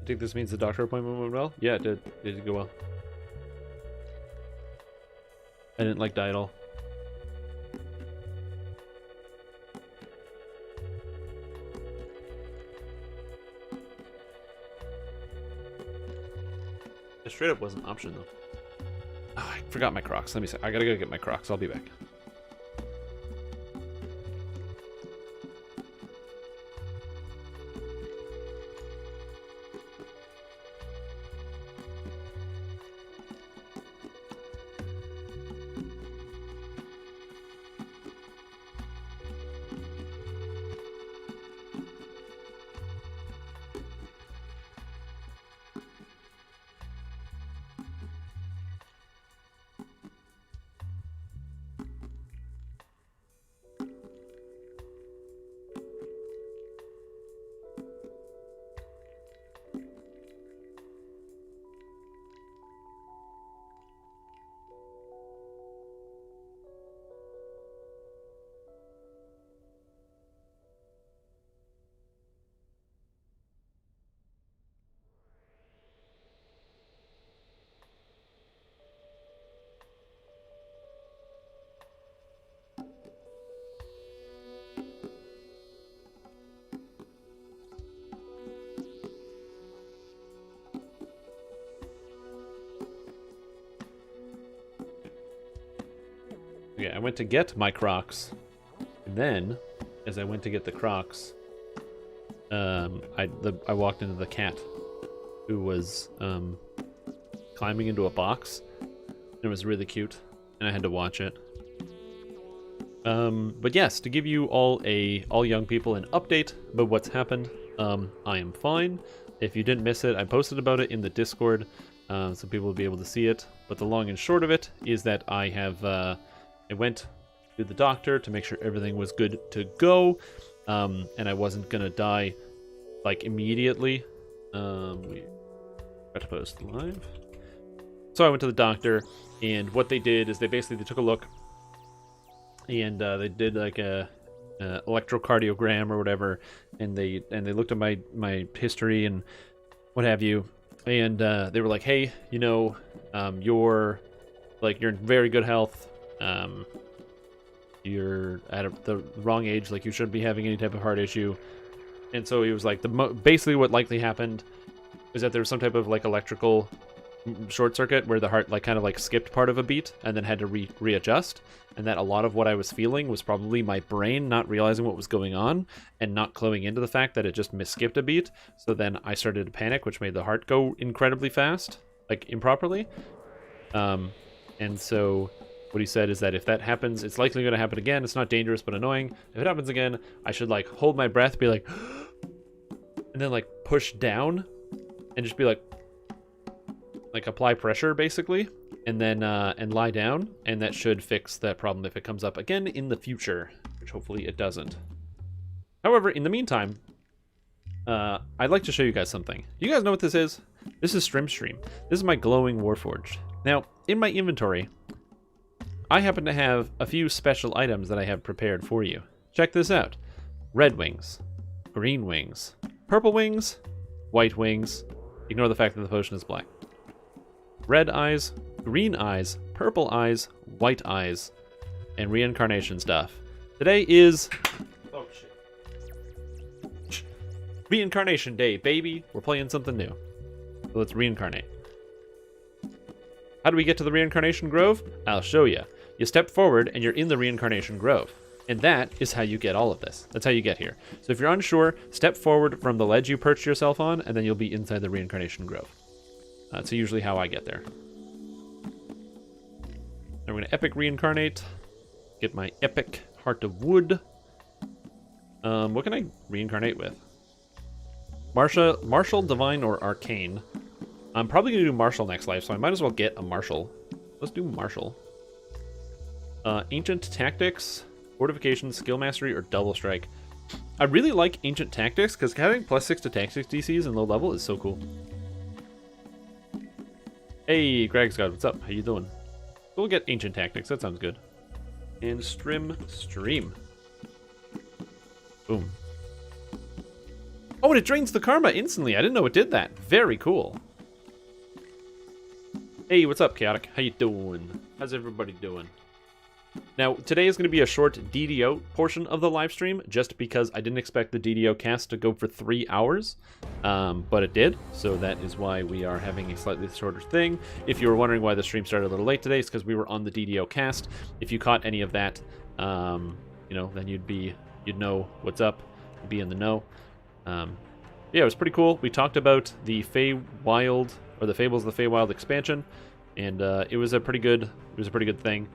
I think this means the doctor appointment went well. Yeah, it did. It did go well. I didn't like die at all. It straight up was an option though. Oh, I forgot my Crocs. Let me see. I gotta go get my Crocs. I'll be back. Okay, I went to get my Crocs, and then, as I went to get the Crocs, I walked into the cat, who was climbing into a box. It was really cute, and I had to watch it. But yes, to give you all young people an update about what's happened, I am fine. If you didn't miss it, I posted about it in the Discord, so people will be able to see it. But the long and short of it is that I have I went to the doctor to make sure everything was good to go, and I wasn't gonna die like immediately. We got to post live. So I went to the doctor, and what they did is they took a look, and they did like a electrocardiogram or whatever, and they looked at my history and what have you, and they were like, hey, you know, you're in very good health. You're at the wrong age, like you shouldn't be having any type of heart issue. And so he was like, basically what likely happened is that there was some type of like electrical short circuit where the heart like kind of like skipped part of a beat and then had to readjust, and that a lot of what I was feeling was probably my brain not realizing what was going on and not cluing into the fact that it just skipped a beat. So then I started to panic, which made the heart go incredibly fast, like improperly. And so what he said is that if that happens, it's likely going to happen again. It's not dangerous, but annoying. If it happens again, I should like hold my breath, be like, and then like push down and just be like apply pressure basically, and then and lie down, and that should fix that problem if it comes up again in the future, which hopefully it doesn't. However, in the meantime, I'd like to show you guys something. You guys know what this is? This is Stream. This is my glowing Warforged. Now, in my inventory, I happen to have a few special items that I have prepared for you. Check this out. Red wings, green wings, purple wings, white wings. Ignore the fact that the potion is black. Red eyes, green eyes, purple eyes, white eyes, and reincarnation stuff. Today is... oh, shit. Reincarnation Day, baby. We're playing something new. So let's reincarnate. How do we get to the Reincarnation Grove? I'll show you. You step forward and you're in the Reincarnation Grove. And that is how you get all of this. That's how you get here. So if you're unsure, step forward from the ledge you perched yourself on, and then you'll be inside the Reincarnation Grove. That's usually how I get there. Now we're going to epic reincarnate. Get my epic Heart of Wood. What can I reincarnate with? Martial, Divine, or Arcane. I'm probably going to do Martial next life, so I might as well get a Martial. Let's do Martial. Ancient Tactics, Fortification, Skill Mastery, or Double Strike. I really like Ancient Tactics, because having +6 to Tactics DCs in low level is so cool. Hey, Greg's God, what's up? How you doing? We'll get Ancient Tactics, that sounds good. And Stream. Boom. Oh, and it drains the karma instantly. I didn't know it did that. Very cool. Hey, what's up, Chaotic? How you doing? How's everybody doing? Now, today is going to be a short DDO portion of the live stream, just because I didn't expect the DDO cast to go for 3 hours, but it did, so that is why we are having a slightly shorter thing. If you were wondering why the stream started a little late today, it's because we were on the DDO cast. If you caught any of that, you know, then you'd know what's up, be in the know. Yeah, it was pretty cool. We talked about the Feywild, or the Fables of the Feywild expansion, and it was a pretty good thing.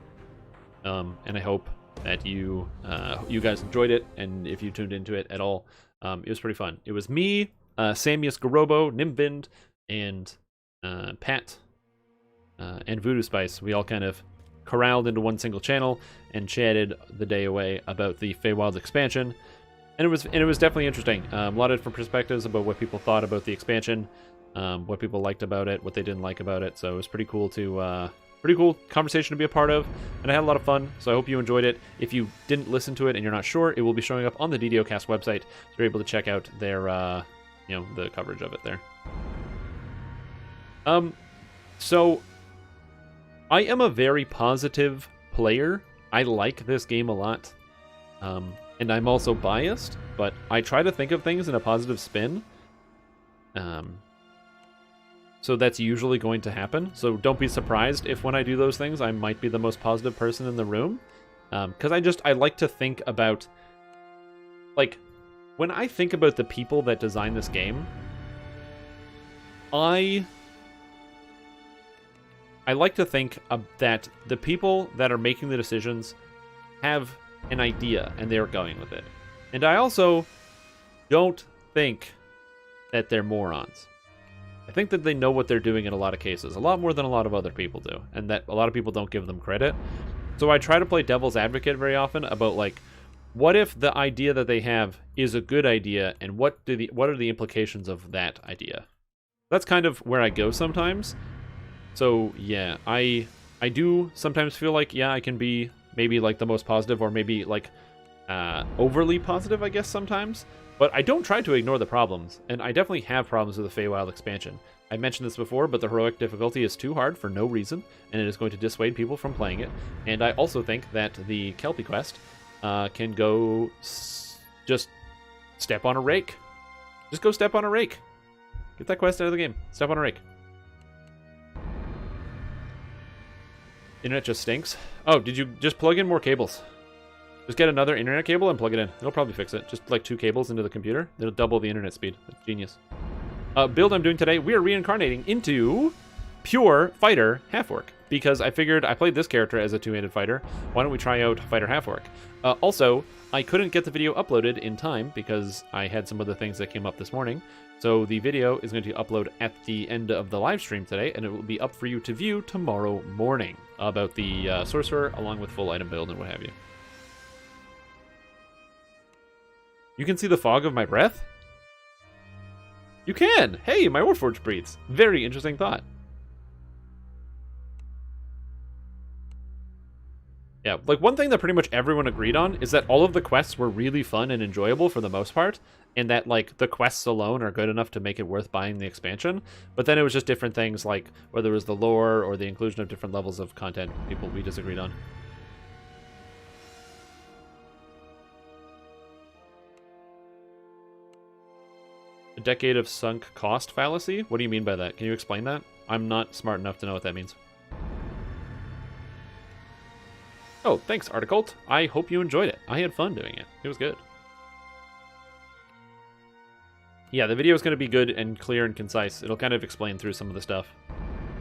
And I hope that you guys enjoyed it, and if you tuned into it at all, it was pretty fun. It was me, Samius Garobo, Nimbind, and Pat, and Voodoo Spice. We all kind of corralled into one single channel and chatted the day away about the Feywild expansion, and it was definitely interesting. A lot of different perspectives about what people thought about the expansion, what people liked about it, what they didn't like about it. So it was pretty cool to. Pretty cool conversation to be a part of, and I had a lot of fun, so I hope you enjoyed it. If you didn't listen to it and you're not sure, it will be showing up on the DDOcast website, so you're able to check out their, you know, the coverage of it there. So, I am a very positive player. I like this game a lot, and I'm also biased, but I try to think of things in a positive spin. So that's usually going to happen. So don't be surprised if when I do those things, I might be the most positive person in the room. Because I like to think about, like, when I think about the people that design this game, I like to think that the people that are making the decisions have an idea and they're going with it. And I also don't think that they're morons. I think that they know what they're doing in a lot of cases, a lot more than a lot of other people do, and that a lot of people don't give them credit. So I try to play devil's advocate very often about, like, what if the idea that they have is a good idea, and what are the implications of that idea? That's kind of where I go sometimes. So yeah, I do sometimes feel like, yeah, I can be maybe like the most positive, or maybe like overly positive, I guess, sometimes. But I don't try to ignore the problems, and I definitely have problems with the Feywild expansion. I mentioned this before, but the heroic difficulty is too hard for no reason, and it is going to dissuade people from playing it. And I also think that the Kelpie quest can go just step on a rake. Just go step on a rake. Get that quest out of the game. Step on a rake. Internet just stinks. Oh, did you just plug in more cables? Just get another internet cable and plug it in. It'll probably fix it. Just like 2 cables into the computer. It'll double the internet speed. That's genius. Build I'm doing today, we are reincarnating into Pure Fighter Half-Orc. Because I figured I played this character as a 2-handed fighter. Why don't we try out Fighter Half-Orc? Also, I couldn't get the video uploaded in time because I had some other things that came up this morning. So the video is going to upload at the end of the live stream today, and it will be up for you to view tomorrow morning about the Sorcerer, along with full item build and what have you. You can see the fog of my breath? You can! Hey, my Warforged breathes. Very interesting thought. Yeah, like one thing that pretty much everyone agreed on is that all of the quests were really fun and enjoyable for the most part, and that like the quests alone are good enough to make it worth buying the expansion. But then it was just different things, like whether it was the lore or the inclusion of different levels of content we disagreed on. A decade of sunk cost fallacy? What do you mean by that? Can you explain that? I'm not smart enough to know what that means. Oh, thanks, Articult. I hope you enjoyed it. I had fun doing it. It was good. Yeah, the video is going to be good and clear and concise. It'll kind of explain through some of the stuff.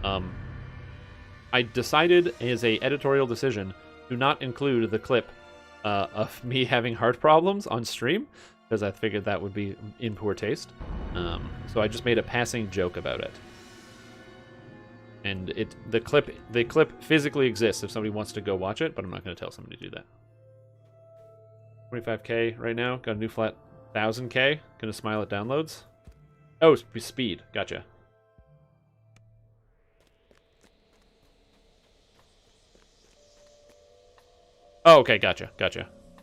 I decided as a editorial decision to not include the clip of me having heart problems on stream, because I figured that would be in poor taste. So I just made a passing joke about it. And the clip physically exists if somebody wants to go watch it, but I'm not going to tell somebody to do that. 25k right now, got a new flat 1000k. Gonna smile at downloads. Oh, speed. Gotcha. Oh, okay, gotcha.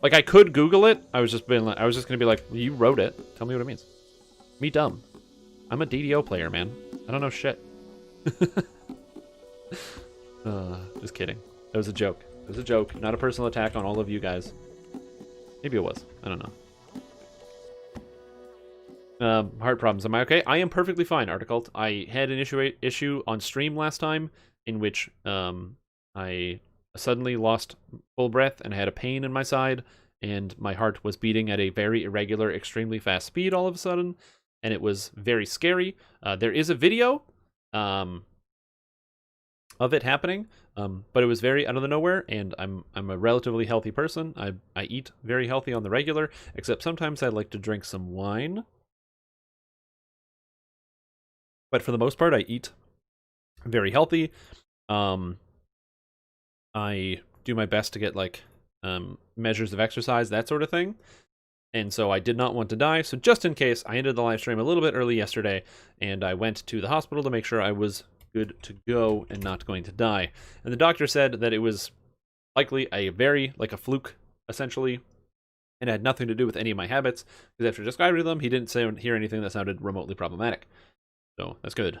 Like I could Google it. I was just gonna be like, you wrote it. Tell me what it means. Me dumb. I'm a DDO player, man. I don't know shit. Just kidding. That was a joke. It was a joke, not a personal attack on all of you guys. Maybe it was. I don't know. Heart problems. Am I okay? I am perfectly fine, Articult. I had an issue on stream last time in which I suddenly lost full breath and had a pain in my side, and my heart was beating at a very irregular, extremely fast speed all of a sudden, and it was very scary. There is a video of it happening, but it was very out of the nowhere, and I'm a relatively healthy person. I eat very healthy on the regular, except sometimes I like to drink some wine. But for the most part, I eat very healthy. I do my best to get like measures of exercise, that sort of thing. And so I did not want to die. So just in case, I ended the live stream a little bit early yesterday, and I went to the hospital to make sure I was good to go and not going to die. And the doctor said that it was likely like a fluke, essentially, and it had nothing to do with any of my habits, because after describing them, he didn't hear anything that sounded remotely problematic. So that's good.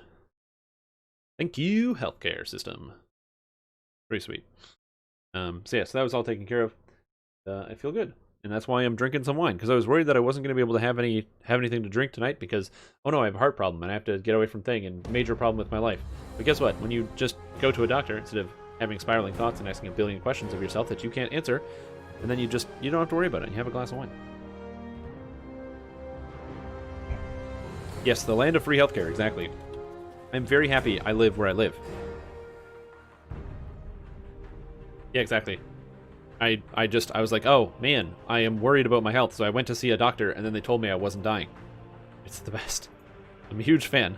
Thank you, healthcare system. Pretty sweet. So yeah, so that was all taken care of. I feel good, and that's why I'm drinking some wine, because I was worried that I wasn't going to be able to have anything to drink tonight, because oh no, I have a heart problem and I have to get away from thing, and major problem with my life. But guess what? When you just go to a doctor instead of having spiraling thoughts and asking a billion questions of yourself that you can't answer, and then you don't have to worry about it. You have a glass of wine. Yes, the land of free healthcare, exactly. I'm very happy I live where I live. Yeah, exactly. I was like, oh man, I am worried about my health, so I went to see a doctor, and then they told me I wasn't dying. It's the best. I'm a huge fan.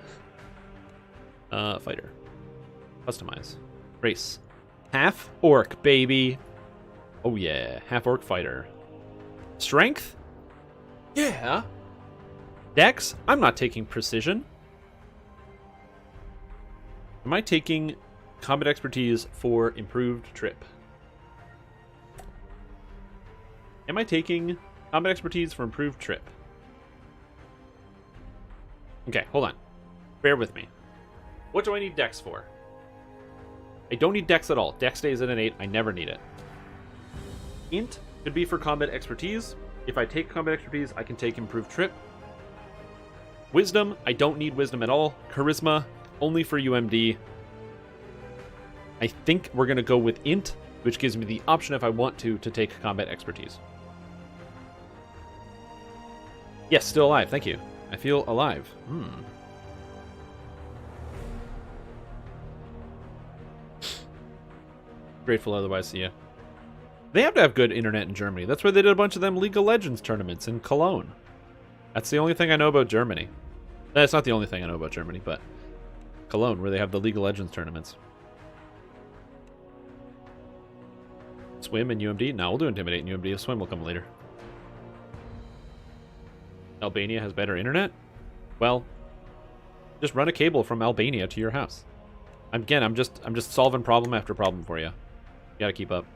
Fighter. Customize. Race. Half orc, baby. Oh yeah, half orc fighter. Strength? Yeah. Dex? I'm not taking precision. Am I taking combat expertise for improved trip? Am I taking combat expertise for improved trip? Okay, hold on. Bear with me. What do I need Dex for? I don't need Dex at all. Dex stays at an 8. I never need it. Int could be for combat expertise. If I take combat expertise, I can take improved trip. Wisdom, I don't need wisdom at all. Charisma, only for UMD. I think we're going to go with int, which gives me the option if I want to take combat expertise. Yes, still alive. Thank you. I feel alive. Grateful otherwise, yeah. They have to have good internet in Germany. That's where they did a bunch of them League of Legends tournaments in Cologne. That's the only thing I know about Germany. That's not the only thing I know about Germany, but Cologne, where they have the League of Legends tournaments. Swim and UMD? No, we'll do Intimidate and UMD. Swim will come later. Albania has better internet? Well, just run a cable from Albania to your house. Again, I'm just solving problem after problem for you. You gotta keep up.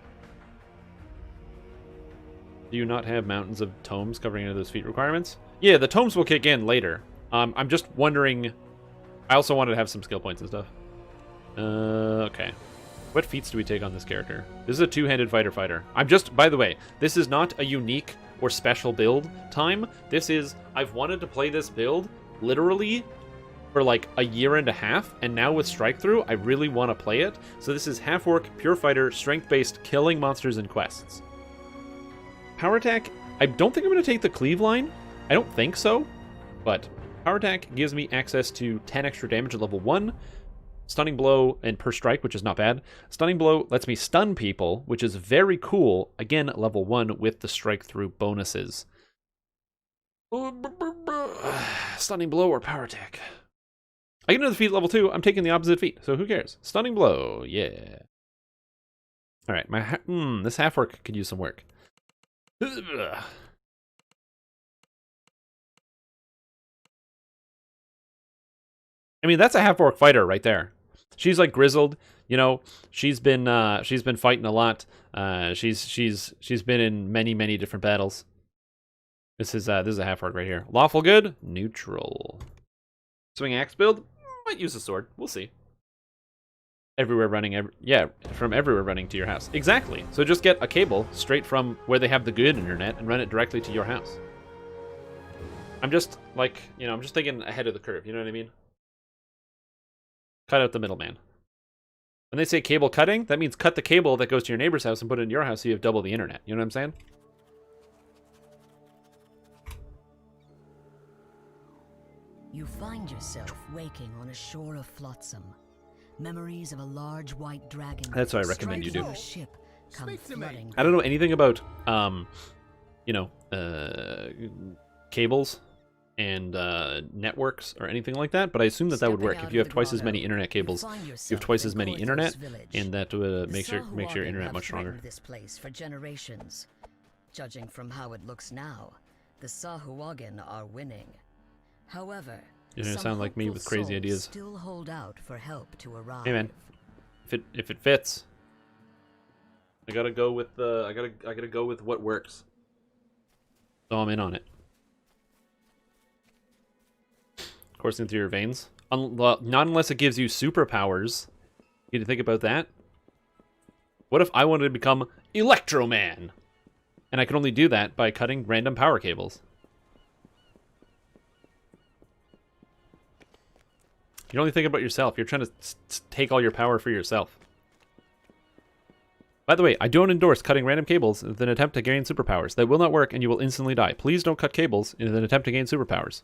Do you not have mountains of tomes covering any of those feat requirements? Yeah, the tomes will kick in later. I'm just wondering. I also wanted to have some skill points and stuff. Okay. What feats do we take on this character? This is a two-handed fighter. By the way, this is not a unique or special build time. This is, I've wanted to play this build literally for like a year and a half, and now with Strike Through, I really want to play it. So this is half orc, pure fighter, strength-based, killing monsters and quests. Power attack, I don't think I'm going to take the cleave line. I don't think so, but power attack gives me access to 10 extra damage at level 1. Stunning blow and per strike, which is not bad. Stunning blow lets me stun people, which is very cool. Again, level 1 with the strike through bonuses. Stunning blow or power attack. I get another feat level 2. I'm taking the opposite feat, so who cares? Stunning blow, yeah. All right, this half orc could use some work. I mean, that's a half orc fighter right there. She's like grizzled, you know. She's been fighting a lot. She's been in many different battles. This is a half word right here. Lawful good, neutral. Swing axe build, might use a sword. We'll see. Everywhere running, yeah, from everywhere running to your house. Exactly. So just get a cable straight from where they have the good internet and run it directly to your house. I'm just, like, you know, I'm just thinking ahead of the curve, you know what I mean? Cut out the middleman. When they say cable cutting, that means cut the cable that goes to your neighbor's house and put it in your house so you have double the internet. You know what I'm saying? You find yourself waking on a shore of flotsam. Memories of a large white dragon. That's what I recommend you do. Ship come flooding. I don't know anything about, you know, cables and networks or anything like that, but I assume that that would work. If you have twice as many internet cables, you have twice as many internet, and that makes your internet much stronger. This place for generations. Judging from how it looks now, the Sahuagin are winning. However, you're gonna sound like me with crazy ideas. Still hold out for help to arrive. Hey man, if it fits, I gotta go with I gotta go with what works. So I'm in on it. Coursing through your veins, not unless it gives you superpowers. You need to think about that. What if I wanted to become Electro Man, and I can only do that by cutting random power cables? You only think about yourself. You're trying to take all your power for yourself. By the way, I don't endorse cutting random cables in an attempt to gain superpowers. That will not work, and you will instantly die. Please don't cut cables in an attempt to gain superpowers.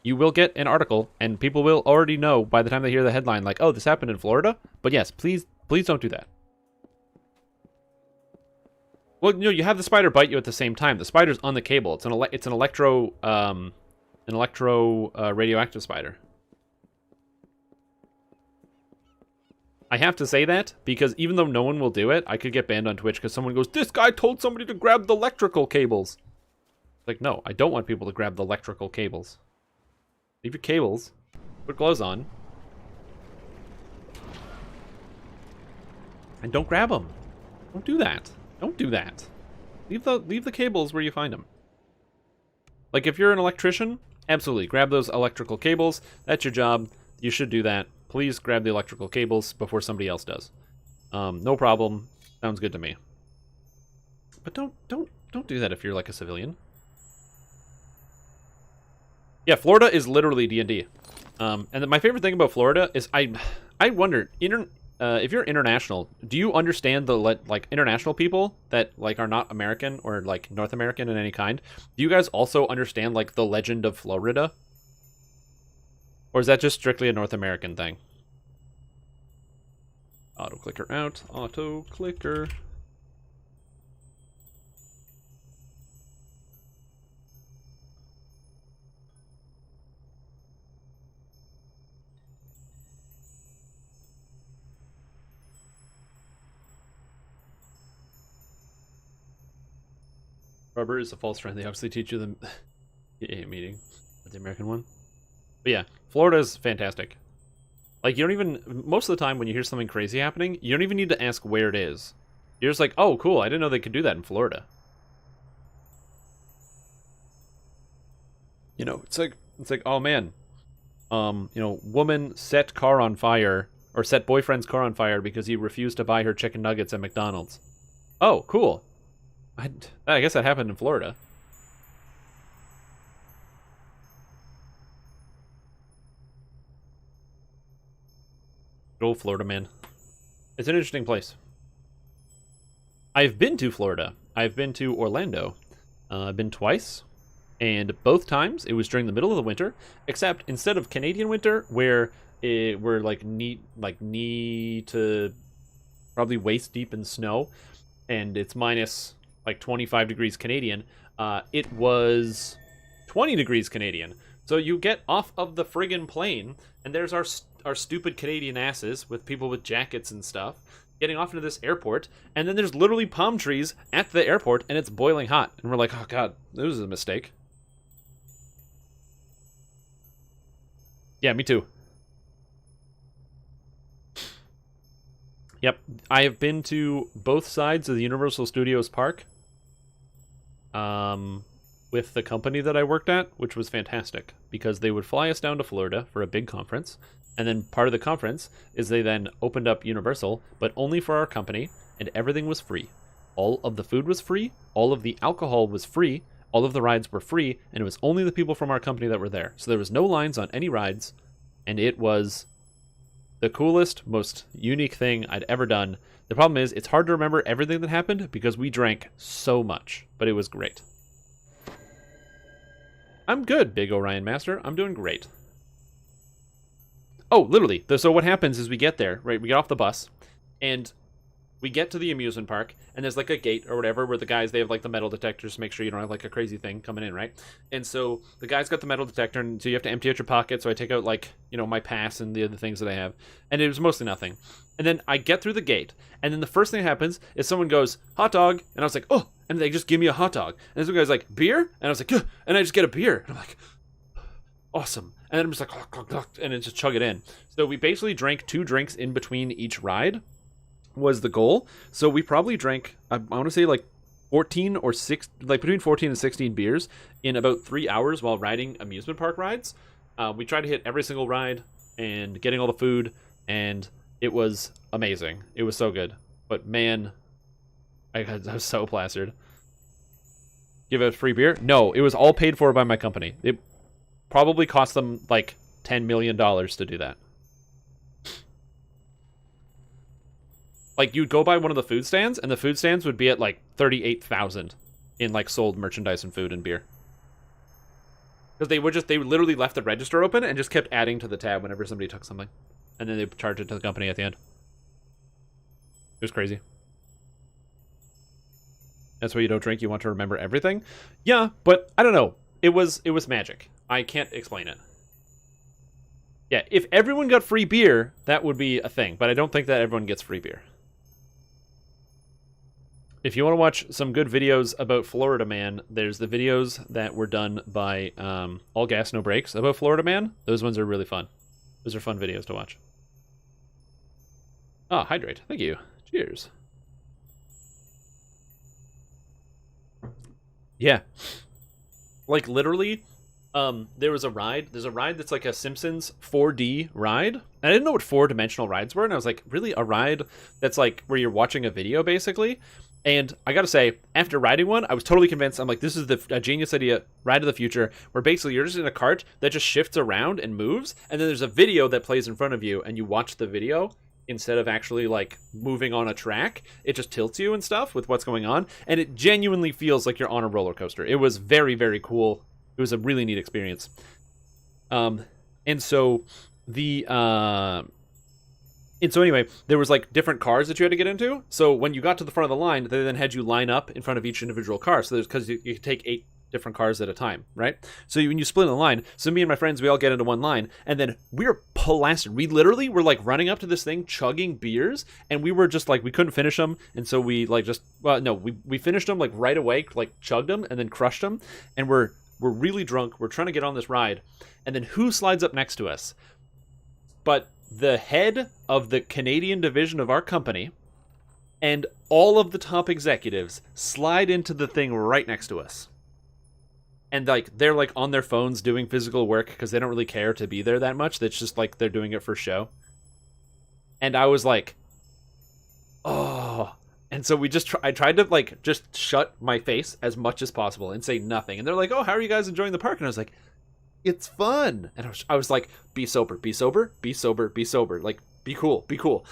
You will get an article, and people will already know by the time they hear the headline, like, oh, this happened in Florida? But yes, please don't do that. Well, you know, you have the spider bite you at the same time. The spider's on the cable. It's an electro radioactive spider. I have to say that because even though no one will do it, I could get banned on Twitch because someone goes, this guy told somebody to grab the electrical cables. Like, no, I don't want people to grab the electrical cables. Leave your cables. Put gloves on. And don't grab them. Don't do that. Don't do that. Leave the cables where you find them. Like, if you're an electrician, absolutely. Grab those electrical cables. That's your job. You should do that. Please grab the electrical cables before somebody else does. No problem. Sounds good to me. But don't do that if you're like a civilian. Yeah, Florida is literally D&D. And my favorite thing about Florida is I wonder if you're international, do you understand the like international people that like are not American or like North American in any kind? Do you guys also understand like the legend of Florida? Or is that just strictly a North American thing? Auto clicker out. Auto clicker. Rubber is a false friend. They obviously teach you the meeting, the American one. But yeah, Florida is fantastic. Like, you don't even, most of the time when you hear something crazy happening, you don't even need to ask where it is. You're just like, oh, cool, I didn't know they could do that in Florida. You know, it's like, oh man, you know, woman set car on fire, or set boyfriend's car on fire because he refused to buy her chicken nuggets at McDonald's. Oh, cool. I guess that happened in Florida. Good old Florida, man. It's an interesting place. I've been to Florida. I've been to Orlando. I've been twice. And both times, it was during the middle of the winter. Except, instead of Canadian winter, where we're like knee to probably waist deep in snow, and it's minus like 25 degrees Canadian, it was 20 degrees Canadian. So you get off of the friggin' plane, and there's our stupid Canadian asses with people with jackets and stuff getting off into this airport, and then there's literally palm trees at the airport, and it's boiling hot. And we're like, oh god, this is a mistake. Yeah, me too. Yep, I have been to both sides of the Universal Studios park. with the company that I worked at, which was fantastic because they would fly us down to Florida for a big conference. And then part of the conference is they then opened up Universal, but only for our company, and everything was free. All of the food was free, all of the alcohol was free, all of the rides were free, and it was only the people from our company that were there. So there was no lines on any rides, and it was the coolest, most unique thing I'd ever done. The problem is, it's hard to remember everything that happened because we drank so much, but it was great. I'm good, Big Orion Master. I'm doing great. Oh, literally. So what happens is we get there, right? We get off the bus, and we get to the amusement park, and there's like a gate or whatever where the guys, they have like the metal detectors to make sure you don't have like a crazy thing coming in, right? And so the guy's got the metal detector, and so you have to empty out your pocket. So I take out like, you know, my pass and the other things that I have, and it was mostly nothing. And then I get through the gate, and then the first thing that happens is someone goes, hot dog, and I was like, oh, and they just give me a hot dog. And this one guy's like, beer? And I was like, ugh, and I just get a beer. And I'm like, awesome. And then I'm just like, and then just chug it in. So we basically drank 2 drinks in between each ride was the goal. So we probably drank, I want to say like 14 or 6, like between 14 and 16 beers in about 3 hours while riding amusement park rides. We tried to hit every single ride and getting all the food, and it was amazing. It was so good. But man, I was so plastered. Give out free beer? No, it was all paid for by my company. It probably cost them like $10 million to do that. Like, you'd go by one of the food stands, and the food stands would be at like 38,000 in like sold merchandise and food and beer. Because they literally left the register open and just kept adding to the tab whenever somebody took something. And then they charged it to the company at the end. It was crazy. That's why you don't drink, you want to remember everything? Yeah, but I don't know. It was magic. I can't explain it. Yeah, if everyone got free beer, that would be a thing. But I don't think that everyone gets free beer. If you want to watch some good videos about Florida Man, there's the videos that were done by All Gas No Brakes about Florida Man. Those ones are really fun. Those are fun videos to watch. Ah, hydrate. Thank you. Cheers. Yeah. Like, literally, there was a ride. There's a ride that's like a Simpsons 4D ride. And I didn't know what 4-dimensional rides were, and I was like, really? A ride that's like where you're watching a video, basically? And I gotta say, after riding one, I was totally convinced. I'm like, this is a genius idea, ride of the future, where basically you're just in a cart that just shifts around and moves, and then there's a video that plays in front of you, and you watch the video instead of actually, like, moving on a track. It just tilts you and stuff with what's going on, and it genuinely feels like you're on a roller coaster. It was very, very cool. It was a really neat experience. And so anyway, there was like different cars that you had to get into. So when you got to the front of the line, they then had you line up in front of each individual car. So there's, because you could take 8 different cars at a time, right? So when you split in the line, so me and my friends, we all get into one line, and then we were plastered. We literally were like running up to this thing, chugging beers, and we were just like, we couldn't finish them, and so we like just, well, no, we finished them like right away, like chugged them, and then crushed them, and we're really drunk. We're trying to get on this ride, and then who slides up next to us? But the head of the Canadian division of our company and all of the top executives slide into the thing right next to us. And like they're like on their phones doing physical work because they don't really care to be there that much. That's just like they're doing it for show. And I was like, oh. And so I tried to like just shut my face as much as possible and say nothing. And they're like, oh, how are you guys enjoying the park? And I was like, it's fun. And I was like, be sober, be sober, be sober, be sober. Like, be cool, be cool.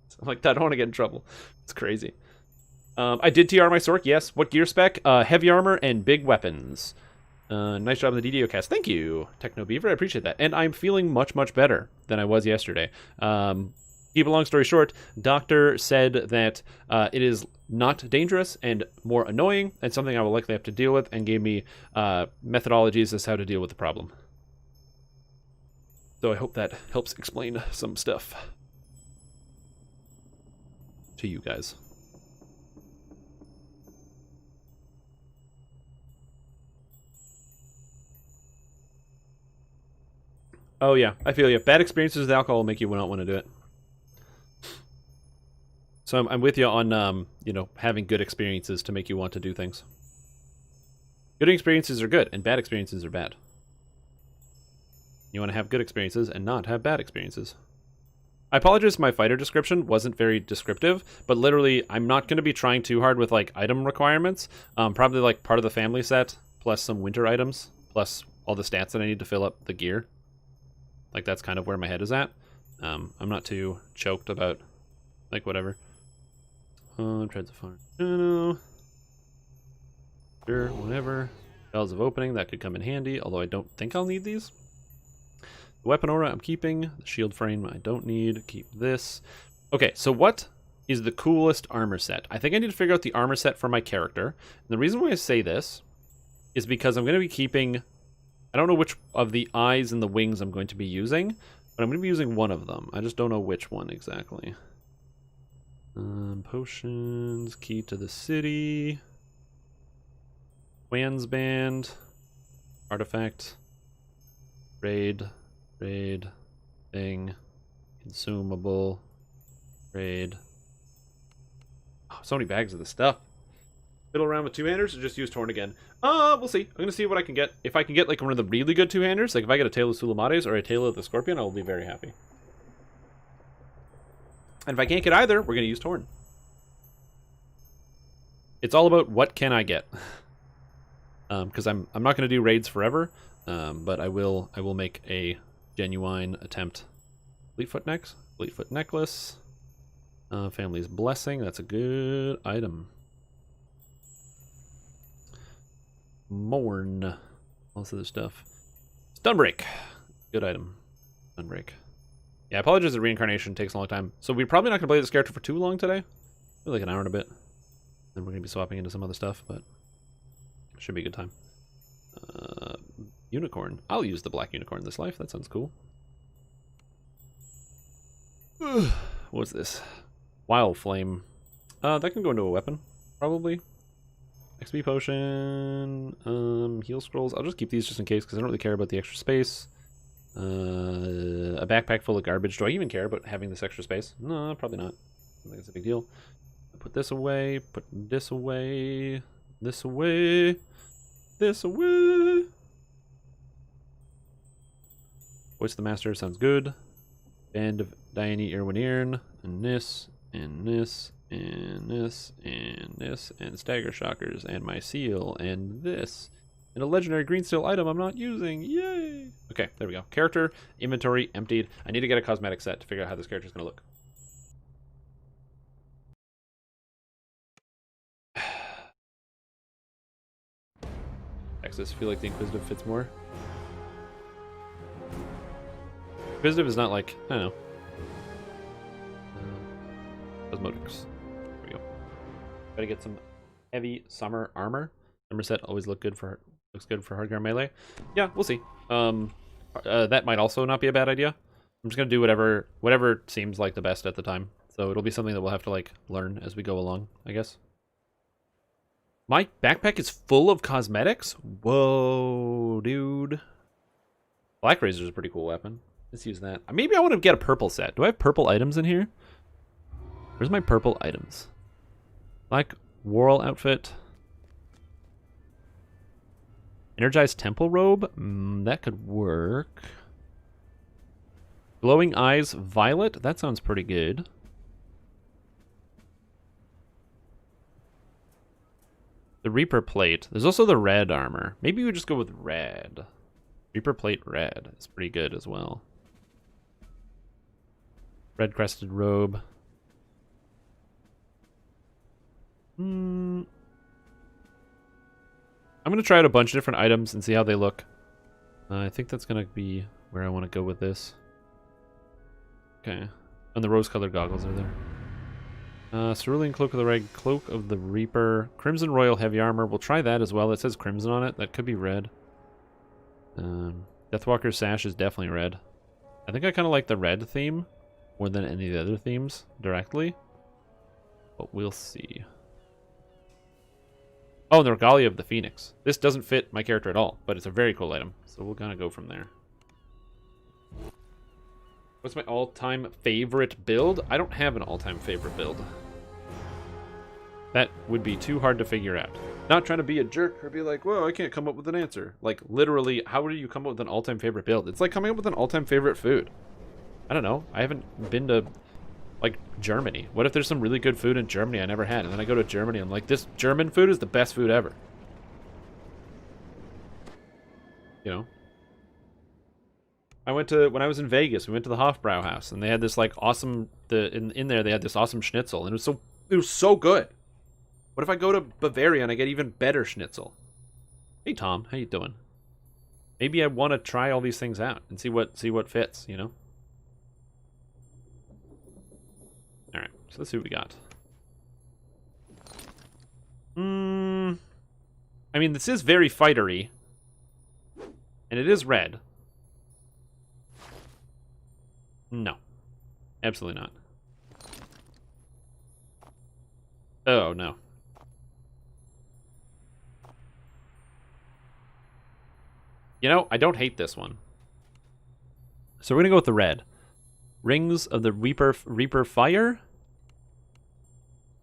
So I'm like, I don't want to get in trouble. It's crazy. I did TR my Sork, yes. What gear spec? Heavy armor and big weapons. Nice job on the DDO cast. Thank you, Techno Beaver. I appreciate that. And I'm feeling much, much better than I was yesterday. Keep a long story short, doctor said that it is not dangerous and more annoying and something I will likely have to deal with, and gave me methodologies as how to deal with the problem. So I hope that helps explain some stuff to you guys. Oh yeah, I feel you. Bad experiences with alcohol will make you not want to do it. So I'm with you on, you know, having good experiences to make you want to do things. Good experiences are good, and bad experiences are bad. You want to have good experiences and not have bad experiences. I apologize, my fighter description wasn't very descriptive, but literally, I'm not going to be trying too hard with, like, item requirements. Probably, like, part of the family set, plus some winter items, plus all the stats that I need to fill up the gear. Like, that's kind of where my head is at. I'm not too choked about, like, whatever. Treads of fire. No. Sure, whatever. Bells of opening, that could come in handy, although I don't think I'll need these. The weapon aura I'm keeping. The shield frame I don't need. Keep this. Okay, so what is the coolest armor set? I think I need to figure out the armor set for my character. And the reason why I say this is because I'm going to be keeping... I don't know which of the eyes and the wings I'm going to be using, but I'm going to be using one of them. I just don't know which one exactly. Potions, key to the city, Wan's band, artifact, raid, thing, consumable, raid. Oh, so many bags of this stuff. Fiddle around with two-handers or just use Torn again? We'll see. I'm going to see what I can get. If I can get like one of the really good two-handers, like if I get a Tail of Sulamates or a Tail of the Scorpion, I will be very happy. And if I can't get either, we're going to use Torn. It's all about what can I get. Because I'm not going to do raids forever, but I will make a genuine attempt. Fleetfoot necklace. Family's blessing. That's a good item. Mourn. All this other stuff. Stunbreak. Good item. Stunbreak. Yeah, I apologize the reincarnation takes a long time. So we're probably not going to play this character for too long today. Maybe like an hour and a bit. Then we're going to be swapping into some other stuff, but it should be a good time. Unicorn. I'll use the black unicorn this life. That sounds cool. What's this? Wild Flame. That can go into a weapon, probably. XP potion. Heal scrolls. I'll just keep these just in case because I don't really care about the extra space. A backpack full of garbage. Do I even care about having this extra space? No, probably not. I think it's a big deal. Put this away. Put this away. This away. This away. Voice of the Master sounds good. Band of Diane Irwin, and this, and this, and this, and this, and Stagger Shockers, and my seal, and this. And a legendary green steel item I'm not using. Yay! Okay, there we go. Character, inventory, emptied. I need to get a cosmetic set to figure out how this character is going to look. Texas, feel like the Inquisitive fits more. Inquisitive is not like, I don't know. Cosmetics. There we go. Gotta get some heavy summer armor. Summer set always looks good for hardcore melee. Yeah, we'll see. That might also not be a bad idea. I'm just gonna do whatever seems like the best at the time. So it'll be something that we'll have to like learn as we go along, I guess. My backpack is full of cosmetics? Whoa, dude. Black Razor is a pretty cool weapon. Let's use that. Maybe I want to get a purple set. Do I have purple items in here? Where's my purple items? Black Whorl outfit. Energized Temple Robe? That could work. Glowing Eyes Violet? That sounds pretty good. The Reaper Plate. There's also the red armor. Maybe we just go with red. Reaper Plate red. It's pretty good as well. Red Crested Robe. I'm going to try out a bunch of different items and see how they look. I think that's going to be where I want to go with this. Okay. And the rose-colored goggles are there. Cerulean Cloak of the Red, Cloak of the Reaper, Crimson Royal Heavy Armor. We'll try that as well. It says Crimson on it. That could be red. Deathwalker's Sash is definitely red. I think I kind of like the red theme more than any of the other themes directly. But we'll see. Oh, and the Regalia of the Phoenix. This doesn't fit my character at all, but it's a very cool item. So we'll kind of go from there. What's my all-time favorite build? I don't have an all-time favorite build. That would be too hard to figure out. Not trying to be a jerk or be like, whoa, I can't come up with an answer. Like, literally, how do you come up with an all-time favorite build? It's like coming up with an all-time favorite food. I don't know. I haven't been to, like, Germany. What if there's some really good food in Germany I never had? And then I go to Germany and I'm like, this German food is the best food ever. You know? When I was in Vegas, we went to the Hofbrauhaus, and they had this, like, awesome, in there they had this awesome schnitzel, and it was so good. What if I go to Bavaria and I get even better schnitzel? Hey Tom, how you doing? Maybe I want to try all these things out and see what fits, you know? Alright, so let's see what we got. I mean, this is very fightery. And it is red. No. Absolutely not. Oh, no. You know, I don't hate this one. So we're going to go with the red. Rings of the Reaper Fire.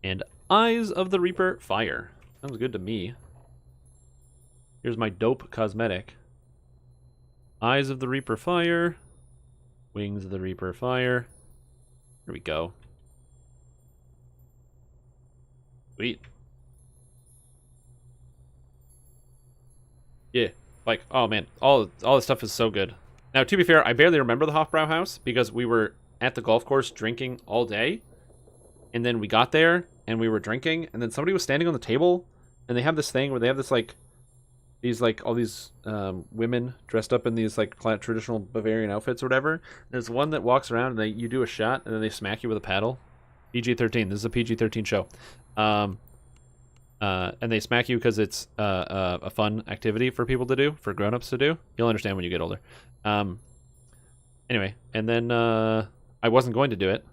And Eyes of the Reaper Fire. Sounds good to me. Here's my dope cosmetic. Eyes of the Reaper Fire. Wings of the Reaper Fire. Here we go. Sweet. Yeah. Like, oh man, all this stuff is so good. Now, to be fair, I barely remember the Hofbrauhaus because we were at the golf course drinking all day. And then we got there and we were drinking, and then somebody was standing on the table, and they have this thing where they have this, like, all these women dressed up in these, like, traditional Bavarian outfits or whatever. There's one that walks around and you do a shot and then they smack you with a paddle. PG-13. This is a PG-13 show. And they smack you because it's a fun activity for people to do, for grown-ups to do. You'll understand when you get older. Anyway, and then I wasn't going to do it.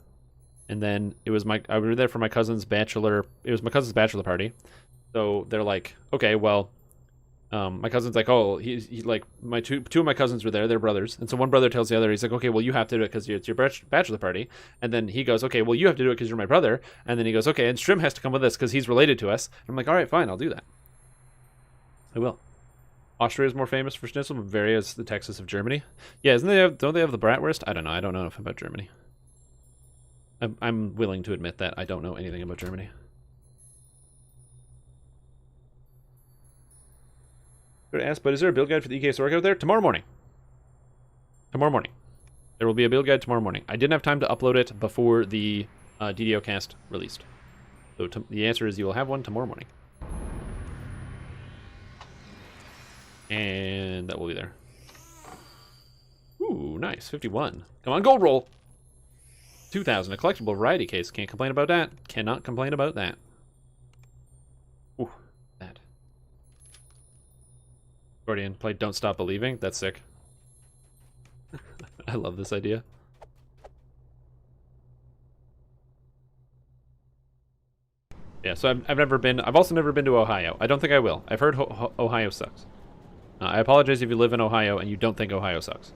And then I was there for my cousin's bachelor. It was my cousin's bachelor party. So they're like, okay, well, my cousin's like, oh, he like, my two of my cousins were there, they're brothers. And so one brother tells the other, he's like, okay, well, you have to do it because it's your bachelor party. And then he goes, okay, well, you have to do it because you're my brother. And then he goes, okay, and Strim has to come with us because he's related to us. And I'm like, all right, fine, I'll do that. I will. Austria is more famous for schnitzel, but Bavaria is the Texas of Germany. Yeah, don't they have the bratwurst? I don't know. I don't know enough about Germany. I'm willing to admit that I don't know anything about Germany. Ask, but is there a build guide for the EK Sorg out there? Tomorrow morning. Tomorrow morning. There will be a build guide tomorrow morning. I didn't have time to upload it before the DDO cast released. So the answer is you will have one tomorrow morning. And that will be there. Ooh, nice. 51. Come on, gold roll. 2,000. A collectible variety case. Can't complain about that. Cannot complain about that. Ooh, that. Gordian played Don't Stop Believing. That's sick. I love this idea. Yeah, so I've also never been to Ohio. I don't think I will. I've heard Ohio sucks. I apologize if you live in Ohio and you don't think Ohio sucks.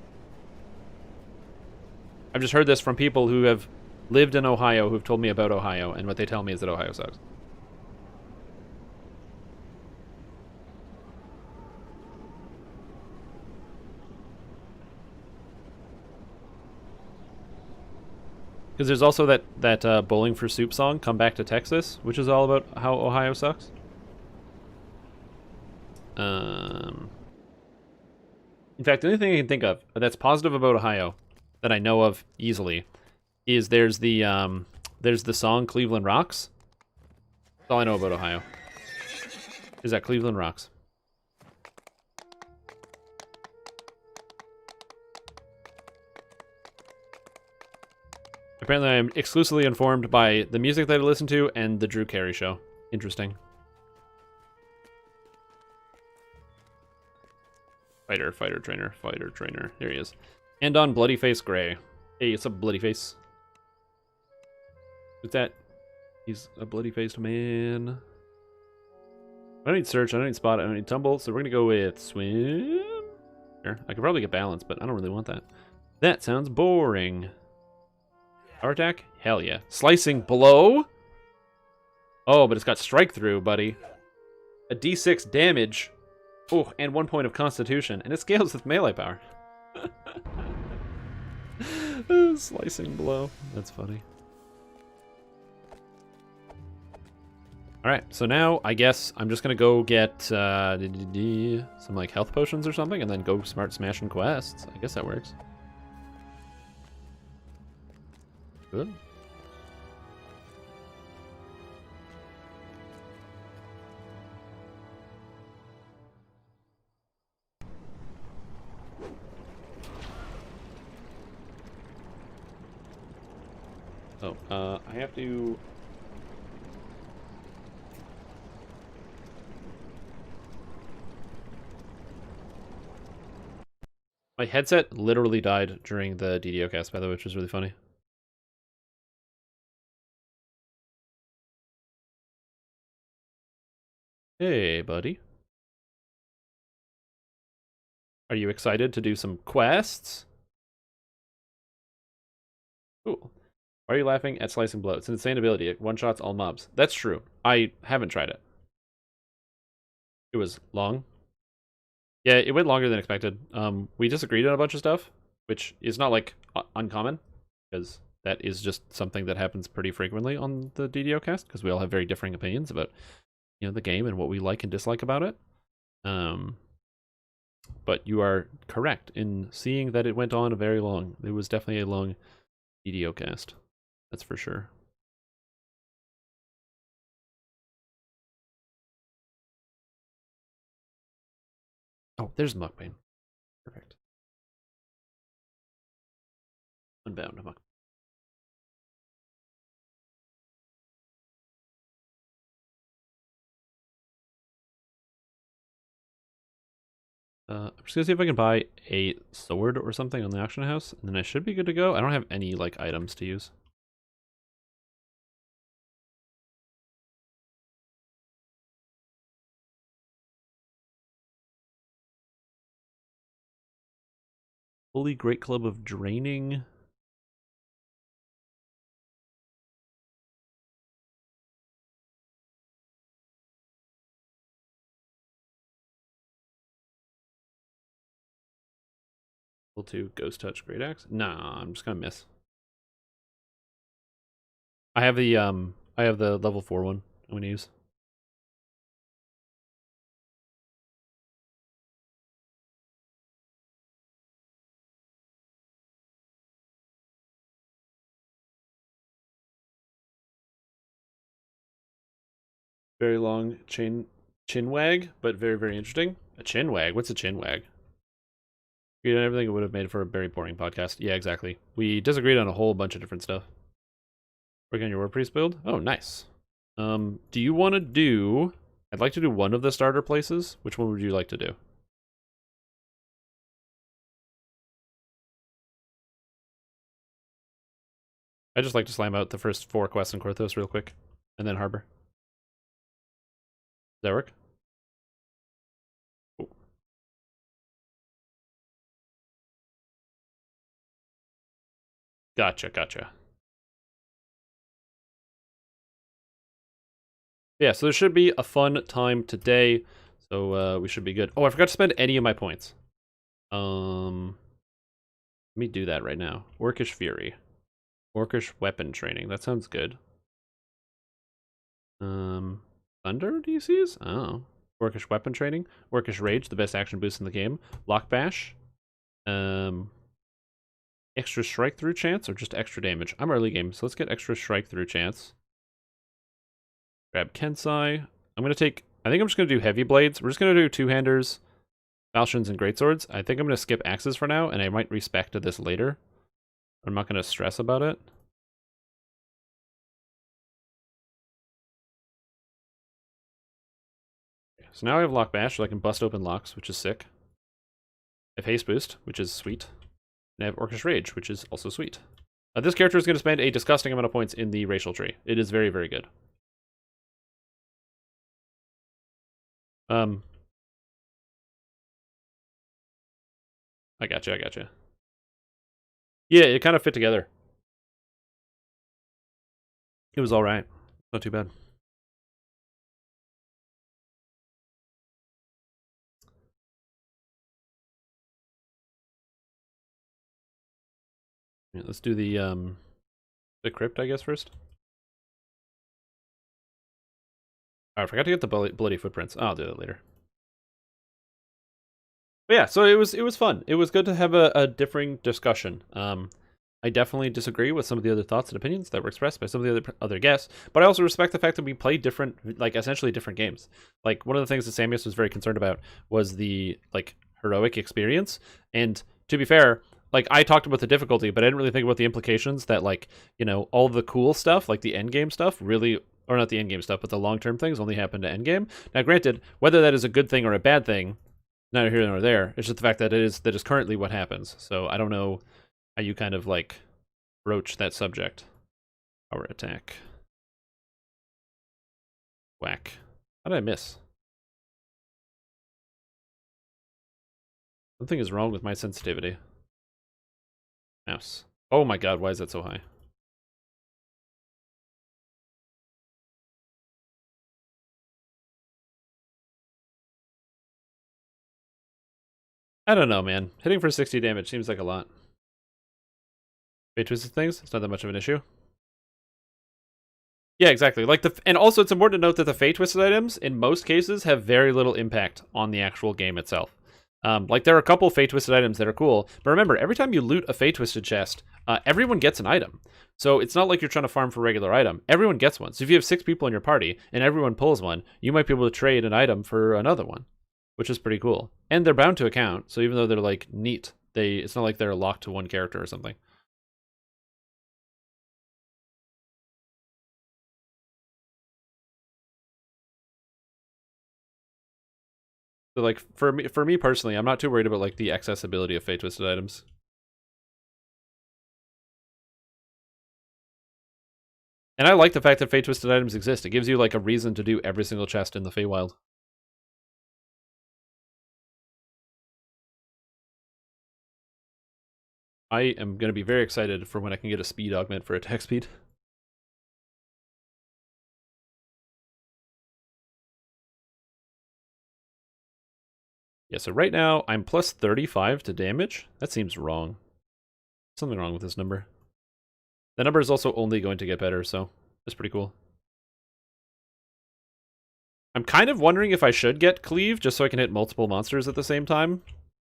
I've just heard this from people who have lived in Ohio who've told me about Ohio, and what they tell me is that Ohio sucks. Because there's also that Bowling for Soup song, Come Back to Texas, which is all about how Ohio sucks. In fact, the only thing I can think of that's positive about Ohio that I know of easily is there's the song Cleveland Rocks. That's all I know about Ohio. Is that Cleveland Rocks. Apparently I'm exclusively informed by the music that I listen to and the Drew Carey show. Interesting. Fighter trainer. There he is. And on Bloody Face Gray. Hey, it's a bloody face. What's that? He's a bloody-faced man. I don't need search, I don't need spot, I don't need tumble, so we're gonna go with swim. Sure, I could probably get balance, but I don't really want that. That sounds boring. Power attack? Hell yeah. Slicing blow? Oh, but it's got strike through, buddy. a d6 damage. Oh, and 1 point of constitution. And it scales with melee power. Slicing blow. That's funny. Alright, so now I guess I'm just gonna go get some like health potions or something and then go smart smashing quests. I guess that works. Good. Oh, I have to... My headset literally died during the DDO cast, by the way, which was really funny. Hey, buddy. Are you excited to do some quests? Cool. Why are you laughing at slicing blow? It's an insane ability. It one-shots all mobs. That's true. I haven't tried it. It was long. Yeah, it went longer than expected. We disagreed on a bunch of stuff, which is not, like, uncommon, because that is just something that happens pretty frequently on the DDO cast, because we all have very differing opinions about, you know, the game and what we like and dislike about it. But you are correct in seeing that it went on very long. It was definitely a long DDO cast. That's for sure. Oh, there's Muckbane. Perfect. Unbound Muck. I'm just gonna see if I can buy a sword or something on the auction house, and then I should be good to go. I don't have any, like, items to use. Fully Great Club of Draining. Level 2 Ghost Touch Great Axe. Nah, I'm just gonna miss. I have the level 4 one I'm gonna use. Very long chin wag, but very, very interesting. A chin wag? What's a chin wag? Agreed on everything. It would have made for a very boring podcast. Yeah, exactly. We disagreed on a whole bunch of different stuff. Working on your War Priest build? Oh, nice. Do you want to do... I'd like to do one of the starter places. Which one would you like to do? I just like to slam out the first 4 quests in Korthos real quick. And then Harbor. Does that work? Cool. Gotcha, gotcha. Yeah, so there should be a fun time today. So we should be good. Oh, I forgot to spend any of my points. Let me do that right now. Orcish Fury. Orcish Weapon Training. That sounds good. Thunder DCs? Oh. Orcish Weapon Training. Orcish Rage, the best action boost in the game. Lock Bash. Extra Strike Through chance or just extra damage? I'm early game, so let's get extra Strike Through chance. Grab Kensai. I'm going to take... I think I'm just going to do Heavy Blades. We're just going to do Two-Handers, Falchions, and Greatswords. I think I'm going to skip Axes for now, and I might respec to this later. I'm not going to stress about it. So now I have Lock Bash, so I can bust open locks, which is sick. I have Haste Boost, which is sweet. And I have Orcish Rage, which is also sweet. This character is going to spend a disgusting amount of points in the racial tree. It is very, very good. I gotcha, I gotcha. Yeah, it kind of fit together. It was alright. Not too bad. Yeah, let's do the crypt, I guess, first. Oh, I forgot to get the bloody footprints. I'll do that later. But yeah, so it was fun. It was good to have a differing discussion. I definitely disagree with some of the other thoughts and opinions that were expressed by some of the other guests, but I also respect the fact that we played different, like essentially different games. Like one of the things that Samus was very concerned about was the like heroic experience, and to be fair, like I talked about the difficulty, but I didn't really think about the implications that like all the cool stuff, like the end game stuff, really. Or not the end game stuff, but the long term things only happen to end game. Now, granted, whether that is a good thing or a bad thing, neither here nor there. It's just the fact that that is currently what happens. So I don't know how you kind of like broach that subject. Power attack. Whack. How did I miss? Something is wrong with my sensitivity. Mouse. Oh my god, why is that so high? I don't know, man. Hitting for 60 damage seems like a lot. Fate twisted things, it's not that much of an issue. Yeah, exactly. Like and also it's important to note that the fate twisted items in most cases have very little impact on the actual game itself. Like there are a couple fate twisted items that are cool, but remember, every time you loot a fate twisted chest, everyone gets an item. So it's not like you're trying to farm for a regular item. Everyone gets one. So if you have 6 people in your party and everyone pulls one, you might be able to trade an item for another one, which is pretty cool. And they're bound to account. So even though they're like neat, it's not like they're locked to one character or something. So like for me personally, I'm not too worried about like the accessibility of fate twisted items. And I like the fact that fate twisted items exist. It gives you like a reason to do every single chest in the Feywild. I am going to be very excited for when I can get a speed augment for attack speed. Yeah, so right now I'm plus 35 to damage. That seems wrong. Something wrong with this number. The number is also only going to get better, so that's pretty cool. I'm kind of wondering if I should get Cleave, just so I can hit multiple monsters at the same time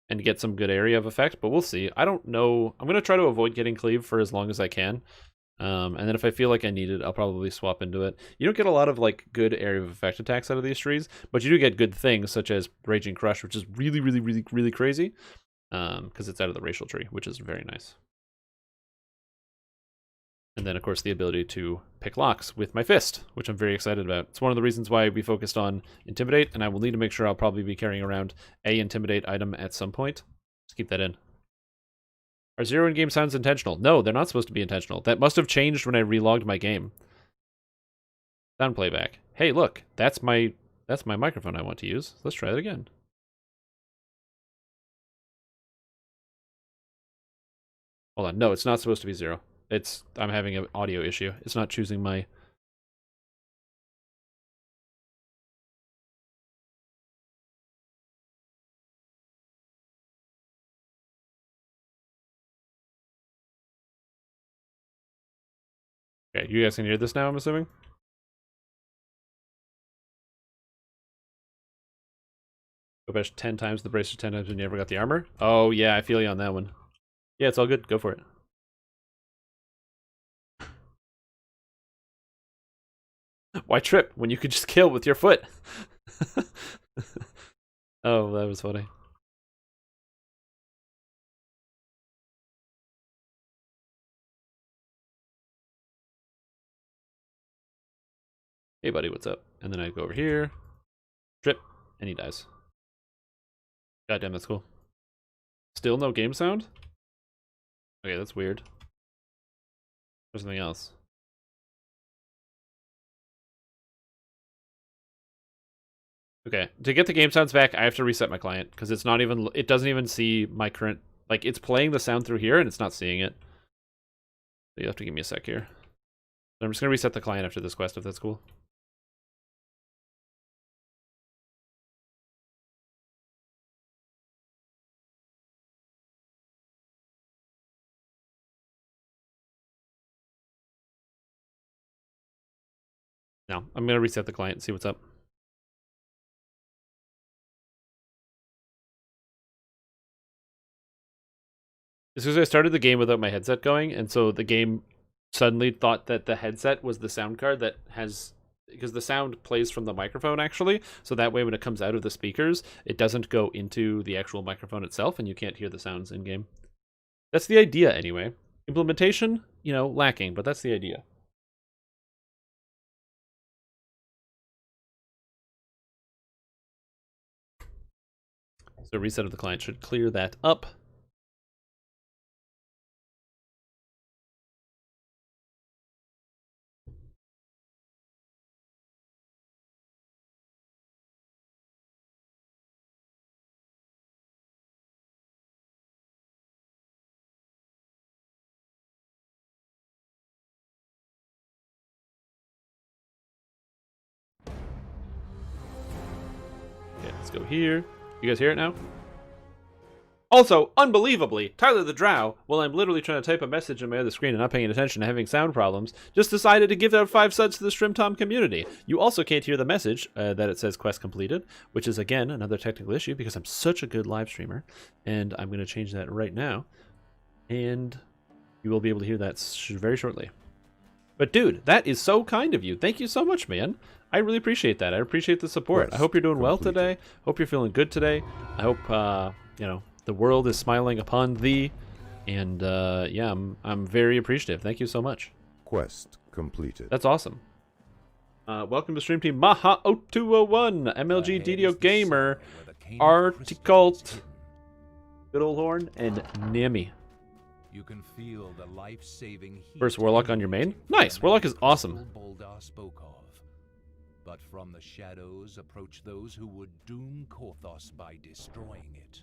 and get some good area of effect, but we'll see. I don't know. I'm going to try to avoid getting Cleave for as long as I can. And then if I feel like I need it, I'll probably swap into it. You don't get a lot of like good area of effect attacks out of these trees, but you do get good things such as Raging Crush, which is really, really, really, really crazy, because it's out of the racial tree, which is very nice. And then, of course, the ability to pick locks with my fist, which I'm very excited about. It's one of the reasons why we focused on Intimidate, and I will need to make sure I'll probably be carrying around a Intimidate item at some point. Just keep that in. Are 0 in-game sounds intentional? No, they're not supposed to be intentional. That must have changed when I relogged my game. Sound playback. Hey, look, that's my microphone I want to use. Let's try it again. Hold on. No, it's not supposed to be 0. I'm having an audio issue. It's not choosing my... Okay, you guys can hear this now, I'm assuming? Go bash 10 times the bracer 10 times when you never got the armor? Oh, yeah, I feel you on that one. Yeah, it's all good. Go for it. Why trip when you could just kill with your foot? Oh, that was funny. Hey, buddy, what's up? And then I go over here, trip, and he dies. Goddamn, that's cool. Still no game sound? Okay, that's weird. There's something else. Okay, to get the game sounds back, I have to reset my client because it doesn't even see my current, like it's playing the sound through here and it's not seeing it. So you have to give me a sec here. So I'm just gonna reset the client after this quest if that's cool. No, I'm gonna reset the client and see what's up. It's because I started the game without my headset going, and so the game suddenly thought that the headset was the sound card that has... Because the sound plays from the microphone, actually, so that way when it comes out of the speakers, it doesn't go into the actual microphone itself, and you can't hear the sounds in-game. That's the idea, anyway. Implementation, you know, lacking, but that's the idea. So reset of the client should clear that up. Okay, let's go here. You guys hear it now? Also, unbelievably, Tyler the Drow, while I'm literally trying to type a message on my other screen and not paying attention and having sound problems, just decided to give out 5 subs to the Shrimtom community. You also can't hear the message that it says quest completed, which is, again, another technical issue because I'm such a good live streamer. And I'm going to change that right now. And you will be able to hear that very shortly. But dude, that is so kind of you. Thank you so much, man. I really appreciate that. I appreciate the support. Quest I hope you're doing well completed. today. Hope you're feeling good today. I hope, you know, the world is smiling upon thee, and yeah, I'm very appreciative. Thank you so much. Quest completed. That's awesome. Welcome to Stream Team Maha0201, MLG DDO Gamer, Articult, Good Old Horn, and Nami. You can feel the life-saving heat. First Warlock on your main? Nice, Warlock is awesome. Boldar spoke of. But from the shadows approach those who would doom Korthos by destroying it.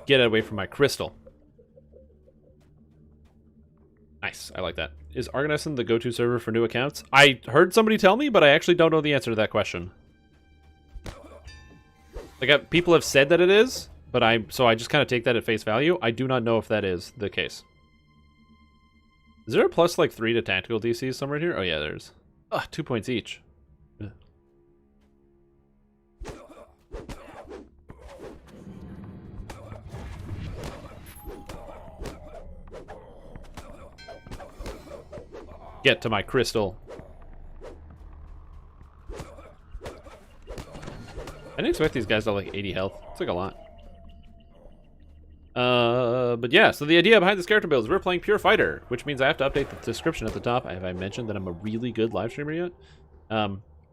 Get away from my crystal. Nice, I like that. Is Argonescent the go-to server for new accounts? I heard somebody tell me, but I actually don't know the answer to that question. Like, people have said that it is, but I just kind of take that at face value. I do not know if that is the case. Is there a plus like 3 to tactical DCs somewhere here? Oh yeah, there's. 2 points each. Ugh. Get to my crystal. I didn't expect these guys to have like 80 health. It's like a lot. But yeah, so the idea behind this character build is we're playing Pure Fighter, which means I have to update the description at the top. Have I mentioned that I'm a really good live streamer yet?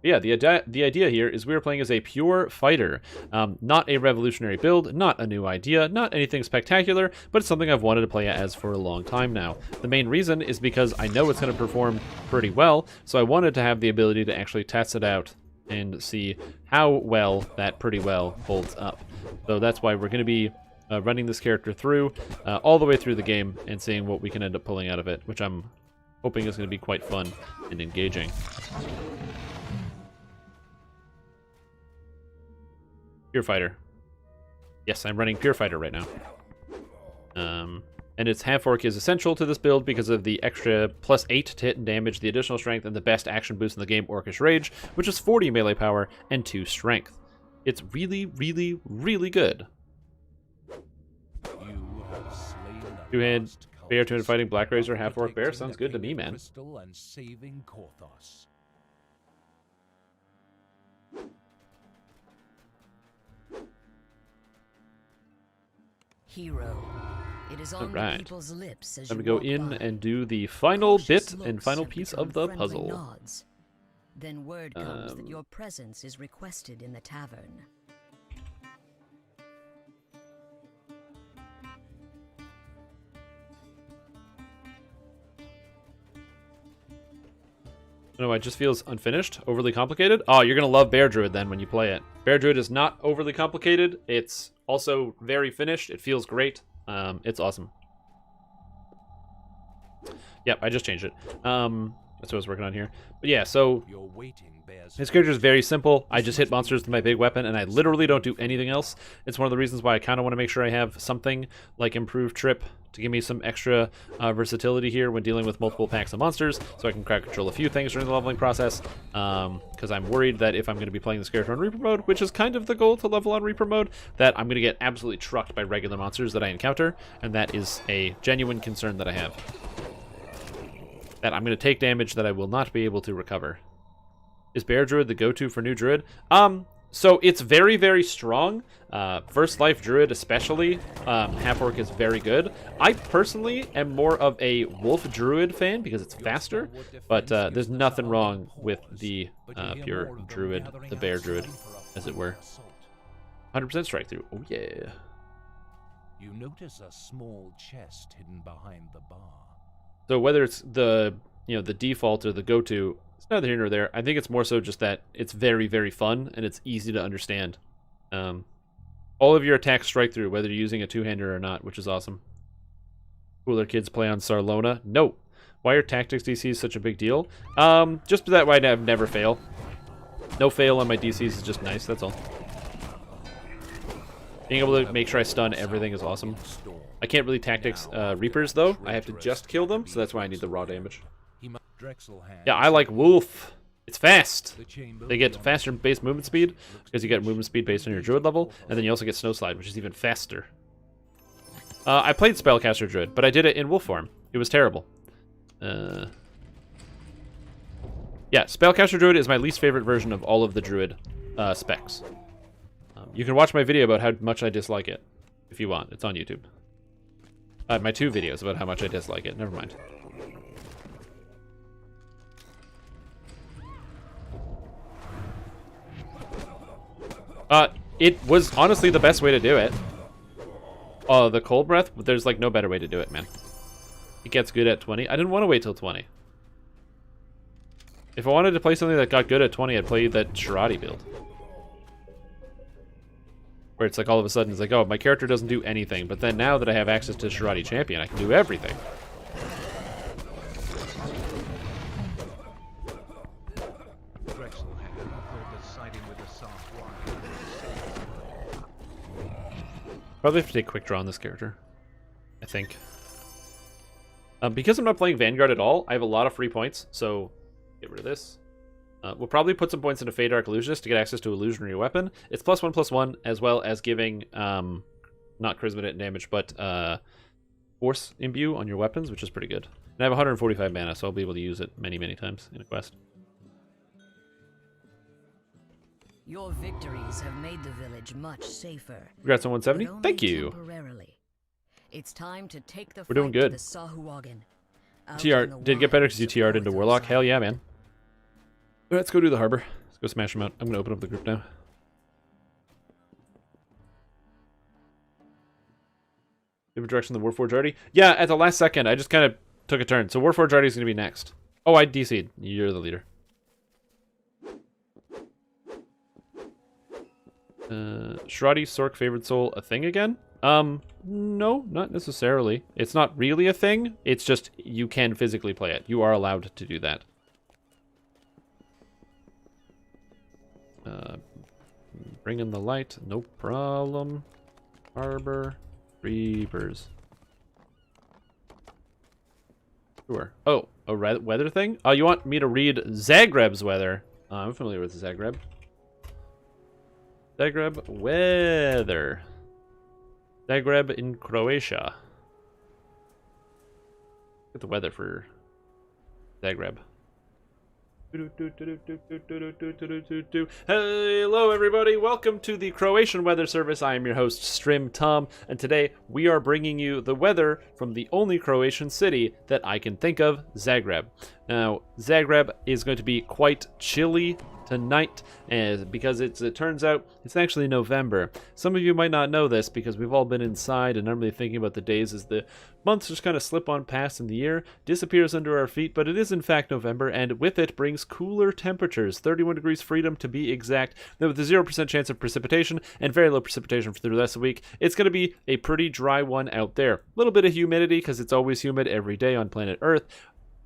Yeah, the idea here is we're playing as a Pure Fighter. Not a revolutionary build, not a new idea, not anything spectacular, but it's something I've wanted to play as for a long time now. The main reason is because I know it's going to perform pretty well, so I wanted to have the ability to actually test it out and see how well that pretty well holds up. So that's why we're going to be running this character through, all the way through the game, and seeing what we can end up pulling out of it, which I'm hoping is going to be quite fun and engaging. Pure Fighter. Yes, I'm running Pure Fighter right now. And its half-orc is essential to this build because of the extra +8 to hit and damage, the additional strength, and the best action boost in the game, Orcish Rage, which is 40 melee power and 2 strength. It's really, really, really good. Two-hand bear, two-hand fighting Black Razor, half-orc bear. Sounds good to me, man. And saving Korthos. Hero. It is on Alright. the people's lips as Time you to go walk in by. and do the final Cautious bit and looks final have piece become of the friendly puzzle. nods. Then word comes that your presence is requested in the tavern. No, it just feels unfinished, overly complicated. Oh, you're gonna love Bear Druid then when you play it. Bear Druid is not overly complicated. It's also very finished. It feels great. It's awesome. Yep, I just changed it. That's what I was working on here. But yeah, so Your waiting bears his character is very simple. I just hit monsters with my big weapon, and I literally don't do anything else. It's one of the reasons why I kind of want to make sure I have something like improved trip to give me some extra versatility here when dealing with multiple packs of monsters, so I can crowd control a few things during the leveling process, because I'm worried that if I'm going to be playing this character on Reaper mode, which is kind of the goal to level on Reaper mode, that I'm going to get absolutely trucked by regular monsters that I encounter, and that is a genuine concern that I have. That I'm going to take damage that I will not be able to recover. Is Bear Druid the go-to for new Druid? So it's very, very strong. First Life Druid especially, Half-Orc is very good. I personally am more of a Wolf Druid fan because it's faster, but there's nothing wrong with the pure Druid, the Bear Druid, as it were. 100% strike through. Oh yeah. You notice a small chest hidden behind the bar. So whether it's the the default or the go-to, it's neither here nor there. I think it's more so just that it's very, very fun and it's easy to understand. All of your attacks strike through, whether you're using a two-hander or not, which is awesome. Cooler kids play on Sarlona? No. Why are tactics DCs such a big deal? Just that way I never fail. No fail on my DCs is just nice, that's all. Being able to make sure I stun everything is awesome. I can't really tactics Reapers, though. I have to just kill them, so that's why I need the raw damage. Yeah, I like Wolf. It's fast. They get faster base movement speed, because you get movement speed based on your Druid level, and then you also get Snow Slide, which is even faster. I played Spellcaster Druid, but I did it in Wolf form. It was terrible. Yeah, Spellcaster Druid is my least favorite version of all of the Druid specs. You can watch my video about how much I dislike it, if you want. It's on YouTube. My 2 videos about how much I dislike it. Never mind. It was honestly the best way to do it. The cold breath, but there's like no better way to do it, man. It gets good at 20. I didn't want to wait till 20. If I wanted to play something that got good at 20, I'd play that Shirati build. Where it's like all of a sudden it's like, oh, my character doesn't do anything, but then now that I have access to Shirati Champion, I can do everything. Probably have to take quick draw on this character, I think. Because I'm not playing Vanguard at all, I have a lot of free points, so get rid of this. We'll probably put some points into Fade Dark Illusionist to get access to Illusionary Weapon. It's +1/+1, as well as giving, not Charisma Hit damage, but Force Imbue on your weapons, which is pretty good. And I have 145 mana, so I'll be able to use it many, many times in a quest. Your victories have made the village much safer. Congrats on 170. But only Thank you. temporarily. It's time to take the We're doing fight good. to the Sahuagin. Out TR in the did get better because you wilds TR'd of into North Warlock. Osiris. Hell yeah, man. Let's go do the harbor. Let's go smash them out. I'm going to open up the group now. Different direction than Warforged already? Yeah, at the last second, I just kind of took a turn. So Warforged already is going to be next. Oh, I DC'd. You're the leader. Shirati Sork Favored Soul a thing again? No, not necessarily. It's not really a thing. It's just you can physically play it. You are allowed to do that. Bring in the light. No problem. Harbor. Reapers. Sure. Oh, a weather thing? Oh, you want me to read Zagreb's weather? I'm familiar with Zagreb. Zagreb weather. Zagreb in Croatia. Get the weather for Zagreb. Hello everybody, welcome to the Croatian Weather Service. I am your host, Strim Tom, and today we are bringing you the weather from the only Croatian city that I can think of, Zagreb. Now, Zagreb is going to be quite chilly tonight, because it turns out it's actually November. Some of you might not know this because we've all been inside and normally thinking about the days as the months just kind of slip on past and the year disappears under our feet, but it is in fact November, and with it brings cooler temperatures, 31 degrees freedom to be exact, with a 0% chance of precipitation and very low precipitation for the rest of the week. It's going to be a pretty dry one out there. A little bit of humidity because it's always humid every day on planet Earth.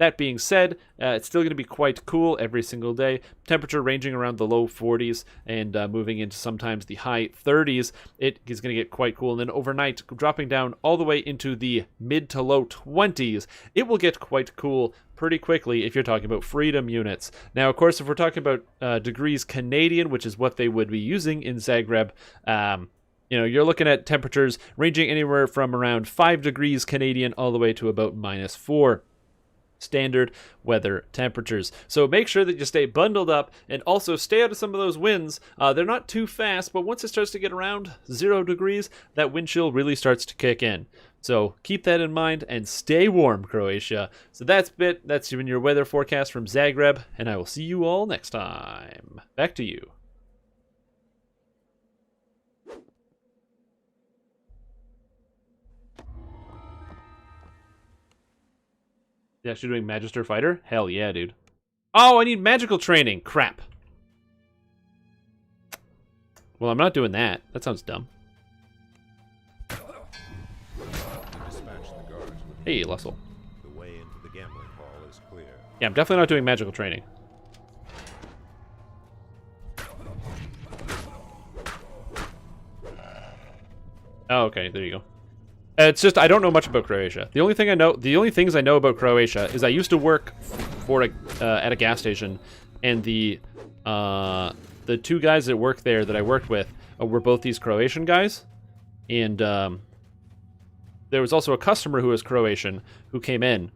That being said, it's still going to be quite cool every single day. Temperature ranging around the low 40s and moving into sometimes the high 30s. It is going to get quite cool. And then overnight, dropping down all the way into the mid to low 20s, it will get quite cool pretty quickly if you're talking about freedom units. Now, of course, if we're talking about degrees Canadian, which is what they would be using in Zagreb, you're looking at temperatures ranging anywhere from around 5 degrees Canadian all the way to about -4. Standard weather temperatures. So make sure that you stay bundled up and also stay out of some of those winds. They're not too fast, but once it starts to get around 0 degrees, that wind chill really starts to kick in. So keep that in mind and stay warm, Croatia. So that's been your weather forecast from Zagreb, and I will see you all next time. Back to you. Yeah, she's doing Magister Fighter? Hell yeah, dude. Oh, I need magical training. Crap. Well, I'm not doing that. That sounds dumb. Hey, Lussel. The way into the gambling hall is clear. Yeah, I'm definitely not doing magical training. Oh, okay, there you go. It's just I don't know much about Croatia. The only things I know about Croatia is I used to work for at a gas station, and the 2 guys that worked there that I worked with were both these Croatian guys, and there was also a customer who was Croatian who came in,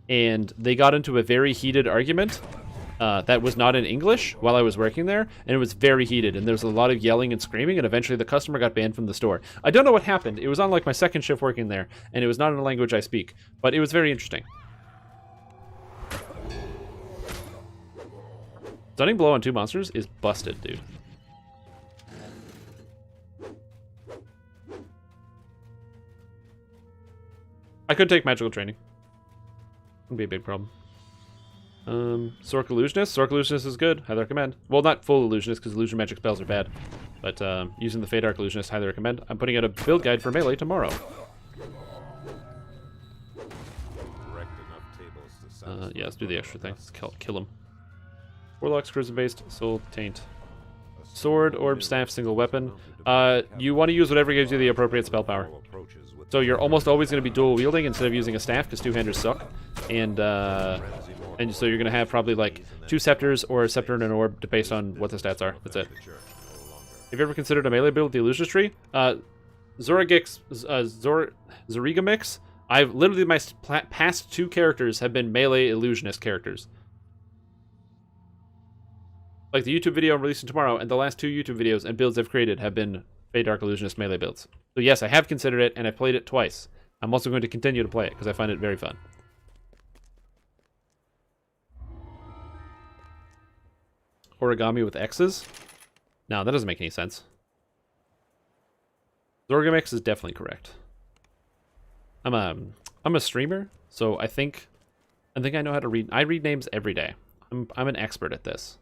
and they got into a very heated argument that was not in English while I was working there, and it was very heated, and there was a lot of yelling and screaming, and eventually the customer got banned from the store. I don't know what happened. It was on like my second shift working there, and it was not in a language I speak, but it was very interesting. Stunning blow on 2 monsters is busted, dude. I could take magical training. Wouldn't be a big problem. Sork Illusionist. Sork Illusionist is good. Highly recommend. Well, not full Illusionist, because illusion magic spells are bad. But using the Fade Arc Illusionist, highly recommend. I'm putting out a build guide for Melee tomorrow. Yeah, let's do the extra thing. Let's kill him. Warlocks, Cruiser-based, Soul, Taint. Sword, Orb, Staff, single weapon. You want to use whatever gives you the appropriate spell power. So you're almost always going to be dual wielding instead of using a staff, because 2-handers suck. And so you're going to have probably like 2 scepters or a scepter and an orb based on what the stats are. That's it. Have you ever considered a melee build with the Illusionist tree? Zorigamix. I've literally, my past 2 characters have been melee Illusionist characters. Like the YouTube video I'm releasing tomorrow, and the last 2 YouTube videos and builds I've created have been Fade Dark Illusionist melee builds. So yes, I have considered it, and I've played it twice. I'm also going to continue to play it, because I find it very fun. Origami with X's? No, that doesn't make any sense. Zorgamix is definitely correct. I'm a streamer, so I think I know how to read. I read names every day. I'm an expert at this.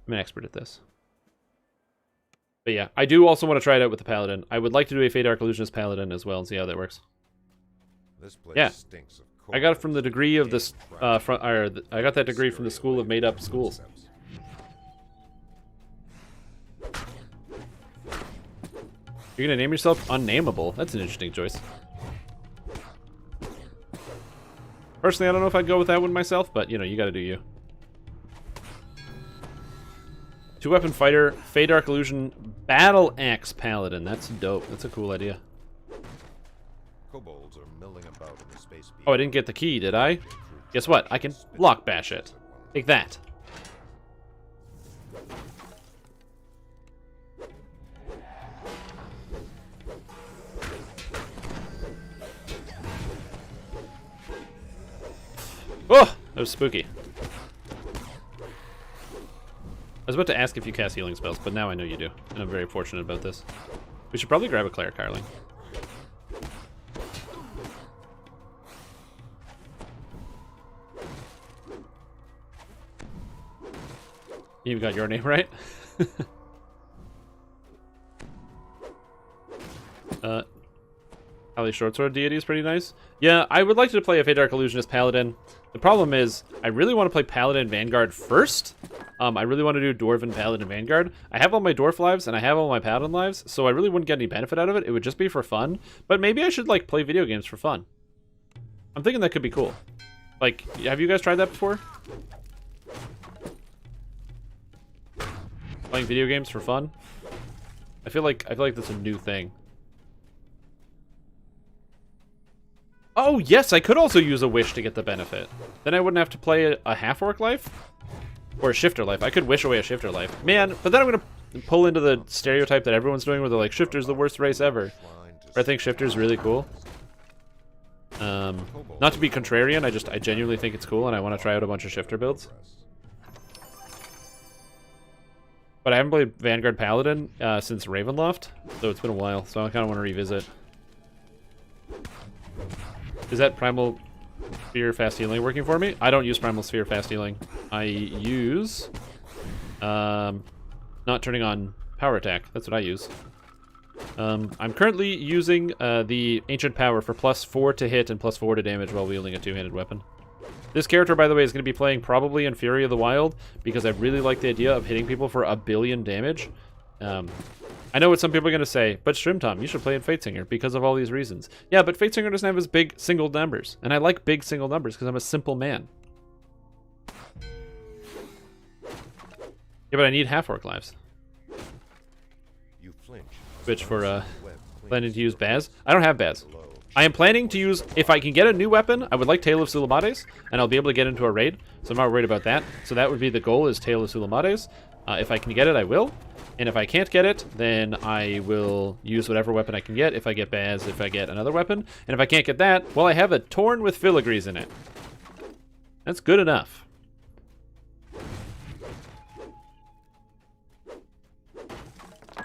I'm an expert at this. But yeah, I do also want to try it out with the Paladin. I would like to do a Fade Arc Illusionist Paladin as well and see how that works. This place Yeah. stinks of I got it from the degree of this. I got that degree from the School of Made Up Schools. You're gonna name yourself Unnameable. That's an interesting choice. Personally, I don't know if I'd go with that one myself, but you know, you gotta do you. 2-weapon fighter, Fade Arc Illusion, Battle Axe Paladin. That's dope. That's a cool idea. Kobolds are milling about in the space Oh, I didn't get the key, did I? Guess what? I can block bash it. Take that. Oh, that was spooky. I was about to ask if you cast healing spells, but now I know you do, and I'm very fortunate about this. We should probably grab a Cleric Hireling. You even got your name right? Ally Shortsword deity is pretty nice. Yeah, I would like to play a Fey Dark Illusionist Paladin. The problem is, I really want to play Paladin Vanguard first. I really want to do Dwarven Paladin Vanguard. I have all my Dwarf lives, and I have all my Paladin lives, so I really wouldn't get any benefit out of it. It would just be for fun. But maybe I should, like, play video games for fun. I'm thinking that could be cool. Like, have you guys tried that before? Playing video games for fun? I feel like that's a new thing. Oh, yes, I could also use a wish to get the benefit. Then I wouldn't have to play a half-orc life? Or a shifter life. I could wish away a shifter life. Man, but then I'm going to pull into the stereotype that everyone's doing where they're like, shifter's the worst race ever. Or I think shifter's really cool. Not to be contrarian, I genuinely think it's cool and I want to try out a bunch of shifter builds. But I haven't played Vanguard Paladin since Ravenloft, so it's been a while, so I kind of want to revisit. Is that Primal Sphere Fast Healing working for me? I don't use Primal Sphere Fast Healing. I use... not turning on Power Attack. That's what I use. I'm currently using the Ancient Power for +4 to hit and +4 to damage while wielding a two-handed weapon. This character, by the way, is going to be playing probably in Fury of the Wild because I really like the idea of hitting people for 1 billion damage. I know what some people are going to say, but Shrimtom, you should play in Fatesinger because of all these reasons. Yeah, but Fatesinger doesn't have as big single numbers, and I like big single numbers because I'm a simple man. Yeah, but I need half-orc lives. You flinch. Which for planning to use Baz. I don't have Baz. I am planning to use, if I can get a new weapon, I would like Tale of Sulamades, and I'll be able to get into a raid, so I'm not worried about that. So that would be the goal, is Tale of Sulamades. If I can get it, I will. And if I can't get it, then I will use whatever weapon I can get. If I get Baz, if I get another weapon. And if I can't get that, well, I have a Torn with Filigrees in it. That's good enough.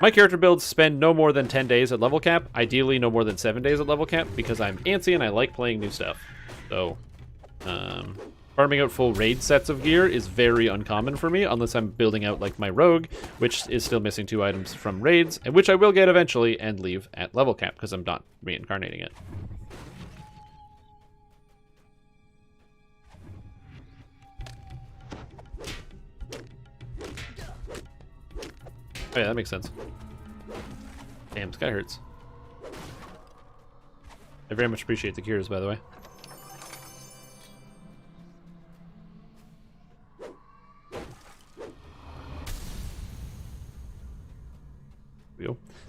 My character builds spend no more than 10 days at level cap. Ideally, no more than 7 days at level cap, because I'm antsy and I like playing new stuff. So, farming out full raid sets of gear is very uncommon for me, unless I'm building out like my rogue, which is still missing 2 items from raids, and which I will get eventually and leave at level cap, because I'm not reincarnating it. Oh yeah, that makes sense. Damn, this guy hurts. I very much appreciate the cures, by the way.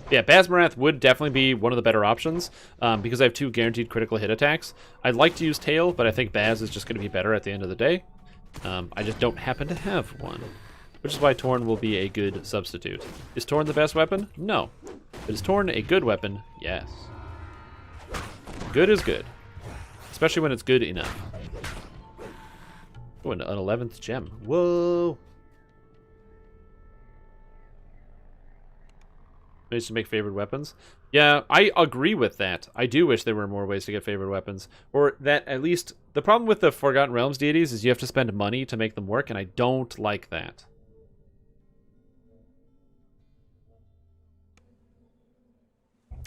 Yeah, Basmarath would definitely be one of the better options because I have 2 guaranteed critical hit attacks. I'd like to use Tail, but I think Baz is just going to be better at the end of the day. I just don't happen to have one, which is why Torn will be a good substitute. Is Torn the best weapon? No. But is Torn a good weapon? Yes. Good is good, especially when it's good enough. Oh, an 11th gem. Whoa. Ways to make favored weapons. Yeah, I agree with that. I do wish there were more ways to get favored weapons. Or that at least... The problem with the Forgotten Realms deities is you have to spend money to make them work, and I don't like that.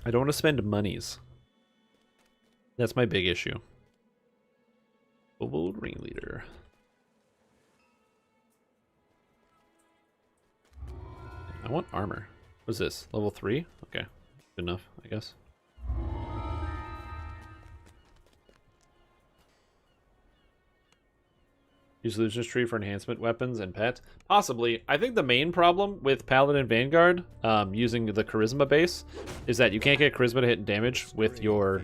I don't want to spend monies. That's my big issue. Oval Ringleader. I want armor. What's this? Level 3? Okay. Good enough, I guess. Use Illusionist Tree for enhancement weapons and pet. Possibly. I think the main problem with Paladin Vanguard, using the Charisma base, is that you can't get Charisma to hit damage with your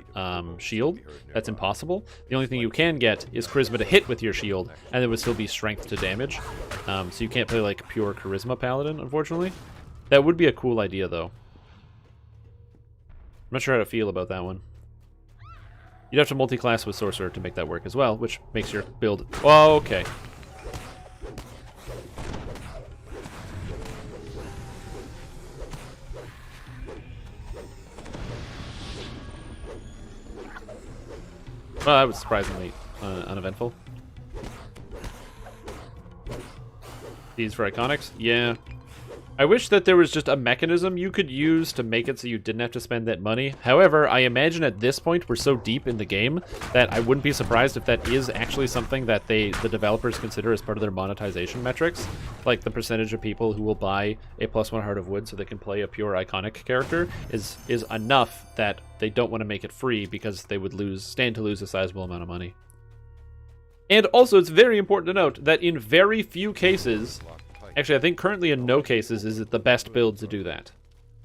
shield. That's impossible. The only thing you can get is Charisma to hit with your shield, and it would still be Strength to damage. So you can't play like pure Charisma Paladin, unfortunately. That would be a cool idea, though. I'm not sure how to feel about that one. You'd have to multi-class with Sorcerer to make that work as well, which makes your build... Oh, okay. Well, that was surprisingly uneventful. These for Iconics? Yeah. I wish that there was just a mechanism you could use to make it so you didn't have to spend that money. However, I imagine at this point we're so deep in the game that I wouldn't be surprised if that is actually something that the developers consider as part of their monetization metrics. Like the percentage of people who will buy a +1 Heart of Wood so they can play a pure iconic character is enough that they don't want to make it free because they would stand to lose a sizable amount of money. And also, it's very important to note that in very few cases, actually, I think currently in no cases is it the best build to do that.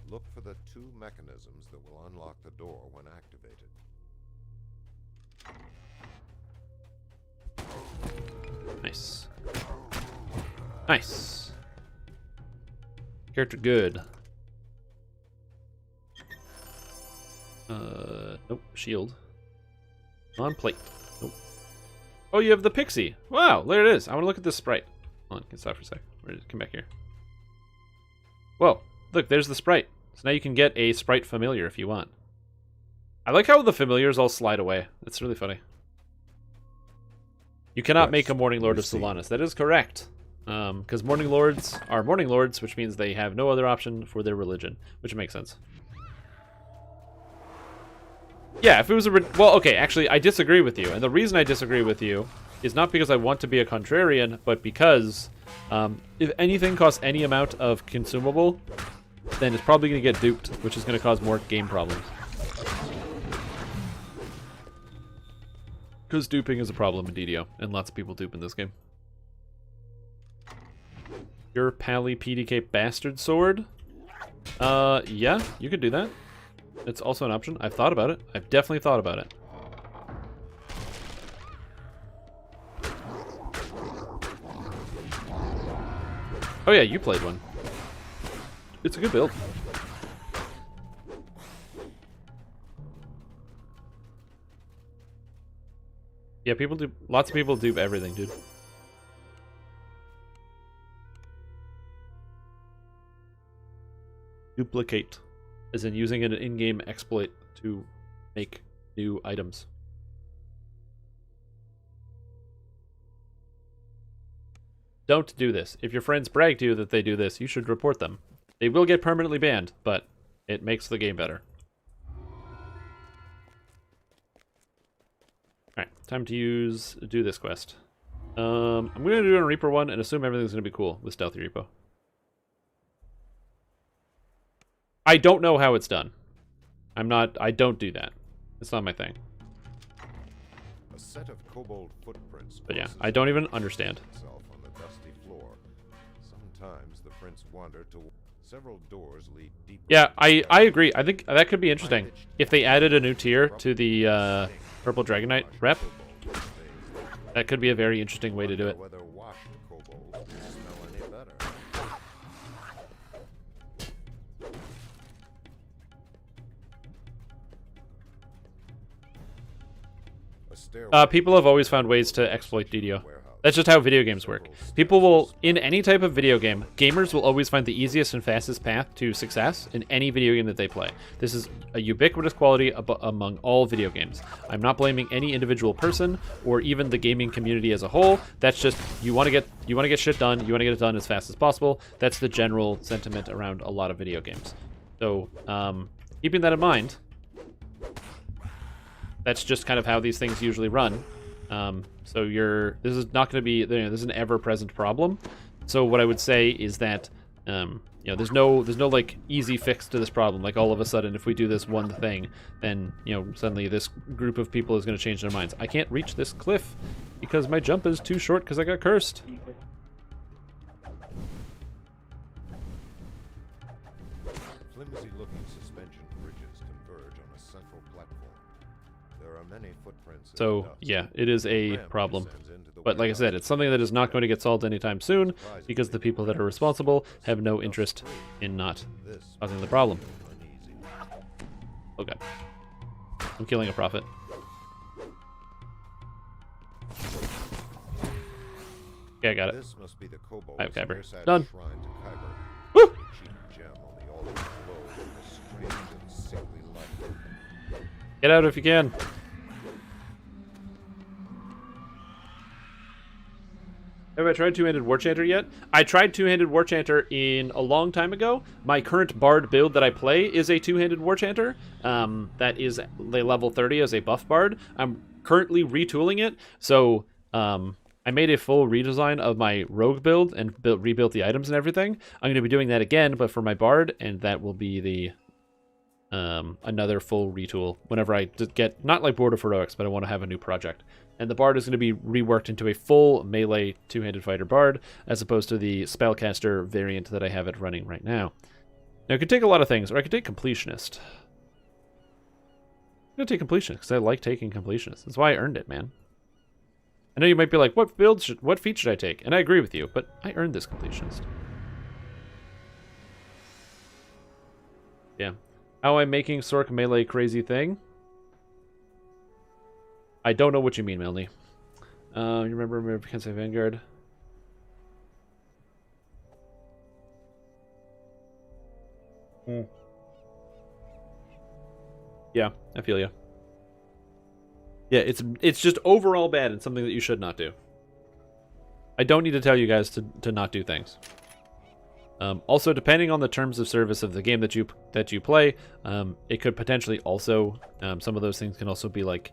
Look for the 2 mechanisms that will unlock the door when activated. Nice. Nice. Character good. Nope. Shield. On plate. Nope. Oh, you have the pixie. Wow, there it is. I want to look at this sprite. Hold on, can stop for a sec. Come back here. Whoa, look, there's the sprite. So now you can get a sprite familiar if you want. I like how the familiars all slide away. It's really funny. You cannot make a Morning Lord of Solanas. That is correct. Because Morning Lords are Morning Lords, which means they have no other option for their religion, which makes sense. Yeah, if it was a... Well, okay, actually, I disagree with you. And the reason I disagree with you is not because I want to be a contrarian, but because if anything costs any amount of consumable, then it's probably going to get duped, which is going to cause more game problems. Because duping is a problem in DDO, and lots of people dupe in this game. Your Pally PDK Bastard Sword? Yeah, you could do that. It's also an option. I've thought about it. I've definitely thought about it. Oh yeah, you played one. It's a good build. Yeah, people do. Lots of people dupe everything, dude. Duplicate, as in using an in-game exploit to make new items. Don't do this. If your friends brag to you that they do this, you should report them. They will get permanently banned, but it makes the game better. Alright, time to do this quest. I'm going to do a Reaper one and assume everything's going to be cool with Stealthy Repo. I don't know how it's done. I don't do that. It's not my thing. A set of kobold footprints. But yeah, I don't even understand. On the dusty floor. Sometimes the prints wander to several doors lead deeper. Yeah, I agree. I think that could be interesting if they added a new tier to the Purple Dragonite rep. That could be a very interesting way to do it. Whether washed kobolds will smell any better. People have always found ways to exploit DDO. That's just how video games work. People will, in any type of video game, gamers will always find the easiest and fastest path to success in any video game that they play. This is a ubiquitous quality among all video games. I'm not blaming any individual person or even the gaming community as a whole. That's just, you want to get shit done, you want to get it done as fast as possible. That's the general sentiment around a lot of video games. So, keeping that in mind, that's just kind of how these things usually run. So this is not going to be, this is an ever-present problem. So what I would say is that, there's no like easy fix to this problem. Like all of a sudden, if we do this one thing, then suddenly this group of people is going to change their minds. I can't reach this cliff because my jump is too short because I got cursed. Flimsy-looking suspension bridges converge on a central platform. There are many footprints. So yeah, it is a problem. But like I said, it's something that is not going to get solved anytime soon because the people that are responsible have no interest in not causing the problem. Okay. I'm killing a prophet. Okay, I got it. I have Kyber. Done. Woo! Get out if you can. Damn it. tried two-handed War Chanter yet? I tried two-handed War Chanter in a long time ago. My current Bard build that I play is a two-handed War Chanter. That is a level 30 as a buff Bard. I'm currently retooling it, so I made a full redesign of my Rogue build and rebuilt the items and everything. I'm going to be doing that again, but for my Bard, and that will be the another full retool whenever I get, not like Board of Heroics, but I want to have a new project. And the Bard is going to be reworked into a full melee two-handed fighter Bard, as opposed to the Spellcaster variant that I have it running right now. Now, I could take a lot of things, or I could take Completionist. I'm going to take Completionist, because I like taking Completionist. That's why I earned it, man. I know you might be like, what feat should I take? And I agree with you, but I earned this Completionist. Yeah. How I'm making Sork melee crazy thing? I don't know what you mean, Milne. You remember Kansai Vanguard? Yeah, I feel you. Yeah, it's just overall bad and something that you should not do. I don't need to tell you guys to not do things. Also, depending on the terms of service of the game that you play, it could potentially also some of those things can also be like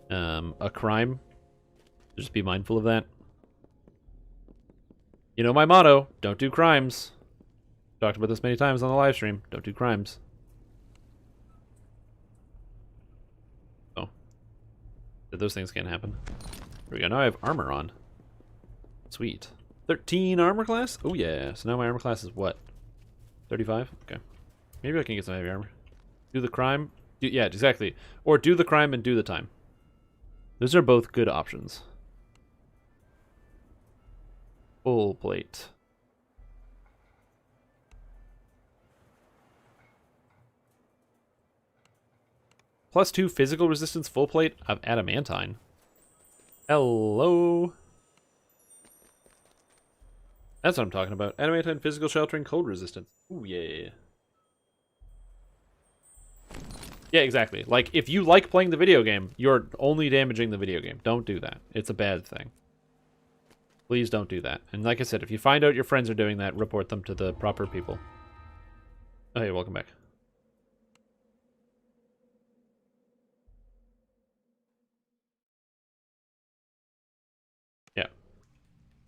a crime. Just be mindful of that. You know my motto: don't do crimes. Talked about this many times on the live stream. Don't do crimes. Oh, those things can't happen. Here we go. Now I have armor on. Sweet. 13 armor class? Oh yeah. So now my armor class is what? 35? Okay. Maybe I can get some heavy armor. Do the crime? Yeah, exactly. Or do the crime and do the time. Those are both good options. Full plate. +2 physical resistance full plate of adamantine. Hello. That's what I'm talking about. Adamantine physical sheltering cold resistance. Ooh, yeah. Yeah, exactly. Like, if you like playing the video game, you're only damaging the video game. Don't do that. It's a bad thing. Please don't do that. And like I said, if you find out your friends are doing that, report them to the proper people. Oh, hey, welcome back. Yeah.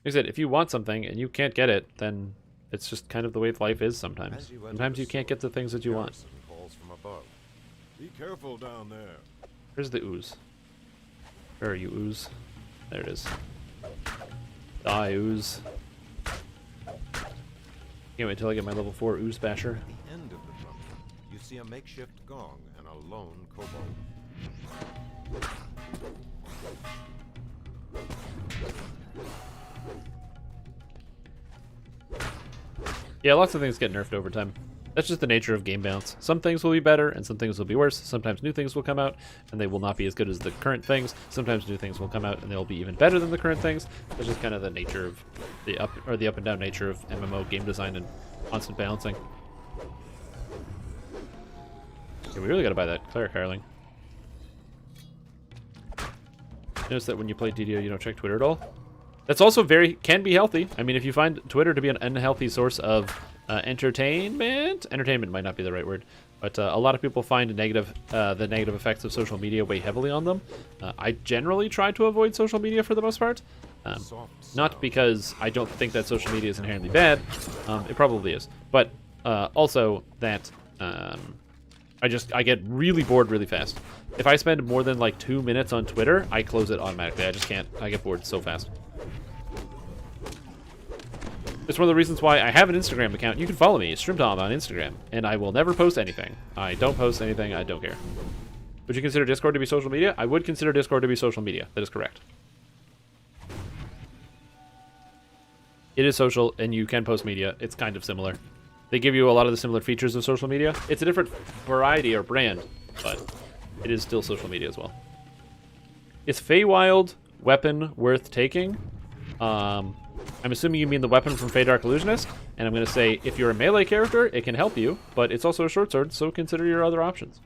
Like I said, if you want something and you can't get it, then it's just kind of the way life is sometimes. Sometimes you can't get the things that you want. Calls from above. Be careful down there. Where's the ooze? Where are you, ooze? There it is. Die, ooze. Can't wait till I get my level 4 ooze basher. At the end of the tunnel, you see a makeshift gong and a lone kobold. Yeah, lots of things get nerfed over time. That's just the nature of game balance. Some things will be better, and some things will be worse. Sometimes new things will come out, and they will not be as good as the current things. Sometimes new things will come out, and they'll be even better than the current things. That's just kind of the nature of the up and down nature of MMO game design and constant balancing. Yeah, we really gotta buy that Cleric Hireling. Notice that when you play DDO, you don't check Twitter at all. That's also can be healthy. I mean, if you find Twitter to be an unhealthy source of entertainment might not be the right word, but a lot of people find the negative effects of social media weigh heavily on them. I generally try to avoid social media for the most part, not because I don't think that social media is inherently bad. It probably is, but also that I get really bored really fast. If I spend more than like 2 minutes on Twitter, I close it automatically. I just can't. I get bored so fast. It's one of the reasons why I have an Instagram account. You can follow me, StreamTom, on Instagram, and I will never post anything. I don't post anything. I don't care. Would you consider Discord to be social media? I would consider Discord to be social media. That is correct. It is social, and you can post media. It's kind of similar. They give you a lot of the similar features of social media. It's a different variety or brand, but it is still social media as well. Is Feywild weapon worth taking? I'm assuming you mean the weapon from Fey Dark Illusionist, and I'm going to say if you're a melee character, it can help you, but it's also a short sword, so consider your other options.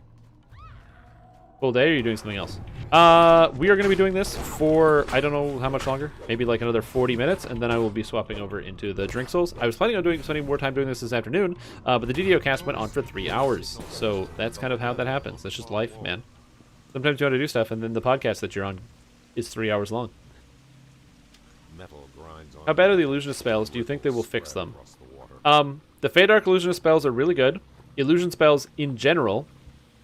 Full day, or are you doing something else? We are going to be doing this for, I don't know how much longer, maybe like another 40 minutes, and then I will be swapping over into the Drinksouls. I was planning on spending more time doing this afternoon, but the DDO cast went on for 3 hours, so that's kind of how that happens. That's just life, man. Sometimes you want to do stuff, and then the podcast that you're on is 3 hours long. Metal grinds on How bad are the illusionist spells? Do you think they will fix them? The Fey Dark illusionist spells are really good. Illusion spells in general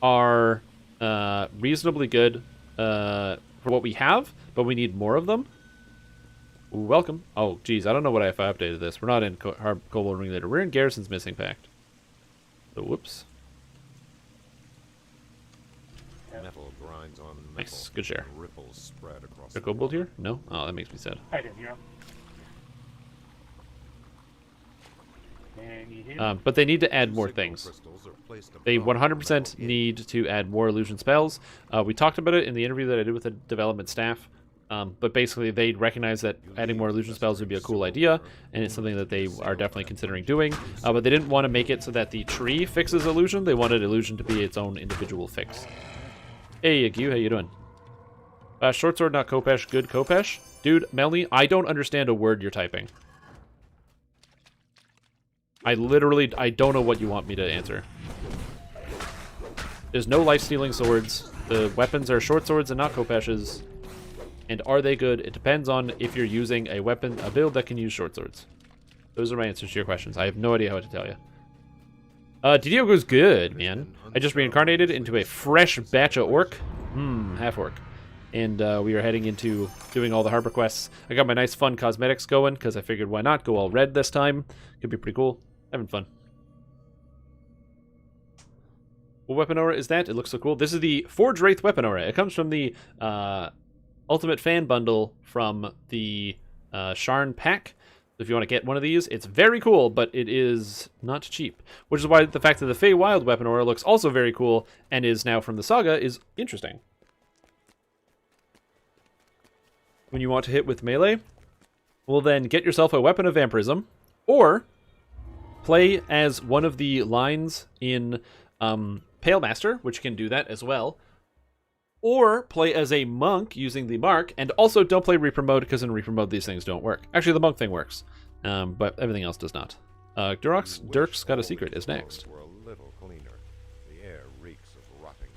are reasonably good for what we have, but we need more of them. Ooh, welcome. Oh, geez, I don't know what if I updated this. We're not in Cobalt Ring later. We're in Garrison's Missing Pact. So, whoops. metal grinds on metal. Nice, good share. Ripples spread across Is there the Cobalt water. here? No? Oh, that makes me sad. I didn't hear him. And you hit But they need to add more Signal things. crystals are placed They above the metal 100% gate. need to add more illusion spells. We talked about it in the interview that I did with the development staff. But basically, they recognize that adding more illusion spells would be a cool idea, and it's something that they are definitely considering doing. But they didn't want to make it so that the tree fixes illusion. They wanted illusion to be its own individual fix. Hey, Agu, how you doing? Short sword, not Kopesh. Good Kopesh? Dude, Melanie, I don't understand a word you're typing. I don't know what you want me to answer. There's no life-stealing swords. The weapons are short swords and not Kopesh's. And are they good? It depends on if you're using a build that can use short swords. Those are my answers to your questions. I have no idea what to tell you. DDO goes good, man. I just reincarnated into a fresh batch of orc. Half orc. And we are heading into doing all the harbor quests. I got my nice fun cosmetics going, because I figured why not go all red this time. Could be pretty cool. Having fun. What weapon aura is that? It looks so cool. This is the Forge Wraith weapon aura. It comes from the Ultimate Fan Bundle from the Sharn pack. So if you want to get one of these, it's very cool, but it is not cheap. Which is why the fact that the Fey Wild weapon aura looks also very cool and is now from the saga is interesting. When you want to hit with melee, well then get yourself a weapon of vampirism, or play as one of the lines in Pale Master, which can do that as well. Or play as a monk using the mark, and also don't play Reaper mode, because in Reaper mode these things don't work. Actually, the monk thing works, but everything else does not. Dirk's Got a Secret is next. Were a little cleaner. The air reeks of rotting.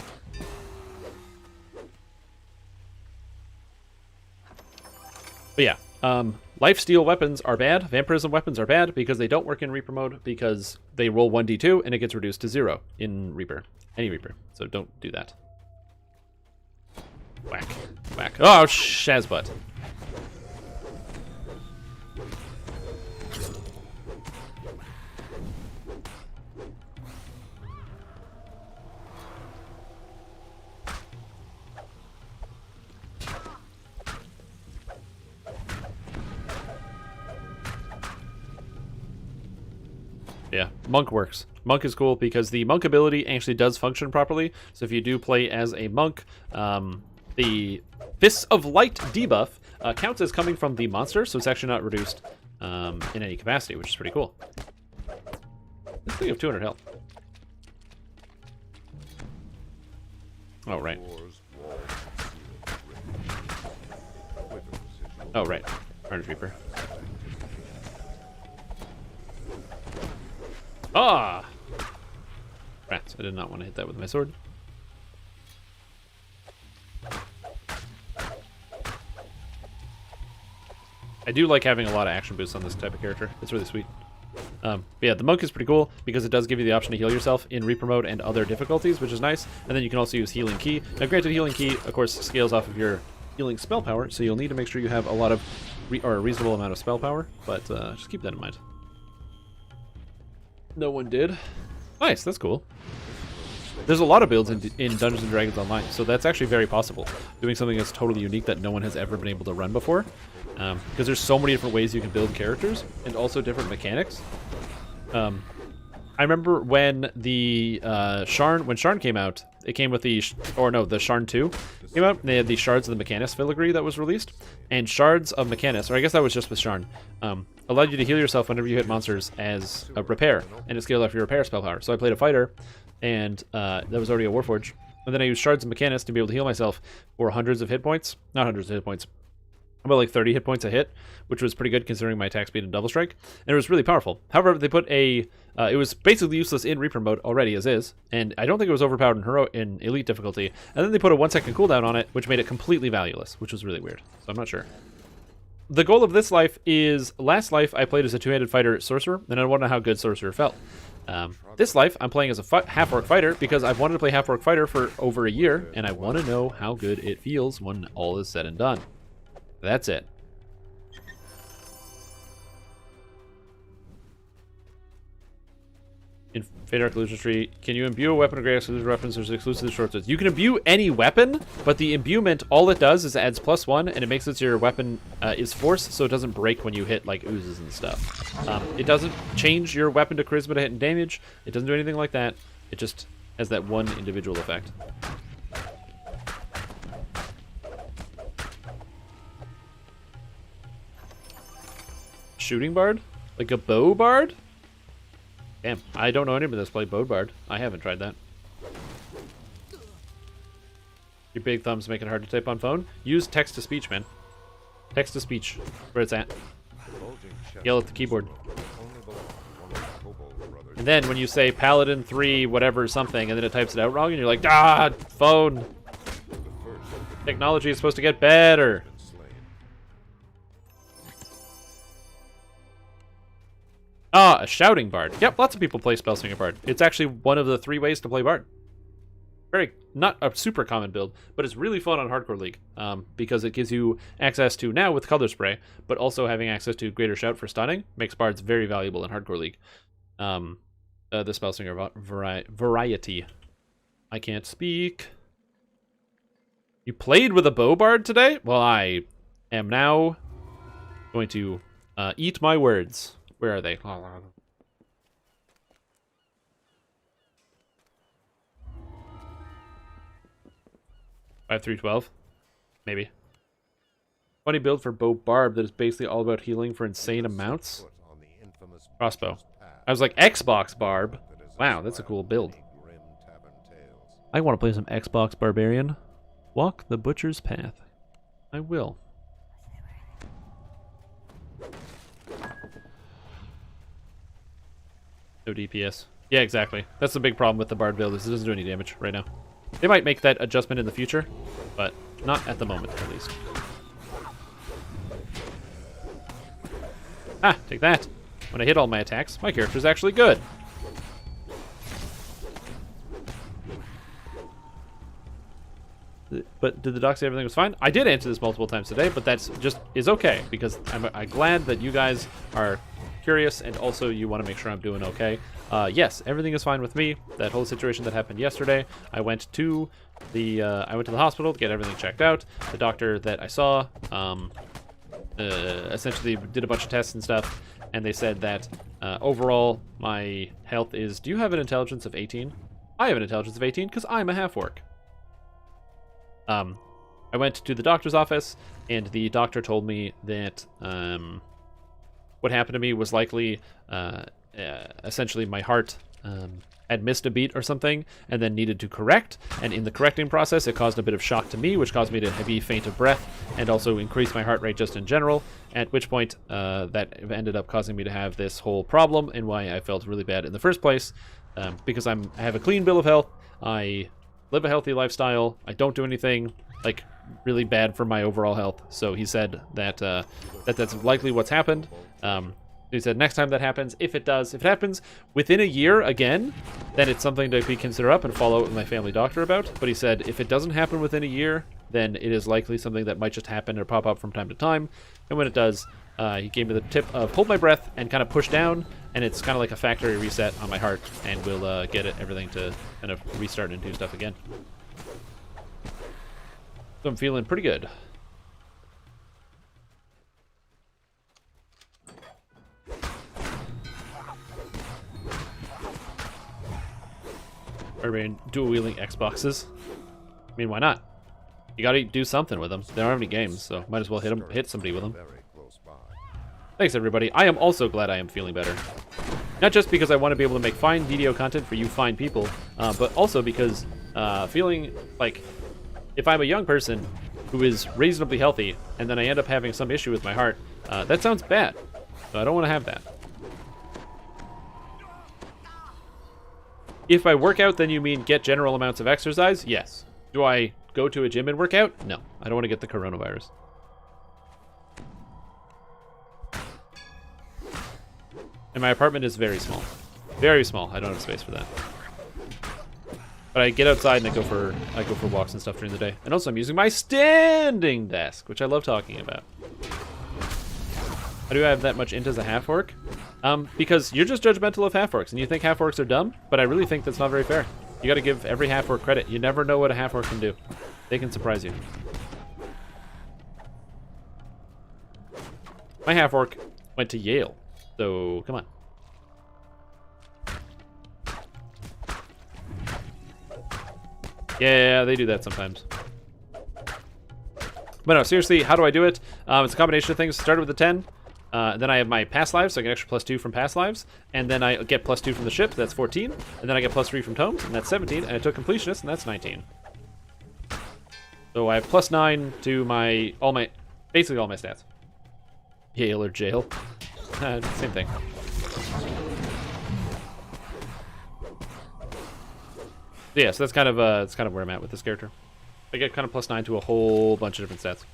But yeah, lifesteal weapons are bad. Vampirism weapons are bad because they don't work in Reaper mode, because they roll 1d2 and it gets reduced to 0 in Reaper. Any Reaper. So don't do that. Whack. Whack. Oh, Shazbutt. Yeah, Monk works. Monk is cool because the Monk ability actually does function properly. So if you do play as a Monk, the Fists of Light debuff counts as coming from the monster, so it's actually not reduced in any capacity, which is pretty cool. This thing of 200 health. Oh, right. Doors, walls, ceilings ripped. With a precision. Oh, right. Carnage Reaper. Ah! Rats. I did not want to hit that with my sword. I do like having a lot of action boosts on this type of character. It's really sweet. But yeah, the Monk is pretty cool because it does give you the option to heal yourself in Reaper mode and other difficulties, which is nice. And then you can also use Healing Key. Now, granted, Healing Key, of course, scales off of your healing spell power, so you'll need to make sure you have a lot of, or a reasonable amount of spell power, but just keep that in mind. No one did. Nice, that's cool. There's a lot of builds in Dungeons & Dragons Online, so that's actually very possible. Doing something that's totally unique that no one has ever been able to run before. Because there's so many different ways you can build characters, and also different mechanics. I remember when the Sharn came out, it came with the Sharn 2 came out, and they had the Shards of the Mechanus filigree that was released. And Shards of Mechanus, or I guess that was just with Sharn, allowed you to heal yourself whenever you hit monsters as a repair, and it scaled off your repair spell power. So I played a fighter, and that was already a Warforged. And then I used Shards of Mechanus to be able to heal myself for hundreds of hit points. Not hundreds of hit points. About like 30 hit points a hit, which was pretty good considering my attack speed and double strike. And it was really powerful. However, they put a... it was basically useless in Reaper mode already as is. And I don't think it was overpowered in Elite difficulty. And then they put a 1-second cooldown on it, which made it completely valueless, which was really weird. So I'm not sure. The goal of this life is... Last life, I played as a two-handed fighter sorcerer, and I want to know how good sorcerer felt. This life, I'm playing as a half-orc fighter because I've wanted to play half-orc fighter for over a year, and I want to know how good it feels when all is said and done. That's it. In Fate Arc Illusionary, can you imbue a weapon or grant exclusive weapons or is it exclusive to short swords? You can imbue any weapon, but the imbuement, all it does is it adds +1, and it makes it so your weapon is force, so it doesn't break when you hit, like, oozes and stuff. It doesn't change your weapon to charisma to hit and damage. It doesn't do anything like that. It just has that one individual effect. Shooting bard? Like a bow bard? Damn, I don't know anybody that's played bow bard. I haven't tried that. Your big thumbs make it hard to type on phone? Use text-to-speech, man. Text-to-speech. Where it's at. Yell at the keyboard. And then when you say Paladin 3 whatever something, and then it types it out wrong, and you're like, ah, phone. Technology is supposed to get better. Ah, a shouting bard. Yep, lots of people play Spellslinger Bard. It's actually one of the 3 ways to play Bard. Very, not a super common build, but it's really fun on Hardcore League because it gives you access to, now with Color Spray, but also having access to Greater Shout for stunning makes Bards very valuable in Hardcore League. The Spellslinger variety. I can't speak. You played with a bow bard today? Well, I am now going to eat my words. Where are they? 5-3-12? Maybe. Funny build for bow barb that is basically all about healing for insane amounts. Crossbow. I was like, Xbox barb. Wow, that's a cool build. I want to play some Xbox Barbarian. Walk the butcher's path. I will. No DPS. Yeah, exactly. That's the big problem with the Bard build, is it doesn't do any damage right now. They might make that adjustment in the future, but not at the moment, at least. Ah, take that. When I hit all my attacks, my character's actually good. But did the doc say everything was fine? I did answer this multiple times today, but that's just is okay, because I'm glad that you guys are curious, and also you want to make sure I'm doing okay. Yes, everything is fine with me. That whole situation that happened yesterday, I went to the hospital to get everything checked out. The doctor that I saw essentially did a bunch of tests and stuff, and they said that overall my health is... Do you have an intelligence of 18? I have an intelligence of 18 because I'm a half-orc. I went to the doctor's office, and the doctor told me that what happened to me was likely essentially my heart had missed a beat or something and then needed to correct, and in the correcting process it caused a bit of shock to me, which caused me to be faint of breath and also increase my heart rate just in general, at which point that ended up causing me to have this whole problem, and why I felt really bad in the first place, because I have a clean bill of health, I live a healthy lifestyle, I don't do anything like really bad for my overall health. So he said that that's likely what's happened. He said next time that happens, if it happens within a year again, then it's something to be considered up and follow up with my family doctor about. But he said if it doesn't happen within a year, then it is likely something that might just happen or pop up from time to time. And when it does, he gave me the tip of hold my breath and kind of push down, and it's kind of like a factory reset on my heart, and we'll get everything to kind of restart and do stuff again. So I'm feeling pretty good. Barbarian dual-wielding Xboxes. I mean, why not? You gotta do something with them. They don't have any games, so might as well hit somebody with them. Thanks, everybody. I am also glad I am feeling better. Not just because I want to be able to make fine video content for you fine people, but also because Feeling like if I'm a young person who is reasonably healthy and then I end up having some issue with my heart, that sounds bad. So I don't want to have that. If I work out, then you mean get general amounts of exercise? Yes. Do I go to a gym and work out? No. I don't want to get the coronavirus. And my apartment is very small. Very small. I don't have space for that. But I get outside and I go for walks and stuff during the day. And also I'm using my standing desk, which I love talking about. How do I have that much int as a half-orc? Because you're just judgmental of half-orcs, and you think half-orcs are dumb, but I really think that's not very fair. You gotta give every half-orc credit. You never know what a half-orc can do. They can surprise you. My half-orc went to Yale, so come on. Yeah, they do that sometimes. But no, seriously, how do I do it? It's a combination of things. Started with a 10. Then I have my past lives, so I get extra +2 from past lives. And then I get +2 from the ship, that's 14. And then I get +3 from tomes, and that's 17. And I took completionist, and that's 19. So I have +9 to basically all my stats. Yale or jail. Same thing. Yeah, so that's kind of where I'm at with this character. I get kind of +9 to a whole bunch of different stats.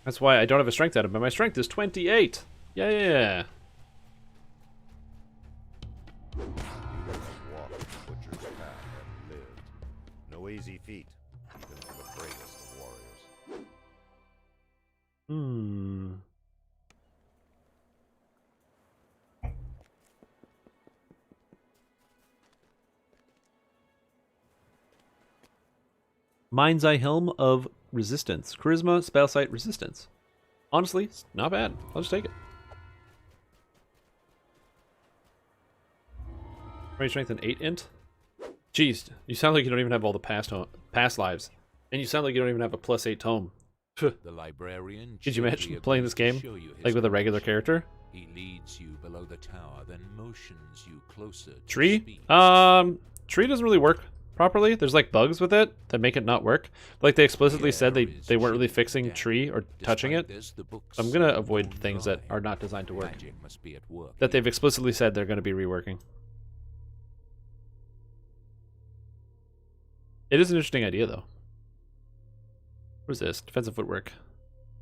That's why I don't have a strength item, but my strength is 28. Yeah. Walk the butcher's path and lived. No easy feat, even for the bravest of warriors. Mind's Eye Helm of Resistance. Charisma, Spell Sight, Resistance. Honestly, it's not bad. I'll just take it. Range strength and 8 int? Jeez, you sound like you don't even have all the past lives. And you sound like you don't even have a +8 tome. The librarian. Could you imagine playing this game like with a regular character? He leads you below the tower, then motions you closer to Tree? speed. Tree doesn't really work properly. There's like bugs with it that make it not work. Like they explicitly said they weren't really fixing tree or touching it. So I'm gonna avoid things that are not designed to work. That they've explicitly said they're gonna be reworking. It is an interesting idea though. What is this? Defensive footwork.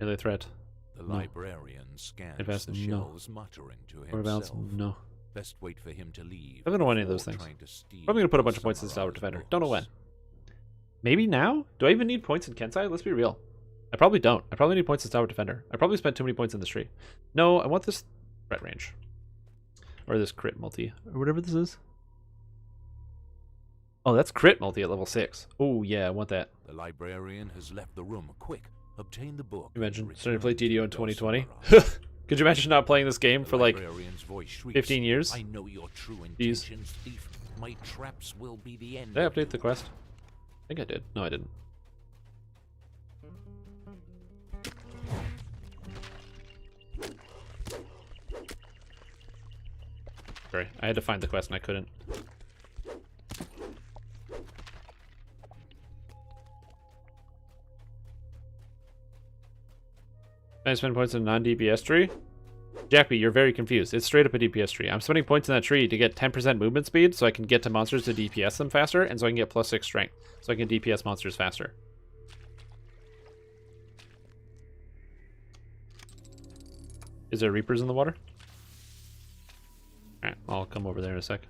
Melee threat. The librarian scans Advanced, the no. shelves, muttering to Or balance? himself. No. Best wait for him to leave. I'm gonna want any of those before things. trying to steal I'm gonna put a bunch of from points in Stalwart Defender. books. Don't know when. Maybe now? Do I even need points in Kensai? Let's be real. I probably don't. I probably need points in Stalwart Defender. I probably spent too many points in this tree. No, I want this threat range. Or this crit multi. Or whatever this is. Oh, that's crit multi at level 6. Oh, yeah, I want that. The librarian has left the room. Quick, obtain the book. Can you imagine and starting to play return DDO in the 2020? Dulcimer. Could you imagine not playing this game for The like librarian's voice shrieks, 15 years? I know your true Jeez. intentions, thief. My traps will be the end. Did I of update you. the quest? I think I did. No, I didn't. Sorry, I had to find the quest and I couldn't. Can I spend points in a non-DPS tree? Jackby, you're very confused. It's straight up a DPS tree. I'm spending points in that tree to get 10% movement speed so I can get to monsters to DPS them faster, and so I can get +6 strength, so I can DPS monsters faster. Is there Reapers in the water? Alright, I'll come over there in a sec.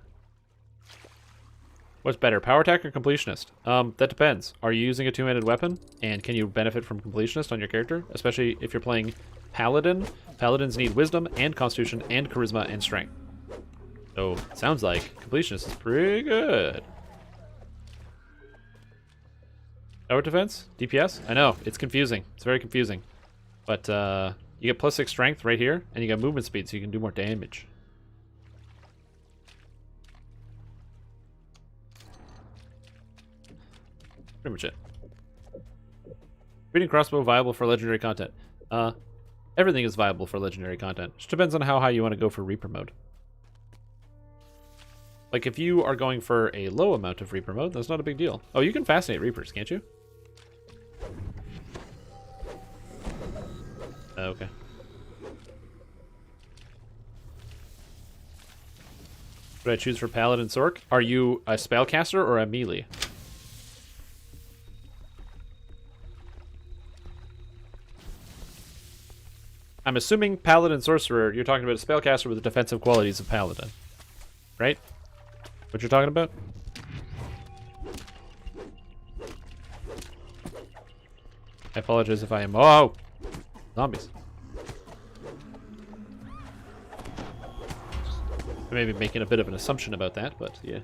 What's better, power attack or completionist? That depends. Are you using a two-handed weapon? And can you benefit from completionist on your character? Especially if you're playing paladin. Paladins need wisdom and constitution and charisma and strength. So, it sounds like completionist is pretty good. Tower defense? DPS? I know, it's confusing. It's very confusing. But, you get +6 strength right here, and you got movement speed, so you can do more damage. Pretty much it. Reading crossbow viable for legendary content. Everything is viable for legendary content. Just depends on how high you want to go for Reaper mode. Like, if you are going for a low amount of Reaper mode, that's not a big deal. Oh, you can fascinate Reapers, can't you? Okay. What do I choose for Paladin Sork? Are you a spellcaster or a melee? I'm assuming Paladin Sorcerer, you're talking about a spellcaster with the defensive qualities of Paladin. Right? What you're talking about? I apologize if I am... Oh! Zombies. I may be making a bit of an assumption about that, but yeah.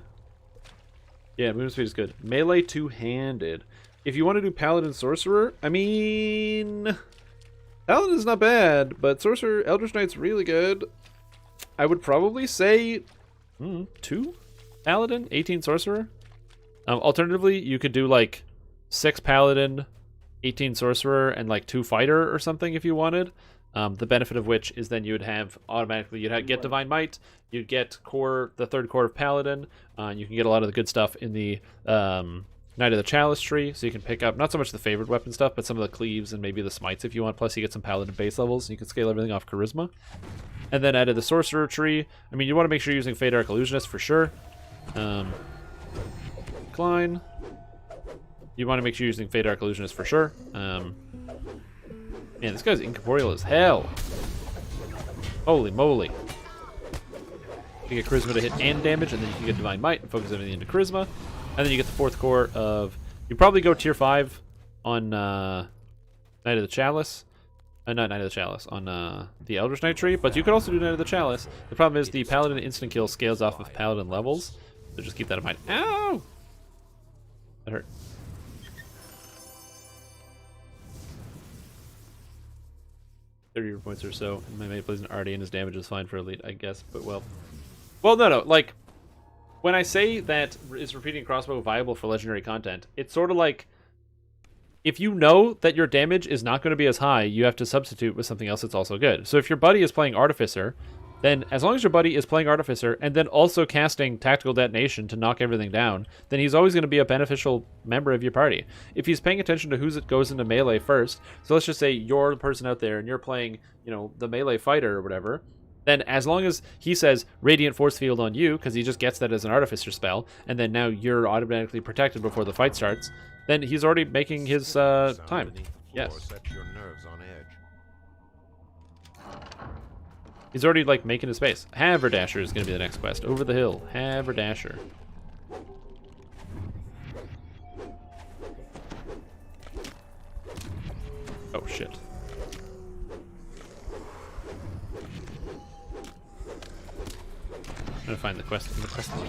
Yeah, movement speed is good. Melee two-handed. If you want to do Paladin Sorcerer, I mean... Paladin is not bad, but Sorcerer Eldritch Knight's really good. I would probably say... 2 Paladin, 18 Sorcerer. Alternatively, you could do like 6 Paladin, 18 Sorcerer, and like 2 Fighter or something if you wanted. The benefit of which is then you would have automatically, get Divine Might, you'd get core, the 3rd core of Paladin, and you can get a lot of the good stuff in the Knight of the Chalice tree, so you can pick up not so much the favored weapon stuff, but some of the cleaves and maybe the smites if you want, plus you get some Paladin base levels, and you can scale everything off Charisma. And then out of the Sorcerer tree, I mean, you want to make sure you're using Fade Arc Illusionist for sure. Decline. You want to make sure you're using Fade Arc Illusionist for sure. Man, this guy's incorporeal as hell. Holy moly. You get Charisma to hit and damage, and then you can get Divine Might and focus everything into Charisma. And then you get the 4th core of... You probably go tier 5 on Knight of the Chalice. Not Knight of the Chalice, on the Eldritch Knight tree. But you could also do Knight of the Chalice. The problem is the Paladin instant kill scales off of Paladin levels. So just keep that in mind. Ow! That hurt. $30 points or so. And my mate plays an Artie and his damage is fine for elite, I guess. But well... Well, no. Like, when I say that is repeating crossbow viable for legendary content, it's sort of like... If you know that your damage is not going to be as high, you have to substitute with something else that's also good. So if your buddy is playing Artificer, then as long as your buddy is playing Artificer and then also casting Tactical Detonation to knock everything down, then he's always going to be a beneficial member of your party. If he's paying attention to who's it goes into melee first, so let's just say you're the person out there and you're playing, you know, the melee fighter or whatever, then as long as he says Radiant Force Field on you, because he just gets that as an Artificer spell, and then now you're automatically protected before the fight starts, then he's already making his time. Yes. Sets your nerves on edge. He's already, like, making his space. Haberdasher is going to be the next quest. Over the hill. Haberdasher. Oh, shit. I'm going to find the quest in the quest line.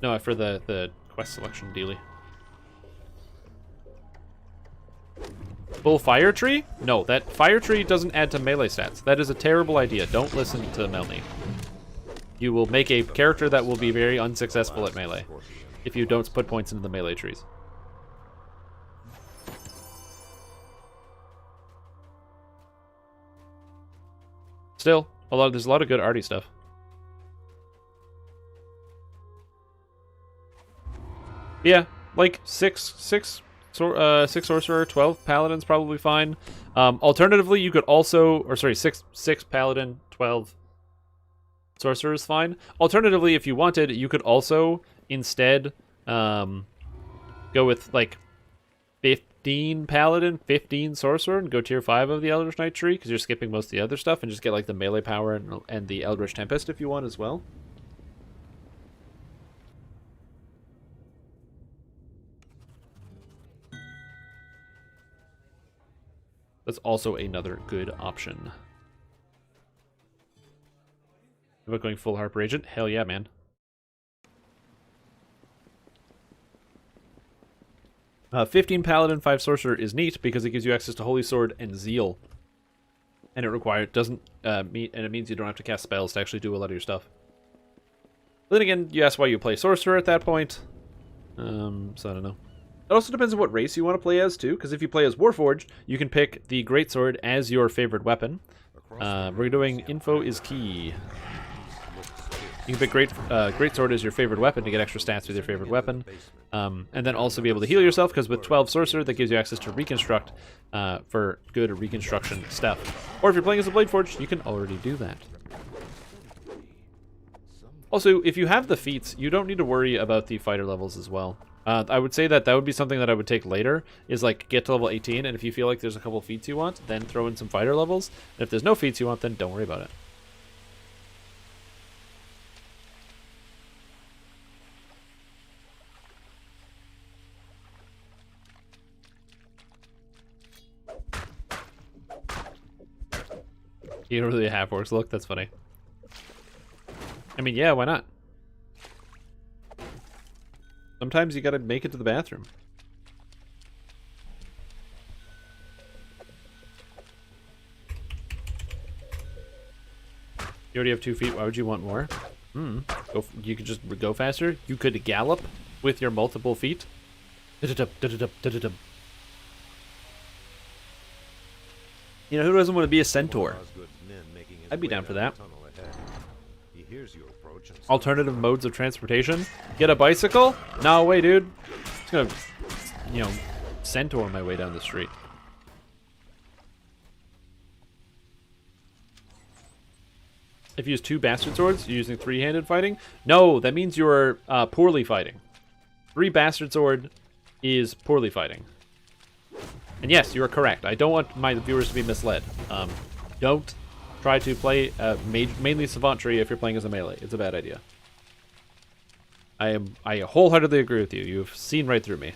No, for the quest selection dealie. Full fire tree? No, that fire tree doesn't add to melee stats. That is a terrible idea. Don't listen to Melny. You will make a character that will be very unsuccessful at melee if you don't put points into the melee trees. Still, there's a lot of good arty stuff. Yeah, like 6 Sorcerer, 12 Paladin's probably fine. Alternatively, you could also... Or sorry, 6 Paladin, 12 Sorcerer is fine. Alternatively, if you wanted, you could also instead go with like 15 Paladin, 15 Sorcerer, and go tier 5 of the Eldritch Knight tree, because you're skipping most of the other stuff, and just get like the melee power and the Eldritch Tempest if you want as well. That's also another good option. How about going full Harper Agent? Hell yeah, man. Uh, 15 Paladin, 5 Sorcerer is neat because it gives you access to Holy Sword and Zeal. And it means you don't have to cast spells to actually do a lot of your stuff. But then again, you ask why you play Sorcerer at that point. So I don't know. It also depends on what race you want to play as, too, because if you play as Warforged, you can pick the Greatsword as your favorite weapon. We're doing Info is Key. Look You can pick Greatsword as your favorite weapon to get extra stats with your favorite weapon. And then also be able to heal yourself, because with 12 Sorcerer, that gives you access to Reconstruct for good Reconstruction stuff. Or if you're playing as a Blade Forge, you can already do that. Also, if you have the feats, you don't need to worry about the fighter levels as well. I would say that would be something that I would take later, is like get to level 18, and if you feel like there's a couple feats you want, then throw in some fighter levels. And if there's no feats you want, then don't worry about it. You don't really have orcs look? That's funny. I mean, yeah, why not? Sometimes you gotta make it to the bathroom. You already have 2 feet. Why would you want more? You could just go faster. You could gallop with your multiple feet. You know, who doesn't want to be a centaur? I'd be down for that. Alternative modes of transportation? Get a bicycle? No way, dude. It's gonna, you know, centaur my way down the street. If you use 2 bastard swords, you're using 3-handed fighting? No, that means you're poorly fighting. 3 bastard sword is poorly fighting. And yes, you are correct. I don't want my viewers to be misled. Don't try to play mainly Savantry if you're playing as a melee. It's a bad idea. I wholeheartedly agree with you. You've seen right through me.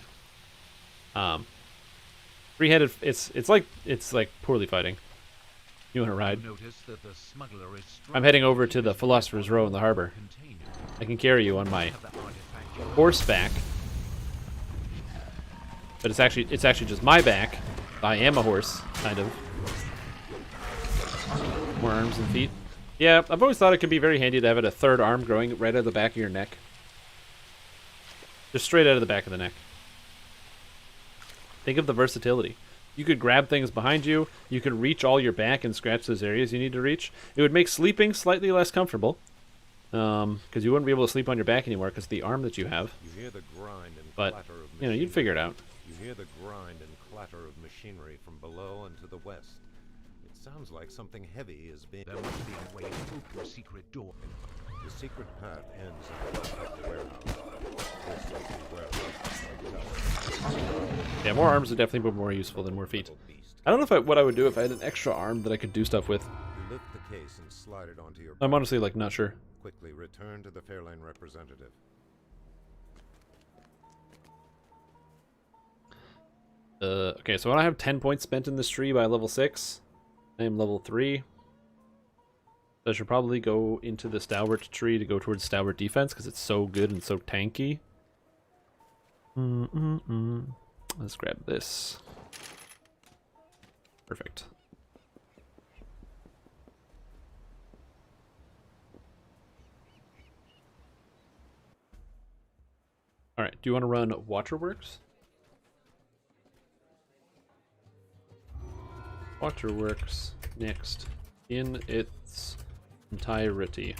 3-handed, it's like poorly fighting. You want to ride? I'm heading over to the Philosopher's Row in the harbor. I can carry you on my horseback. But it's actually just my back. I am a horse, kind of. More arms and feet. Yeah, I've always thought it could be very handy to have a 3rd arm growing right out of the back of your neck. Just straight out of the back of the neck. Think of the versatility. You could grab things behind you. You could reach all your back and scratch those areas you need to reach. It would make sleeping slightly less comfortable. Because you wouldn't be able to sleep on your back anymore because of the arm that you have. You hear the grind and But, clatter of you know, you'd figure it out. You hear the grind and clatter of machinery from below and to the west. It sounds like something heavy is being... There must be a way to open a secret door. The secret path ends at the warehouse. This is the warehouse. Yeah, more arms would definitely be more useful than more feet. I don't know what I would do if I had an extra arm that I could do stuff with. You lift the case and slide it onto your... I'm honestly, like, not sure. Quickly return to the Fairlane representative. Okay, so when I have 10 points spent in this tree by level 6, I am level 3. I should probably go into the Stalwart tree to go towards Stalwart defense because it's so good and so tanky. Let's grab this. Perfect. Alright, do you want to run Waterworks? Waterworks next in its entirety.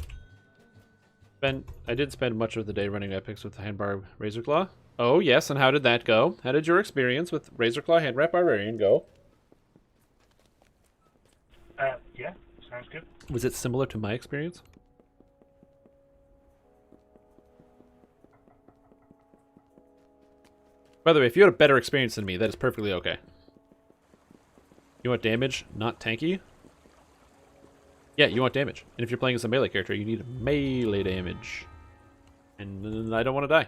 I did spend much of the day running epics with the Handbarb Razorclaw. Oh yes, and how did that go? How did your experience with Razorclaw Handwrap Barbarian go? Yeah, sounds good. Was it similar to my experience? By the way, if you had a better experience than me, that is perfectly okay. You want damage, not tanky? Yeah, you want damage. And if you're playing as a melee character, you need melee damage. And I don't want to die.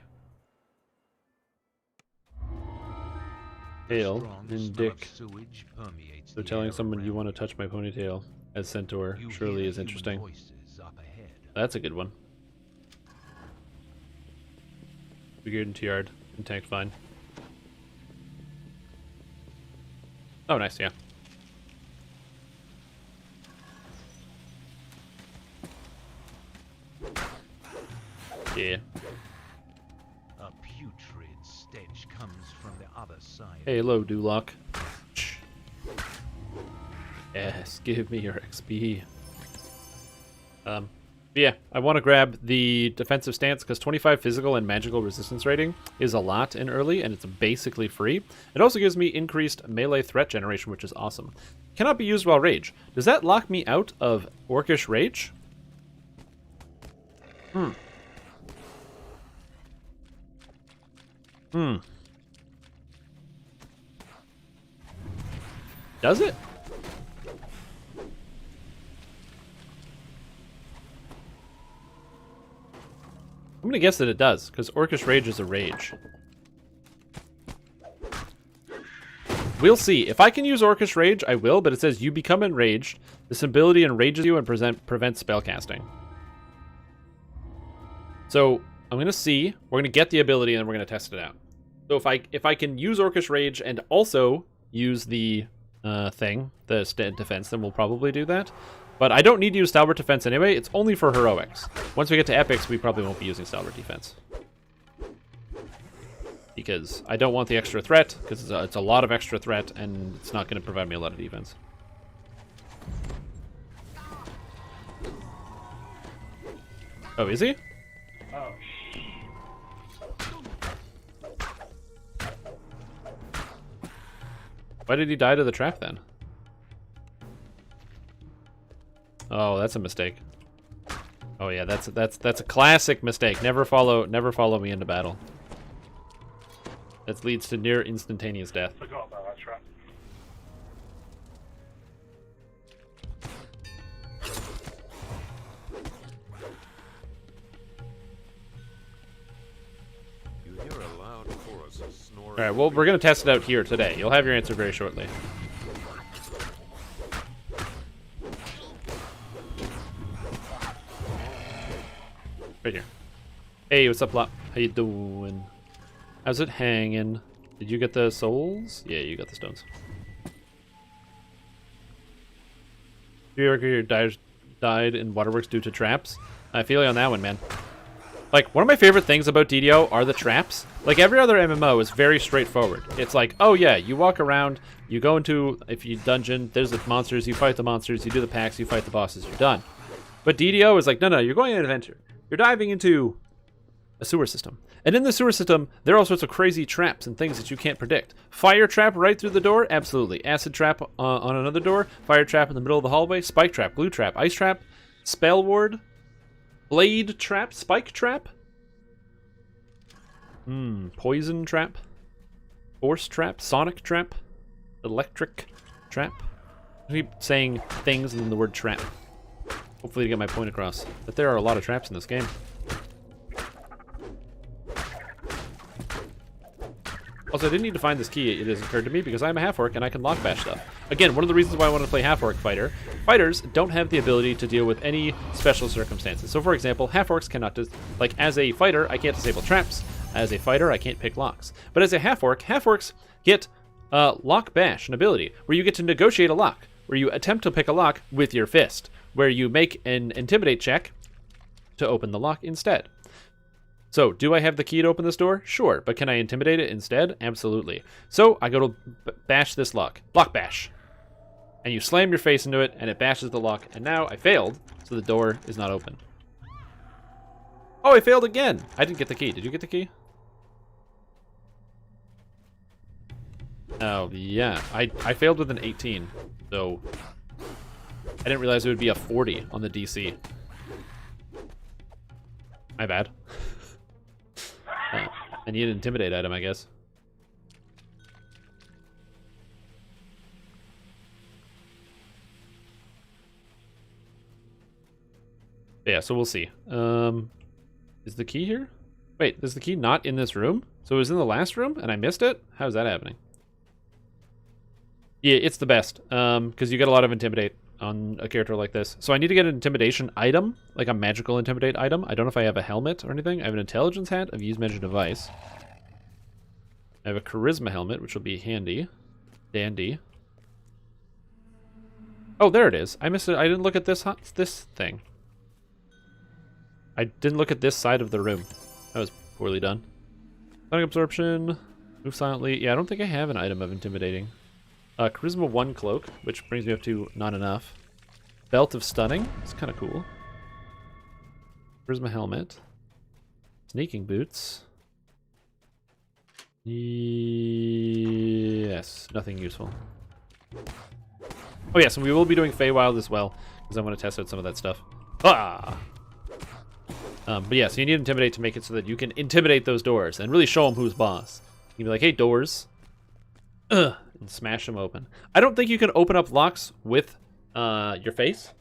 Tail and dick. So telling someone you want to touch my ponytail as Centaur surely is interesting. That's a good one. Figured into yard and tanked fine. Oh, nice, yeah. Yeah. A putrid stench comes from the other side. Hey, hello, Duloc. Yes, give me your XP. Yeah, I want to grab the defensive stance because 25 physical and magical resistance rating is a lot in early, and it's basically free. It also gives me increased melee threat generation, which is awesome. Cannot be used while rage. Does that lock me out of Orcish Rage? Does it? I'm gonna guess that it does, because Orcish Rage is a rage. We'll see. If I can use Orcish Rage, I will, but it says you become enraged. This ability enrages you and prevents spellcasting. So, I'm gonna see. We're gonna get the ability and then we're gonna test it out. So if I can use Orcish Rage and also use the thing, the defense, then we'll probably do that. But I don't need to use Stalwart Defense anyway. It's only for heroics. Once we get to epics, we probably won't be using Stalwart Defense. Because I don't want the extra threat, because it's a lot of extra threat, and it's not going to provide me a lot of defense. Oh, is he? Oh, Why did he die to the trap then? Oh, that's a mistake. Oh yeah, that's a classic mistake. Never follow me into battle. That leads to near instantaneous death. forgot about that trap. You hear a loud chorus of snoring. All right, well, we're gonna test it out here today. You'll have your answer very shortly. Right here. Hey, what's up, Lop? How you doing? How's it hanging? Did you get the souls? Yeah, you got the stones. Your died in waterworks due to traps. I feel you on that one, man. Like, one of my favorite things about DDO are the traps. Like, every other MMO is very straightforward. It's like, oh yeah, you walk around, you go into, if you dungeon, there's the monsters, you fight the monsters, you do the packs, you fight the bosses, you're done. But DDO is like, no, you're going on an adventure. You're diving into a sewer system. And in the sewer system, there are all sorts of crazy traps and things that you can't predict. Fire trap right through the door? Absolutely. Acid trap on another door. Fire trap in the middle of the hallway. Spike trap, glue trap, ice trap, spell ward, blade trap, spike trap. Poison trap, force trap, sonic trap, electric trap. I keep saying things and then the word trap. Hopefully to get my point across. But there are a lot of traps in this game. Also, I didn't need to find this key, it has occurred to me, because I'm a half-orc and I can lock bash stuff. Again, one of the reasons why I want to play half-orc fighter. Fighters don't have the ability to deal with any special circumstances. So, for example, half-orcs cannot, like, as a fighter, I can't disable traps. As a fighter, I can't pick locks. But as a half-orc, half-orcs get lock bash, an ability, where you get to negotiate a lock, where you attempt to pick a lock with your fist, where you make an intimidate check to open the lock instead. So, do I have the key to open this door? Sure, but can I intimidate it instead? Absolutely. So, I go to bash this lock. Block bash. And you slam your face into it, and it bashes the lock. And now I failed, so the door is not open. Oh, I failed again! I didn't get the key. Did you get the key? Oh, yeah. I failed with an 18, so I didn't realize it would be a 40 on the DC. My bad. I need an intimidate item, I guess. Yeah, so we'll see. Is the key here? Wait, is the key not in this room? So it was in the last room and I missed it? How's that happening? Yeah, it's the best, because you get a lot of intimidate on a character like this. So I need to get an intimidation item, like a magical intimidate item. I don't know if I have a helmet or anything. I have an intelligence hat. I've used magic device. I have a charisma helmet, which will be handy. Dandy. Oh, there it is. I missed it. I didn't look at this thing. I didn't look at this side of the room. That was poorly done. Sonic absorption. Move silently. Yeah, I don't think I have an item of intimidating. Charisma 1 cloak, which brings me up to not enough. Belt of stunning. It's kind of cool. Where's my helmet? Sneaking boots. Yes, nothing useful. Oh yes, and we will be doing Feywild as well, because I want to test out some of that stuff. Ah! But yeah, so you need Intimidate to make it so that you can intimidate those doors and really show them who's boss. You can be like, hey, doors. Ugh, and smash them open. I don't think you can open up locks with your face.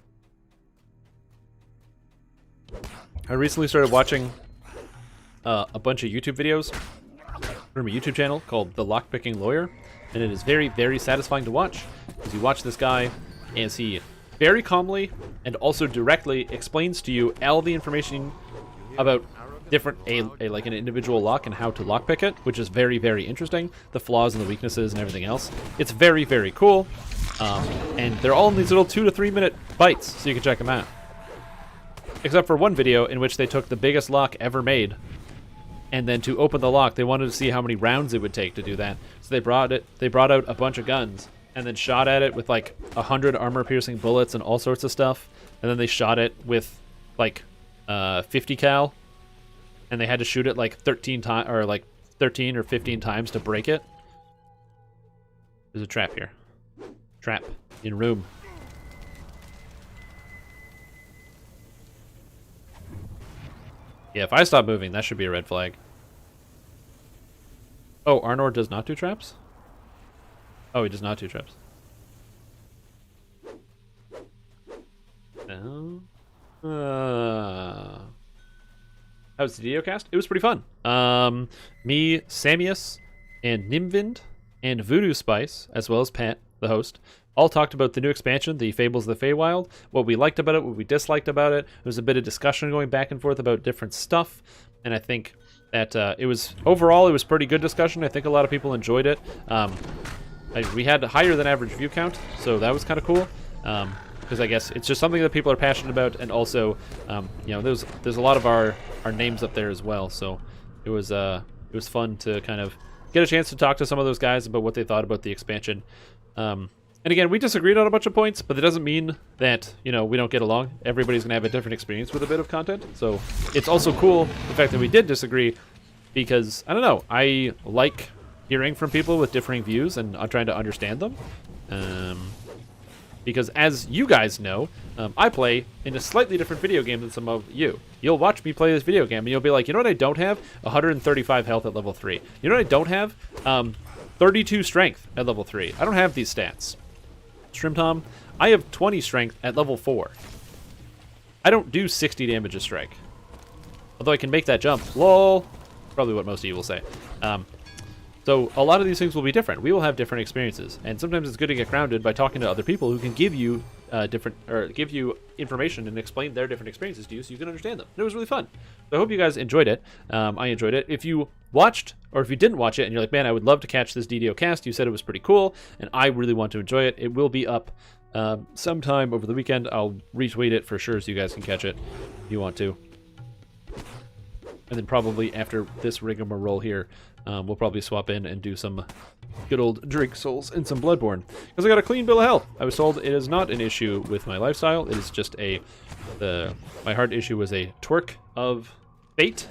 I recently started watching a bunch of YouTube videos from a YouTube channel called The Lockpicking Lawyer, and it is very, very satisfying to watch, because you watch this guy as he very calmly and also directly explains to you all the information about different like an individual lock and how to lockpick it, which is very, very interesting. The flaws and the weaknesses and everything else. It's very, very cool, and they're all in these little 2 to 3 minute bites, so you can check them out. Except for one video in which they took the biggest lock ever made, and then to open the lock, they wanted to see how many rounds it would take to do that. So they brought out a bunch of guns, and then shot at it with like 100 armor-piercing bullets and all sorts of stuff, and then they shot it with like 50 cal, and they had to shoot it like 13 or 15 times to break it. There's a trap here. Trap in room. Yeah, if I stop moving, that should be a red flag. Oh, Arnor does not do traps? Oh, he does not do traps. No. How was the video cast? It was pretty fun. Me, Samius, and Nimvind, and Voodoo Spice, as well as Pat, the host, all talked about the new expansion, the Fables of the Feywild, what we liked about it, what we disliked about it. There was a bit of discussion going back and forth about different stuff, and I think that overall it was pretty good discussion. I think a lot of people enjoyed it. We had a higher than average view count, so that was kind of cool. Because I guess it's just something that people are passionate about, and also, there's a lot of our names up there as well. So it was fun to kind of get a chance to talk to some of those guys about what they thought about the expansion. And again, we disagreed on a bunch of points, but it doesn't mean that, we don't get along. Everybody's going to have a different experience with a bit of content. So it's also cool, the fact that we did disagree, because, I don't know, I like hearing from people with differing views and trying to understand them. Because as you guys know, I play in a slightly different video game than some of you. You'll watch me play this video game, and you'll be like, you know what I don't have? 135 health at level 3. You know what I don't have? 32 strength at level 3. I don't have these stats. Shrimp Tom, I have 20 strength at level 4. I don't do 60 damage a strike. Although I can make that jump. Lol. Probably what most of you will say. So a lot of these things will be different. We will have different experiences, and sometimes it's good to get grounded by talking to other people who can give you give you information and explain their different experiences to you, so you can understand them. And it was really fun. So I hope you guys enjoyed it. I enjoyed it. If you watched, or if you didn't watch it, and you're like, man, I would love to catch this DDO cast. You said it was pretty cool, and I really want to enjoy it. It will be up sometime over the weekend. I'll retweet it for sure, so you guys can catch it if you want to. And then probably after this rigmarole here, we'll probably swap in and do some good old Drinksouls and some Bloodborne. Because I got a clean bill of health. I was told it is not an issue with my lifestyle. It is just my hard issue was a twerk of fate.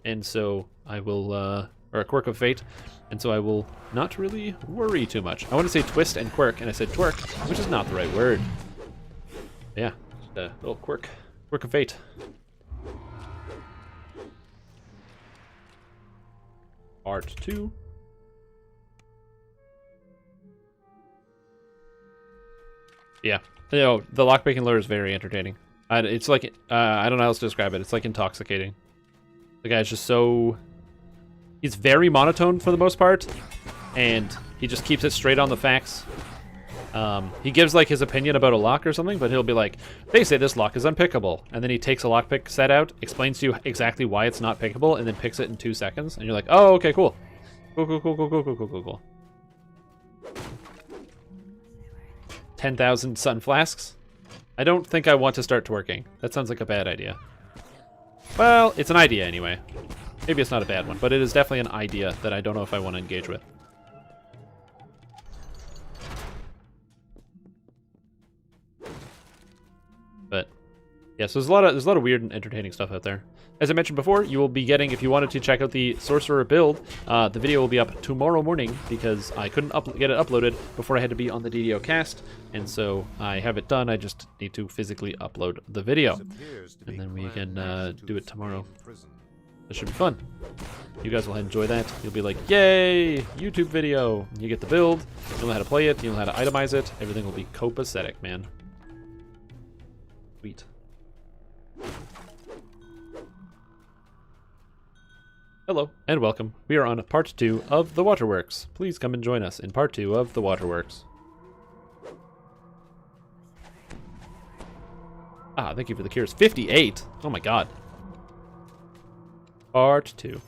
And so I will, or a quirk of fate. And so I will not really worry too much. I want to say twist and quirk, and I said twerk, which is not the right word. Yeah, just a little quirk of fate. Art 2. Yeah, the lockpicking lure is very entertaining. It's like, I don't know how else to describe it. It's like intoxicating. The guy's just he's very monotone for the most part, and he just keeps it straight on the facts. He gives like his opinion about a lock or something, but he'll be like, they say this lock is unpickable, and then he takes a lockpick set out, explains to you exactly why it's not pickable, and then picks it in 2 seconds, and you're like, oh, okay, cool. Cool. 10,000 sun flasks? I don't think I want to start twerking. That sounds like a bad idea. Well, it's an idea anyway. Maybe it's not a bad one, but it is definitely an idea that I don't know if I want to engage with. But Yeah, so there's a lot of weird and entertaining stuff out there. As I mentioned before, you will be getting, if you wanted to check out the Sorcerer build, the video will be up tomorrow morning because I couldn't get it uploaded before I had to be on the DDO cast, and so I have it done. I just need to physically upload the video, and then we can do it tomorrow. This should be fun. You guys will enjoy that. You'll be like, yay, YouTube video. You get the build, you'll know how to play it, you'll know how to itemize it. Everything will be copacetic, man. Sweet. Hello, and welcome. We are on part 2 of The Waterworks. Please come and join us in part 2 of The Waterworks. Ah, thank you for the cures. 58! Oh my god. Part 2.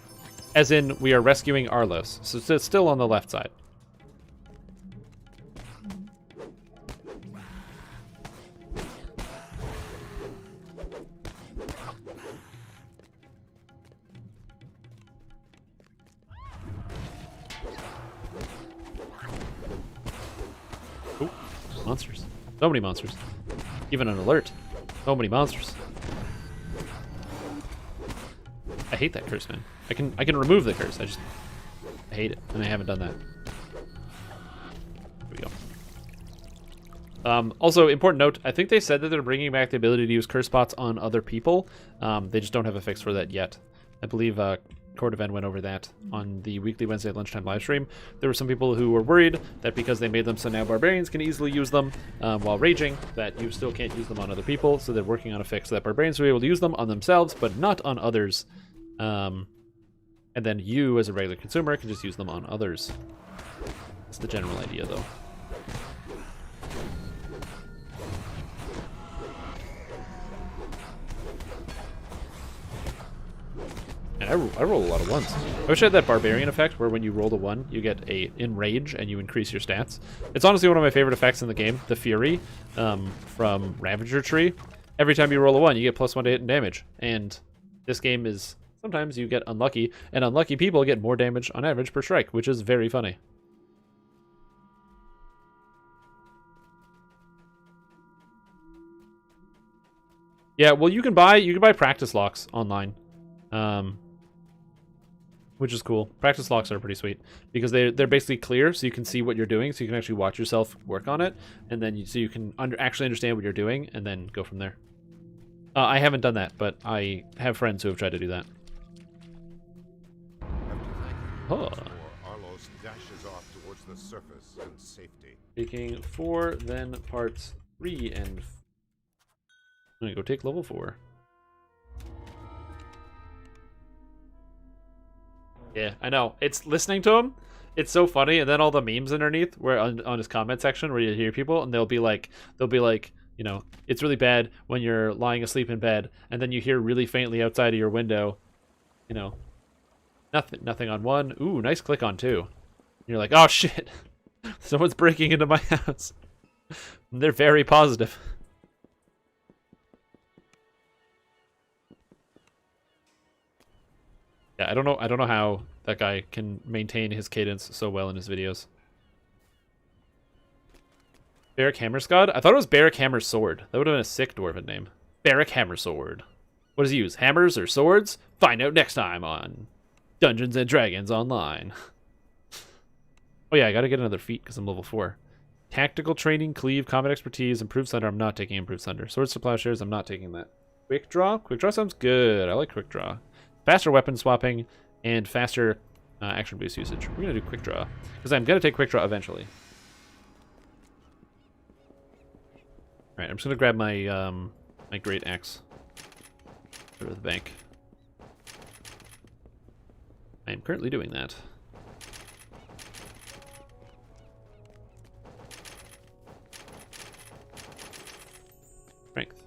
As in, we are rescuing Arlos, so it's still on the left side. Ooh, monsters. So many monsters. Even an alert. So many monsters. I hate that curse, man. I can remove the curse. I hate it, and I haven't done that. Here we go. Also, important note, I think they said that they're bringing back the ability to use curse spots on other people. They just don't have a fix for that yet. I believe Court Event went over that on the weekly Wednesday at lunchtime live stream. There were some people who were worried that because they made them so now barbarians can easily use them while raging, that you still can't use them on other people. So they're working on a fix so that barbarians will be able to use them on themselves, but not on others. And then you, as a regular consumer, can just use them on others. That's the general idea, though. And I roll a lot of ones. I wish I had that barbarian effect where when you roll a 1, you get a enrage and you increase your stats. It's honestly one of my favorite effects in the game, the Fury from Ravager Tree. Every time you roll a 1, you get +1 to hit and damage. And this game is... sometimes you get unlucky, and unlucky people get more damage on average per strike, which is very funny. Yeah, well, you can buy practice locks online, which is cool. Practice locks are pretty sweet because they're basically clear, so you can see what you're doing, so you can actually watch yourself work on it, and then so you can actually understand what you're doing, and then go from there. I haven't done that, but I have friends who have tried to do that. Huh. Arlos dashes off towards the surface and safety. Taking 4, then parts 3 and... I'm gonna go take level 4. Yeah, I know. It's listening to him. It's so funny, and then all the memes underneath, where on his comment section, where you hear people, and they'll be like, you know, it's really bad when you're lying asleep in bed, and then you hear really faintly outside of your window, you know, nothing on 1. Ooh, nice click on 2. And you're like, oh shit, someone's breaking into my house. And they're very positive. Yeah, I don't know how that guy can maintain his cadence so well in his videos. Barrack Hammerscod? I thought it was Barrack Hammer Sword. That would have been a sick dwarven name. Barrack Hammer Sword. What does he use? Hammers or swords? Find out next time on Dungeons and Dragons Online. Oh yeah, I gotta get another feat because I'm level 4. Tactical training, cleave, combat expertise, improved thunder. I'm not taking improved thunder. Swords to plowshares. I'm not taking that. Quick draw. Quick draw sounds good. I like quick draw. Faster weapon swapping and faster action boost usage. We're gonna do quick draw because I'm gonna take quick draw eventually. All right, I'm just gonna grab my my great axe. Go to the bank. I am currently doing that. Strength.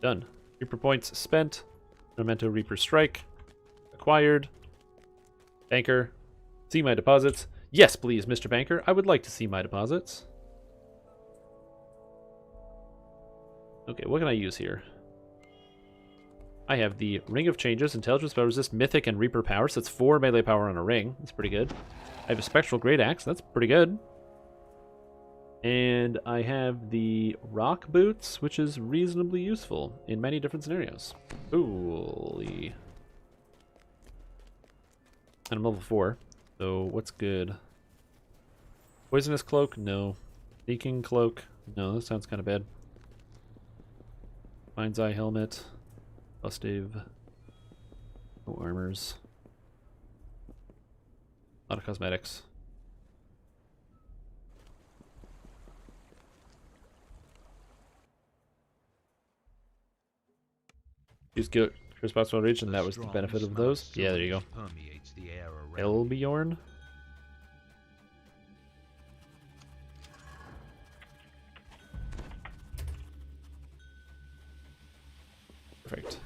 Done. Reaper points spent. Memento Reaper Strike. Acquired. Banker. See my deposits. Yes, please, Mr. Banker. I would like to see my deposits. Okay, what can I use here? I have the Ring of Changes, Intelligence, Spell Resist, Mythic, and Reaper Power. So that's 4 melee power on a ring. That's pretty good. I have a Spectral Great Axe. That's pretty good. And I have the rock boots, which is reasonably useful in many different scenarios. Holy. And I'm level 4, so what's good? Poisonous cloak? No. Leaking cloak? No, that sounds kind of bad. Mind's eye helmet. Bustive. No armors. A lot of cosmetics. Use Chris Possible Reach, and that was the benefit of those. Yeah, there you go. Elbjorn. Perfect.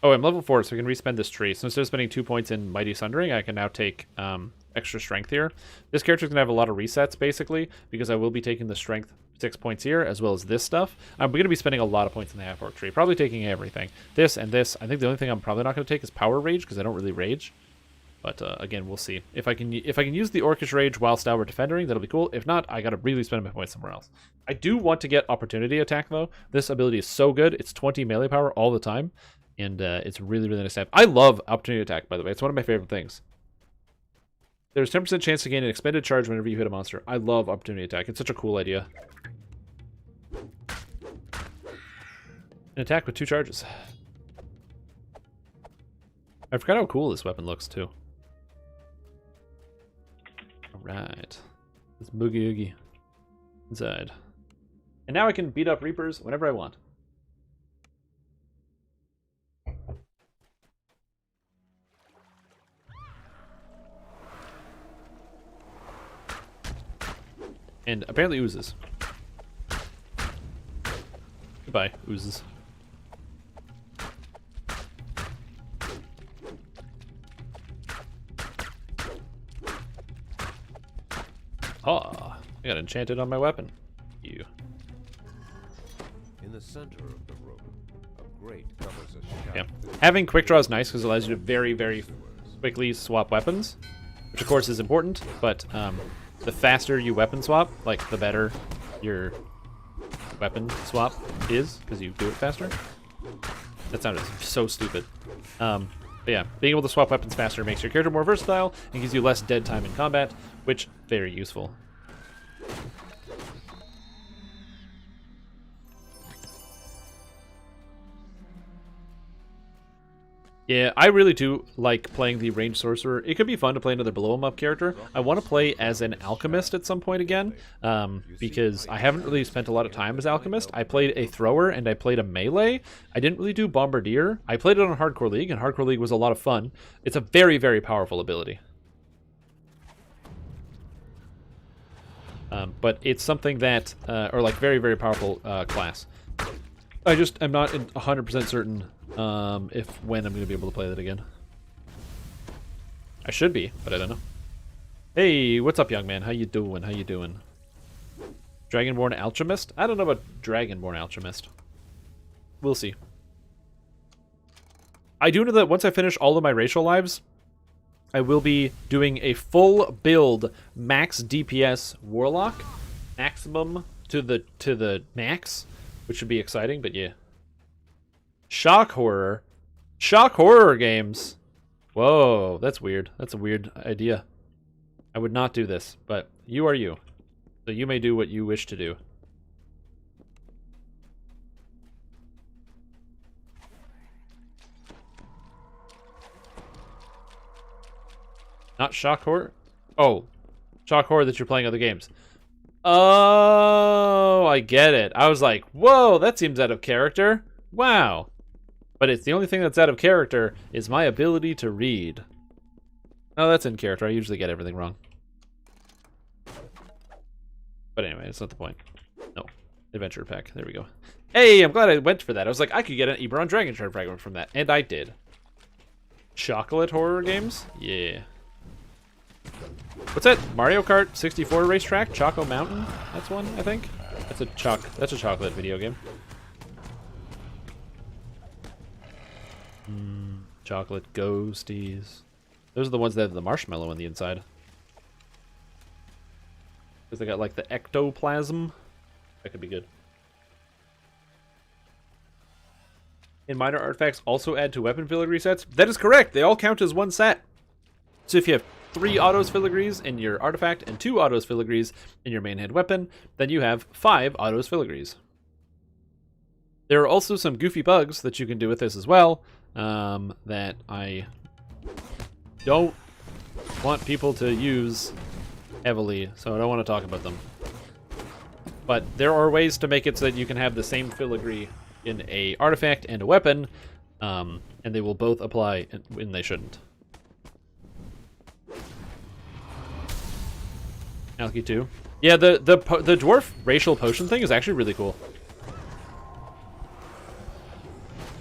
Oh, I'm level 4, so I can respend this tree. So instead of spending 2 points in Mighty Sundering, I can now take extra strength here. This character's gonna have a lot of resets, basically, because I will be taking the strength 6 points here, as well as this stuff. I'm gonna be spending a lot of points in the half-orc tree, probably taking everything. This and this. I think the only thing I'm probably not gonna take is Power Rage, because I don't really rage. But again, we'll see. If I can use the Orcish Rage while Stalwart Defendering, that'll be cool. If not, I gotta really spend my points somewhere else. I do want to get Opportunity Attack, though. This ability is so good. It's 20 melee power all the time. And it's really, really nice to have. I love Opportunity Attack, by the way. It's one of my favorite things. There's 10% chance to gain an expended charge whenever you hit a monster. I love Opportunity Attack. It's such a cool idea. An attack with 2 charges. I forgot how cool this weapon looks, too. Alright. Let's boogie oogie inside. And now I can beat up Reapers whenever I want. And apparently oozes. Goodbye, oozes. Ah, I got enchanted on my weapon. You. In the center of the room, a grate covers a shaft. Yeah. Having quick draw is nice because it allows you to very, very quickly swap weapons, which of course is important, but the faster you weapon swap, like the better your weapon swap is, because you do it faster. That sounded so stupid. But yeah, being able to swap weapons faster makes your character more versatile and gives you less dead time in combat, which very useful. Yeah, I really do like playing the ranged sorcerer. It could be fun to play another blow 'em up character. I want to play as an alchemist at some point again, because I haven't really spent a lot of time as alchemist. I played a thrower and I played a melee. I didn't really do bombardier. I played it on Hardcore League, and Hardcore League was a lot of fun. It's a very, very powerful ability. But it's something that, or like very, very powerful class. I just am not 100% certain when I'm going to be able to play that again. I should be, but I don't know. Hey, what's up, young man? How you doing? How you doing? Dragonborn Alchemist? I don't know about Dragonborn Alchemist. We'll see. I do know that once I finish all of my racial lives, I will be doing a full build max DPS Warlock, maximum to the max, which should be exciting, but yeah. Shock horror games. Whoa, that's weird. That's a weird idea. I would not do this, but you are you. So you may do what you wish to do. Not shock horror? Oh, shock horror that you're playing other games. Oh, I get it. I was like, whoa, that seems out of character. Wow. But it's the only thing that's out of character is my ability to read. Oh, that's in character. I usually get everything wrong. But anyway, that's not the point. No. Adventure pack. There we go. Hey, I'm glad I went for that. I was like, I could get an Eberron Dragon Shard fragment from that. And I did. Chocolate horror games? Yeah. What's that? Mario Kart 64 racetrack? Choco Mountain? That's one, I think. That's a chocolate video game. chocolate ghosties. Those are the ones that have the marshmallow on the inside. Because they got like the ectoplasm. That could be good. And minor artifacts also add to weapon filigree sets. That is correct. They all count as one set. So if you have 3 autos filigrees in your artifact and 2 autos filigrees in your main hand weapon, then you have 5 autos filigrees. There are also some goofy bugs that you can do with this as well, that I don't want people to use heavily, so I don't want to talk about them. But there are ways to make it so that you can have the same filigree in a artifact and a weapon, and they will both apply when they shouldn't. Alki 2. Yeah, the dwarf racial potion thing is actually really cool.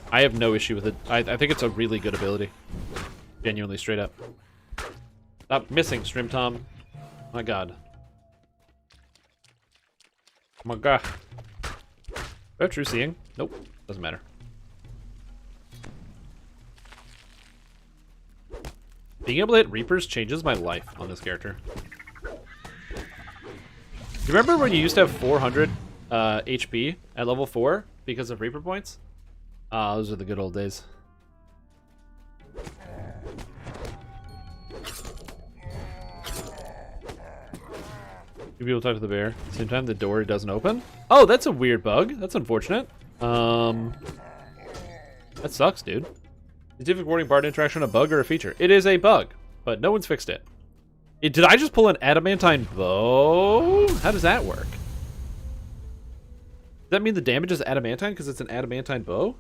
I have no issue with it. I think it's a really good ability. Genuinely, straight up. Stop missing, Stream Tom. My god. Oh my god. Do I have true seeing? Nope. Doesn't matter. Being able to hit Reapers changes my life on this character. You remember when you used to have 400 HP at level 4 because of Reaper points? Ah, those are the good old days. Two people talk to the bear. At the same time, the door doesn't open. Oh, that's a weird bug. That's unfortunate. That sucks, dude. Is difficult warning bard interaction a bug or a feature? It is a bug, but no one's fixed it. Did I just pull an adamantine bow? How does that work? Does that mean the damage is adamantine because it's an adamantine bow?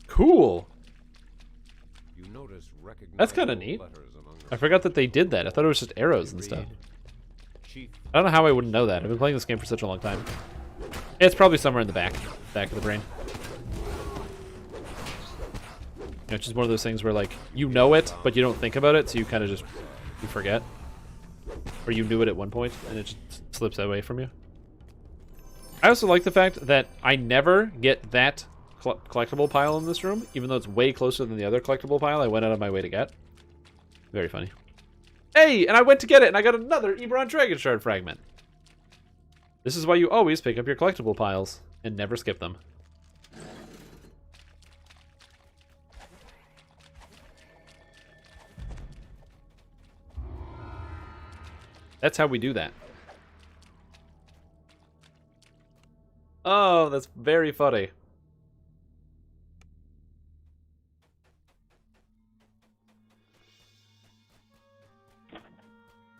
Cool. You notice That's kind of neat. letters among the I forgot that they did that. I thought it was just arrows and stuff. chief. I don't know how I wouldn't know that. I've been playing this game for such a long time. It's probably somewhere in the back of the brain. You know, it's just one of those things where, like, you know it, but you don't think about it, so you kind of just you forget. Or you knew it at one point, and it just slips away from you. I also like the fact that I never get that collectible pile in this room, even though it's way closer than the other collectible pile I went out of my way to get. Very funny. Hey, and I went to get it, and I got another Ebron Dragon Shard fragment. This is why you always pick up your collectible piles and never skip them. That's how we do that. Oh, that's very funny.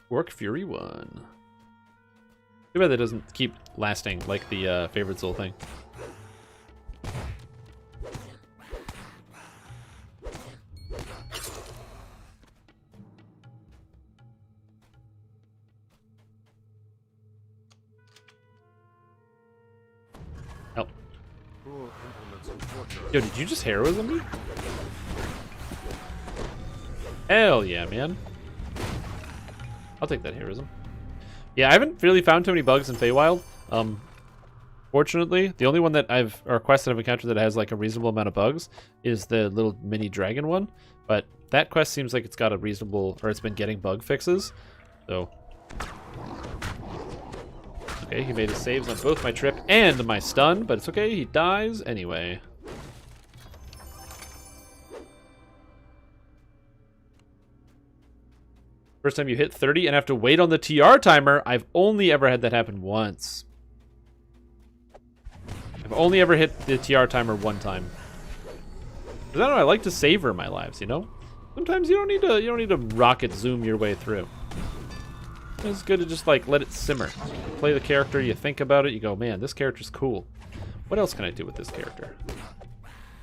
Orc Fury 1. Too bad that doesn't keep lasting like the favorite soul thing. Help. Cruel implements of torture. Yo, did you just heroism me? Hell yeah, man. I'll take that heroism. Yeah, I haven't really found too many bugs in Feywild. Fortunately, the only one that or quest that I've encountered that has like a reasonable amount of bugs is the little mini dragon one. But that quest seems like it's got a reasonable, or it's been getting bug fixes. So, okay, he made his saves on both my trip and my stun, but it's okay, he dies anyway. First time you hit 30 and have to wait on the TR timer. I've only ever had that happen once. I've only ever hit the TR timer one time. Because I don't know, I like to savor my lives, you know? Sometimes you don't need to rocket zoom your way through. It's good to just like let it simmer. Play the character, you think about it, you go, man, this character's cool. What else can I do with this character?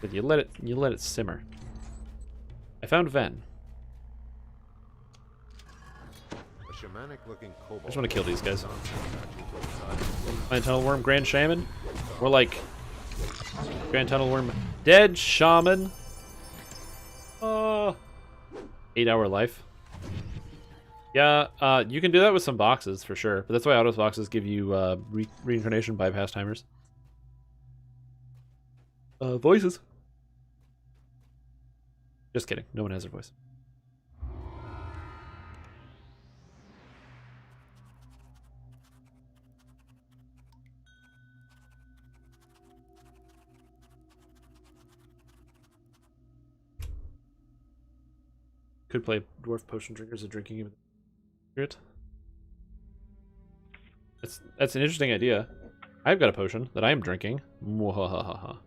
But you let it simmer. I found Ven. I just want to kill these guys. Grand Tunnel Worm, Grand Shaman. We're like Grand Tunnel Worm, Dead Shaman. 8-hour life. Yeah, you can do that with some boxes for sure, but that's why autos boxes give you reincarnation bypass timers. Voices. Just kidding. No one has her voice. Could play dwarf potion drinkers and drinking even spirit. That's an interesting idea. I've got a potion that I am drinking. Mwahahaha.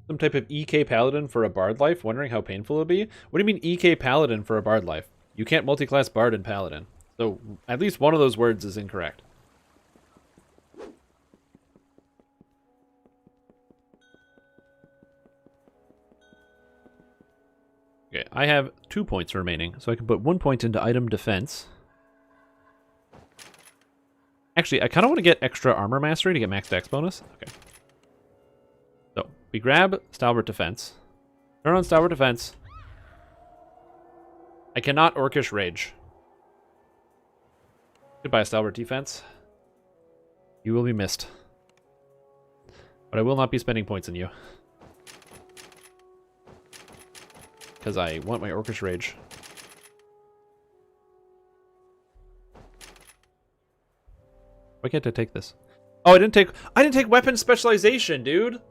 Some type of EK Paladin for a Bard life, wondering how painful it would be? What do you mean EK Paladin for a Bard life? You can't multi-class Bard and Paladin. So at least one of those words is incorrect. Okay, I have 2 points remaining, so I can put 1 point into item defense. Actually, I kind of want to get extra armor mastery to get max dex bonus. Okay. So, we grab Stalwart Defense. Turn on Stalwart Defense. I cannot Orcish Rage. Goodbye, Stalwart Defense. You will be missed. But I will not be spending points on you. Because I want my Orcish Rage. Why can't I take this? Oh, I didn't take weapon specialization, dude.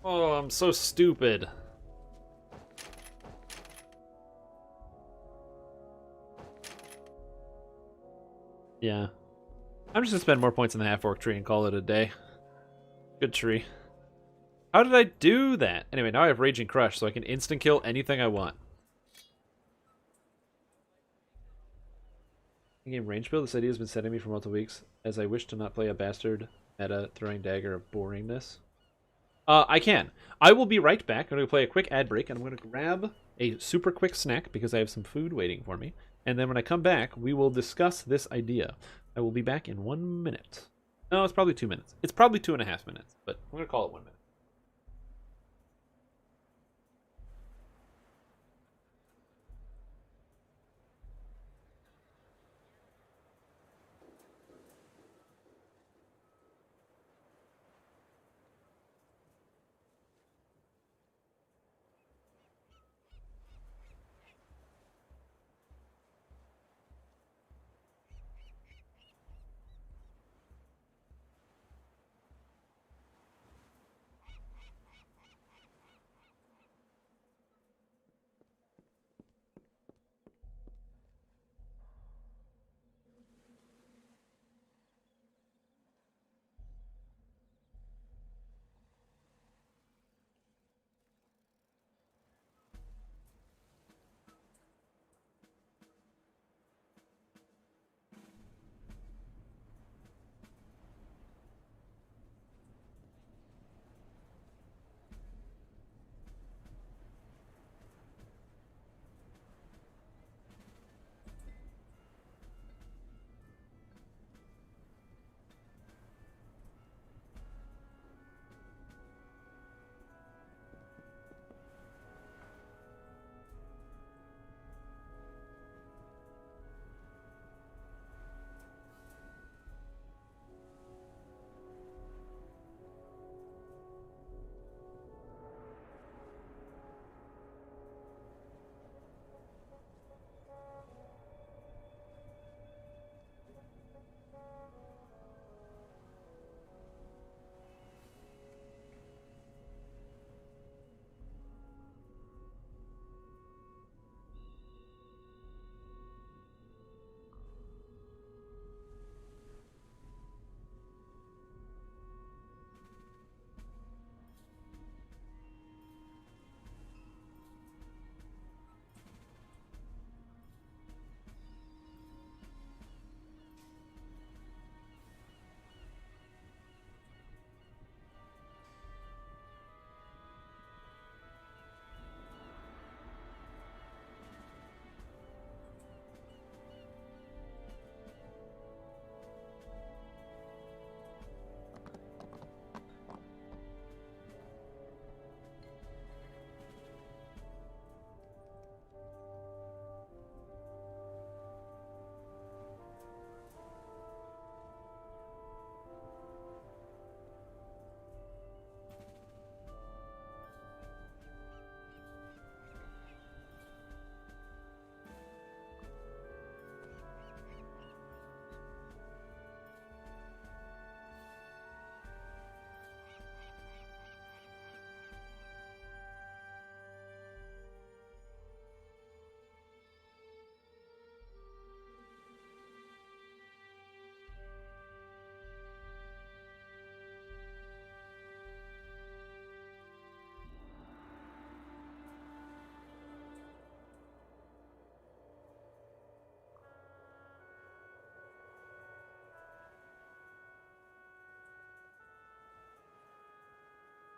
Oh, I'm so stupid. Yeah. I'm just gonna spend more points in the half-orc tree and call it a day. Good tree. How did I do that? Anyway, now I have Raging Crush, so I can instant kill anything I want. In-game range build, this idea has been setting me for multiple weeks, as I wish to not play a bastard meta throwing dagger of boringness. I can. I will be right back. I'm going to play a quick ad break, and I'm going to grab a super quick snack because I have some food waiting for me. And then when I come back, we will discuss this idea. I will be back in 1 minute. No, it's probably 2 minutes. It's probably 2.5 minutes, but I'm going to call it 1 minute.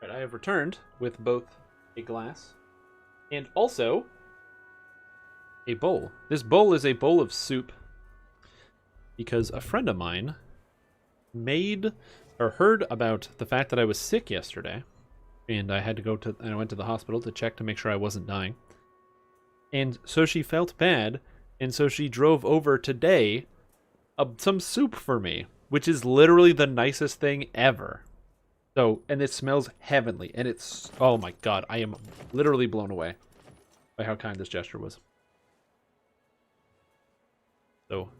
Right, I have returned with both a glass and also a bowl. This bowl is a bowl of soup because a friend of mine made or heard about the fact that I was sick yesterday, and I had to go to, and I went to the hospital to check to make sure I wasn't dying. And so she felt bad, and so she drove over today some soup for me, which is literally the nicest thing ever. So, and it smells heavenly, and it's, oh my god, I am literally blown away by how kind this gesture was. So,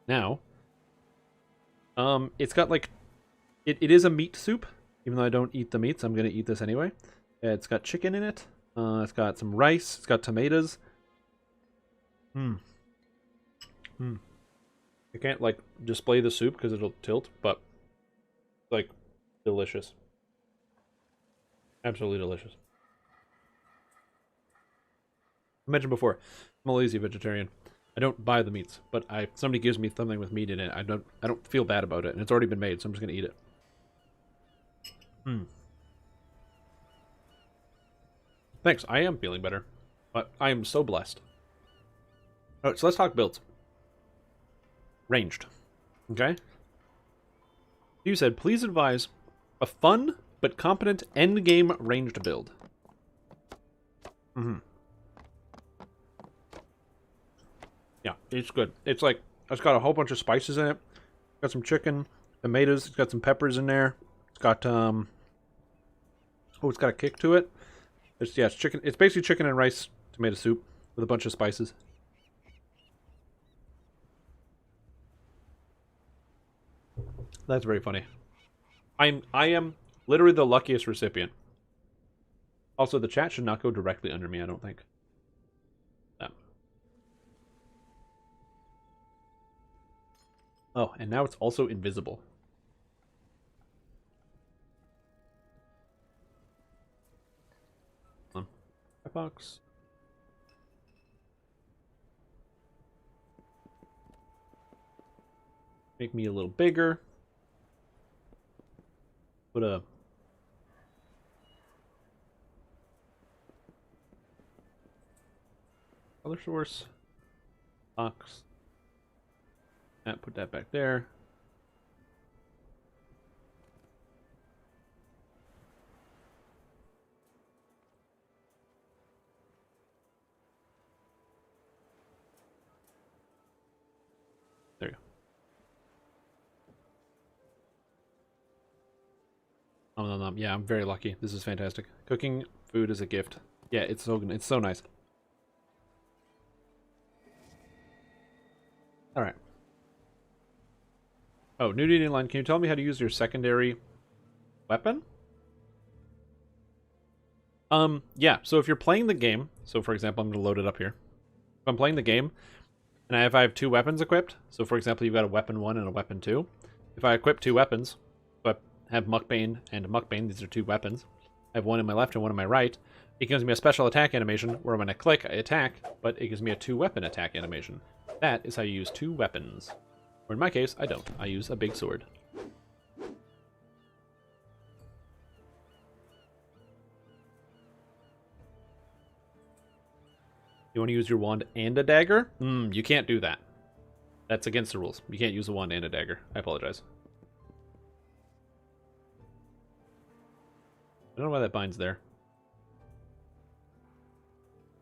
now, it's got like, it is a meat soup, even though I don't eat the meats, I'm gonna eat this anyway. It's got chicken in it, it's got some rice, it's got tomatoes. I can't, like, display the soup because it'll tilt, but, like, delicious. Absolutely delicious. I mentioned before, I'm a lazy vegetarian. I don't buy the meats, but somebody gives me something with meat in it. I don't feel bad about it, and it's already been made, so I'm just gonna eat it. Thanks, I am feeling better. But I am so blessed. Alright, so let's talk builds. Ranged. Okay? You said, please advise a fun but competent endgame ranged build. Yeah, it's good. It's like, it's got a whole bunch of spices in it. It's got some chicken, tomatoes, it's got some peppers in there. It's got, oh, it's got a kick to it. It's chicken. It's basically chicken and rice tomato soup with a bunch of spices. That's very funny. I am literally the luckiest recipient. Also, the chat should not go directly under me, I don't think. No. Oh, and now it's also invisible. Box. Make me a little bigger. Put a color source box. And put that back there. There you go. Yeah, I'm very lucky. This is fantastic. Cooking food is a gift. Yeah, it's so good. It's so nice. All right. Oh, nudity line. Can you tell me how to use your secondary weapon? Yeah. So if you're playing the game, so for example, I'm gonna load it up here. If I'm playing the game, and if I have two weapons equipped, so for example, you've got a weapon 1 and a weapon 2. If I equip two weapons, so I have Muckbane and Muckbane, these are two weapons. I have one in my left and one in my right. It gives me a special attack animation where when I click, I attack, but it gives me a 2-weapon attack animation. That is how you use two weapons. Or in my case, I don't. I use a big sword. You want to use your wand and a dagger? You can't do that. That's against the rules. You can't use a wand and a dagger. I apologize. I don't know why that bind's there.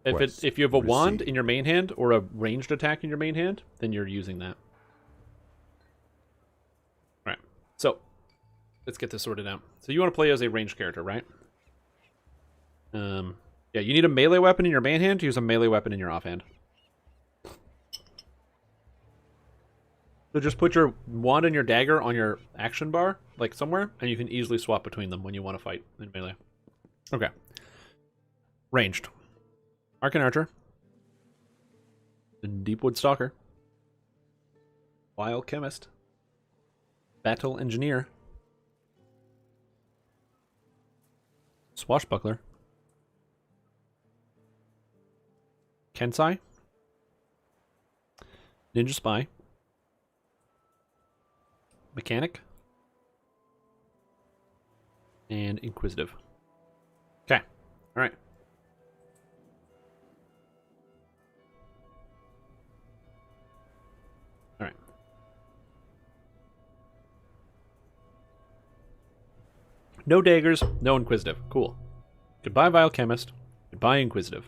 If you have a wand in your main hand or a ranged attack in your main hand, then you're using that. Alright, so let's get this sorted out. So you want to play as a ranged character, right? Yeah, you need a melee weapon in your main hand to use a melee weapon in your offhand. So just put your wand and your dagger on your action bar, like somewhere, and you can easily swap between them when you want to fight in melee. Okay. Ranged. Arcan Archer. Deepwood Stalker. Biochemist. Battle Engineer. Swashbuckler. Kensai. Ninja Spy. Mechanic. And Inquisitive. Okay. All right. All right. No daggers, no Inquisitive. Cool. Goodbye, Biochemist. Goodbye, Inquisitive.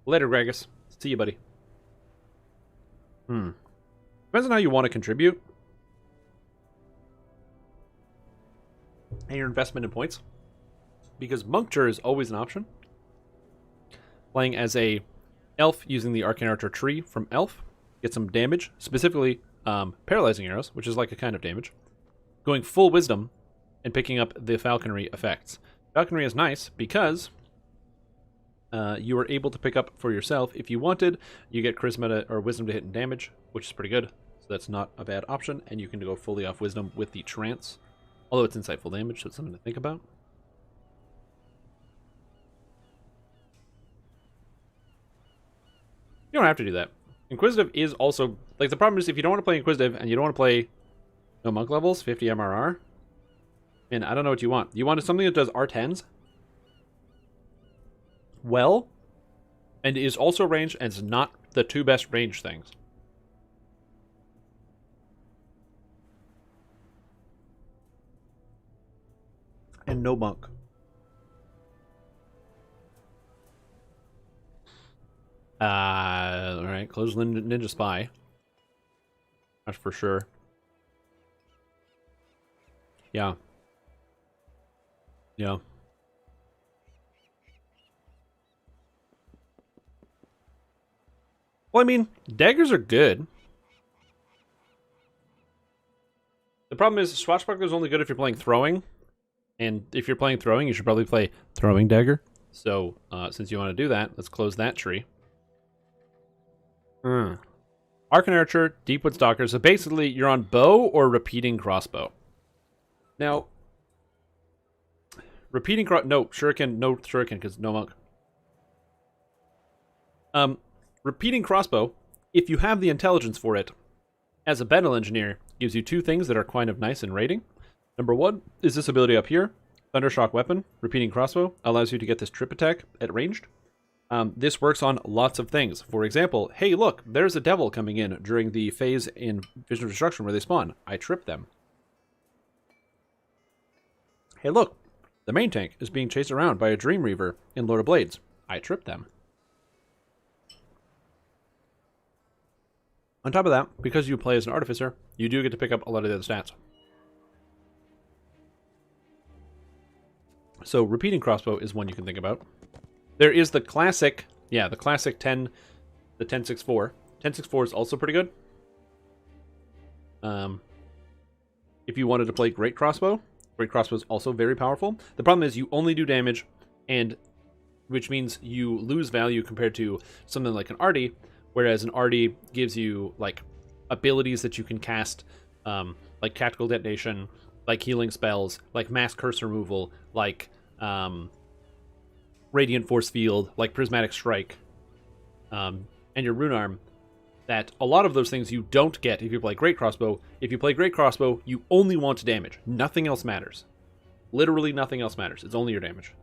Later, Gragas. See you, buddy. Depends on how you want to contribute. And your investment in points. Because Moncture is always an option. Playing as a elf using the Arcane Archer tree from elf. Get some damage. Specifically, paralyzing arrows, which is like a kind of damage. Going full wisdom and picking up the falconry effects. Falconry is nice because you are able to pick up for yourself if you wanted. You get charisma or wisdom to hit and damage, which is pretty good. So that's not a bad option. And you can go fully off wisdom with the trance. Although it's insightful damage, so it's something to think about. You don't have to do that. Inquisitive is also... Like, the problem is if you don't want to play Inquisitive and you don't want to play no monk levels, 50 MRR, and I don't know what you want. You wanted something that does R10s well, and is also ranged, and it's not the two best range things. And no monk. Alright, close Ninja Spy. That's for sure. Yeah. Yeah. Well, I mean, daggers are good. The problem is, Swashbuckler is only good if you're playing throwing. And if you're playing throwing, you should probably play throwing dagger. So, since you want to do that, let's close that tree. Arcane Archer, Deepwood Stalker. So basically, you're on bow or repeating crossbow. Now, repeating no shuriken, because no monk. Repeating crossbow, if you have the intelligence for it, as a battle engineer, gives you two things that are kind of nice in rating. Number one is this ability up here, Thundershock Weapon, repeating crossbow, allows you to get this trip attack at ranged. This works on lots of things. For example, hey look, there's a devil coming in during the phase in Vision of Destruction where they spawn. I trip them. Hey look, the main tank is being chased around by a Dream Reaver in Lord of Blades. I trip them. On top of that, because you play as an Artificer, you do get to pick up a lot of the other stats. So repeating crossbow is one you can think about. There is the classic, the classic 10, the 10.64. 10.64 is also pretty good. If you wanted to play Great Crossbow is also very powerful. The problem is you only do damage, and which means you lose value compared to something like an Artie, whereas an Artie gives you like abilities that you can cast, like Tactical Detonation, like healing spells, like mass curse removal, like Radiant Force Field, like Prismatic Strike, and your Rune Arm, that a lot of those things you don't get if you play Great Crossbow. If you play Great Crossbow, you only want damage. Nothing else matters. Literally nothing else matters. It's only your damage.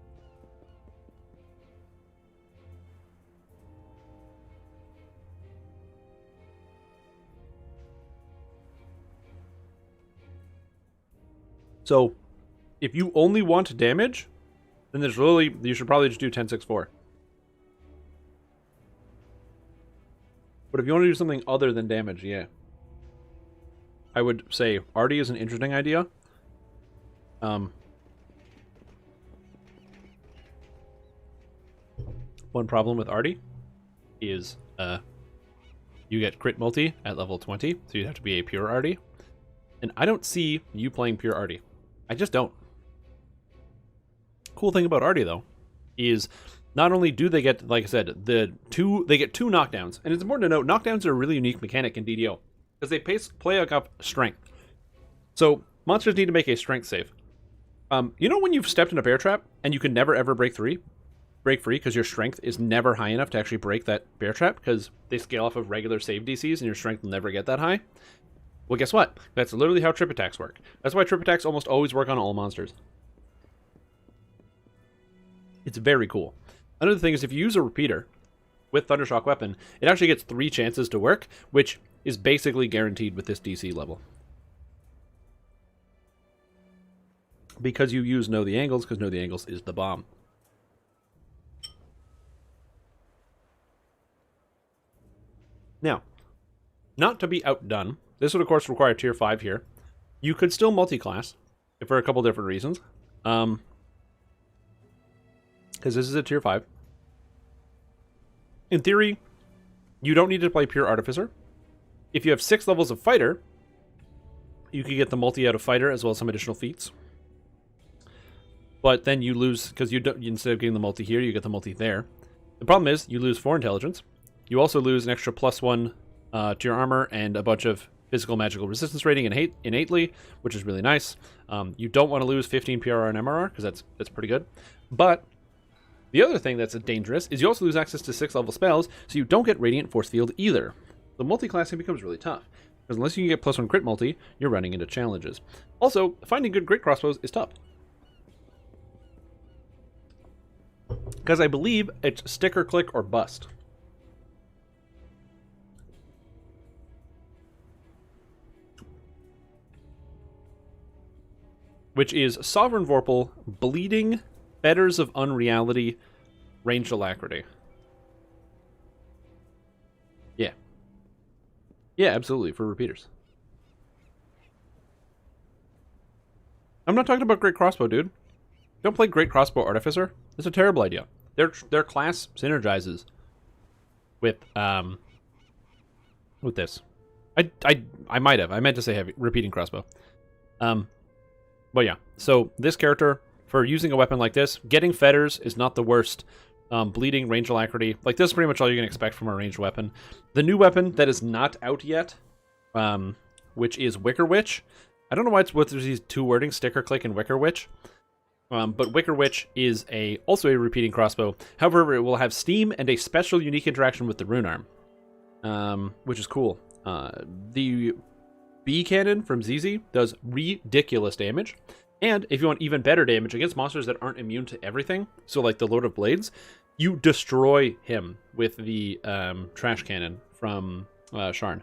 So, if you only want damage, then you should probably just do 10.64. But if you want to do something other than damage, yeah. I would say Artie is an interesting idea. One problem with Artie is you get crit multi at level 20, so you'd have to be a pure Artie. And I don't see you playing pure Artie. I just don't. Cool thing about Artie, though, is not only do they get, like I said, they get two knockdowns. And it's important to note, knockdowns are a really unique mechanic in DDO, because they play off strength. So, monsters need to make a strength save. You know when you've stepped in a bear trap, and you can never ever break free because your strength is never high enough to actually break that bear trap, because they scale off of regular save DCs, and your strength will never get that high? Well, guess what? That's literally how trip attacks work. That's why trip attacks almost always work on all monsters. It's very cool. Another thing is if you use a repeater with Thundershock weapon, it actually gets 3 chances to work, which is basically guaranteed with this DC level. Because you use Know the Angles, because Know the Angles is the bomb. Now, not to be outdone, this would of course require tier 5 here. You could still multi-class, for a couple different reasons. Because this is a tier 5. In theory, you don't need to play pure Artificer. If you have 6 levels of Fighter, you could get the multi out of Fighter as well as some additional feats. But then you lose, because you don't, instead of getting the multi here, you get the multi there. The problem is, you lose 4 intelligence. You also lose an extra +1 to your armor and a bunch of physical magical resistance rating innately, which is really nice. You don't want to lose 15 PRR and MRR, because that's pretty good. But the other thing that's dangerous is you also lose access to 6 level spells, so you don't get Radiant Force Field either. The multi-classing becomes really tough, because unless you can get +1 crit multi, you're running into challenges. Also, finding good crit crossbows is tough. Because I believe it's stick or click or bust. Which is Sovereign Vorpal, Bleeding, Fetters of Unreality, Ranged Alacrity. Yeah. Yeah, absolutely, for repeaters. I'm not talking about Great Crossbow, dude. Don't play Great Crossbow Artificer. It's a terrible idea. Their class synergizes with this. I might have. I meant to say heavy repeating crossbow. But yeah. So this character, for using a weapon like this, getting fetters is not the worst. Bleeding, range alacrity, like this is pretty much all you can expect from a ranged weapon. The new weapon that is not out yet, which is Wicker Witch. I don't know why it's with these 2 wordings, Sticker Click and Wicker Witch. But Wicker Witch is also a repeating crossbow. However, it will have steam and a special unique interaction with the rune arm, which is cool. The B cannon from ZZ does ridiculous damage, and if you want even better damage against monsters that aren't immune to everything, so like the Lord of Blades, you destroy him with the trash cannon from Sharn.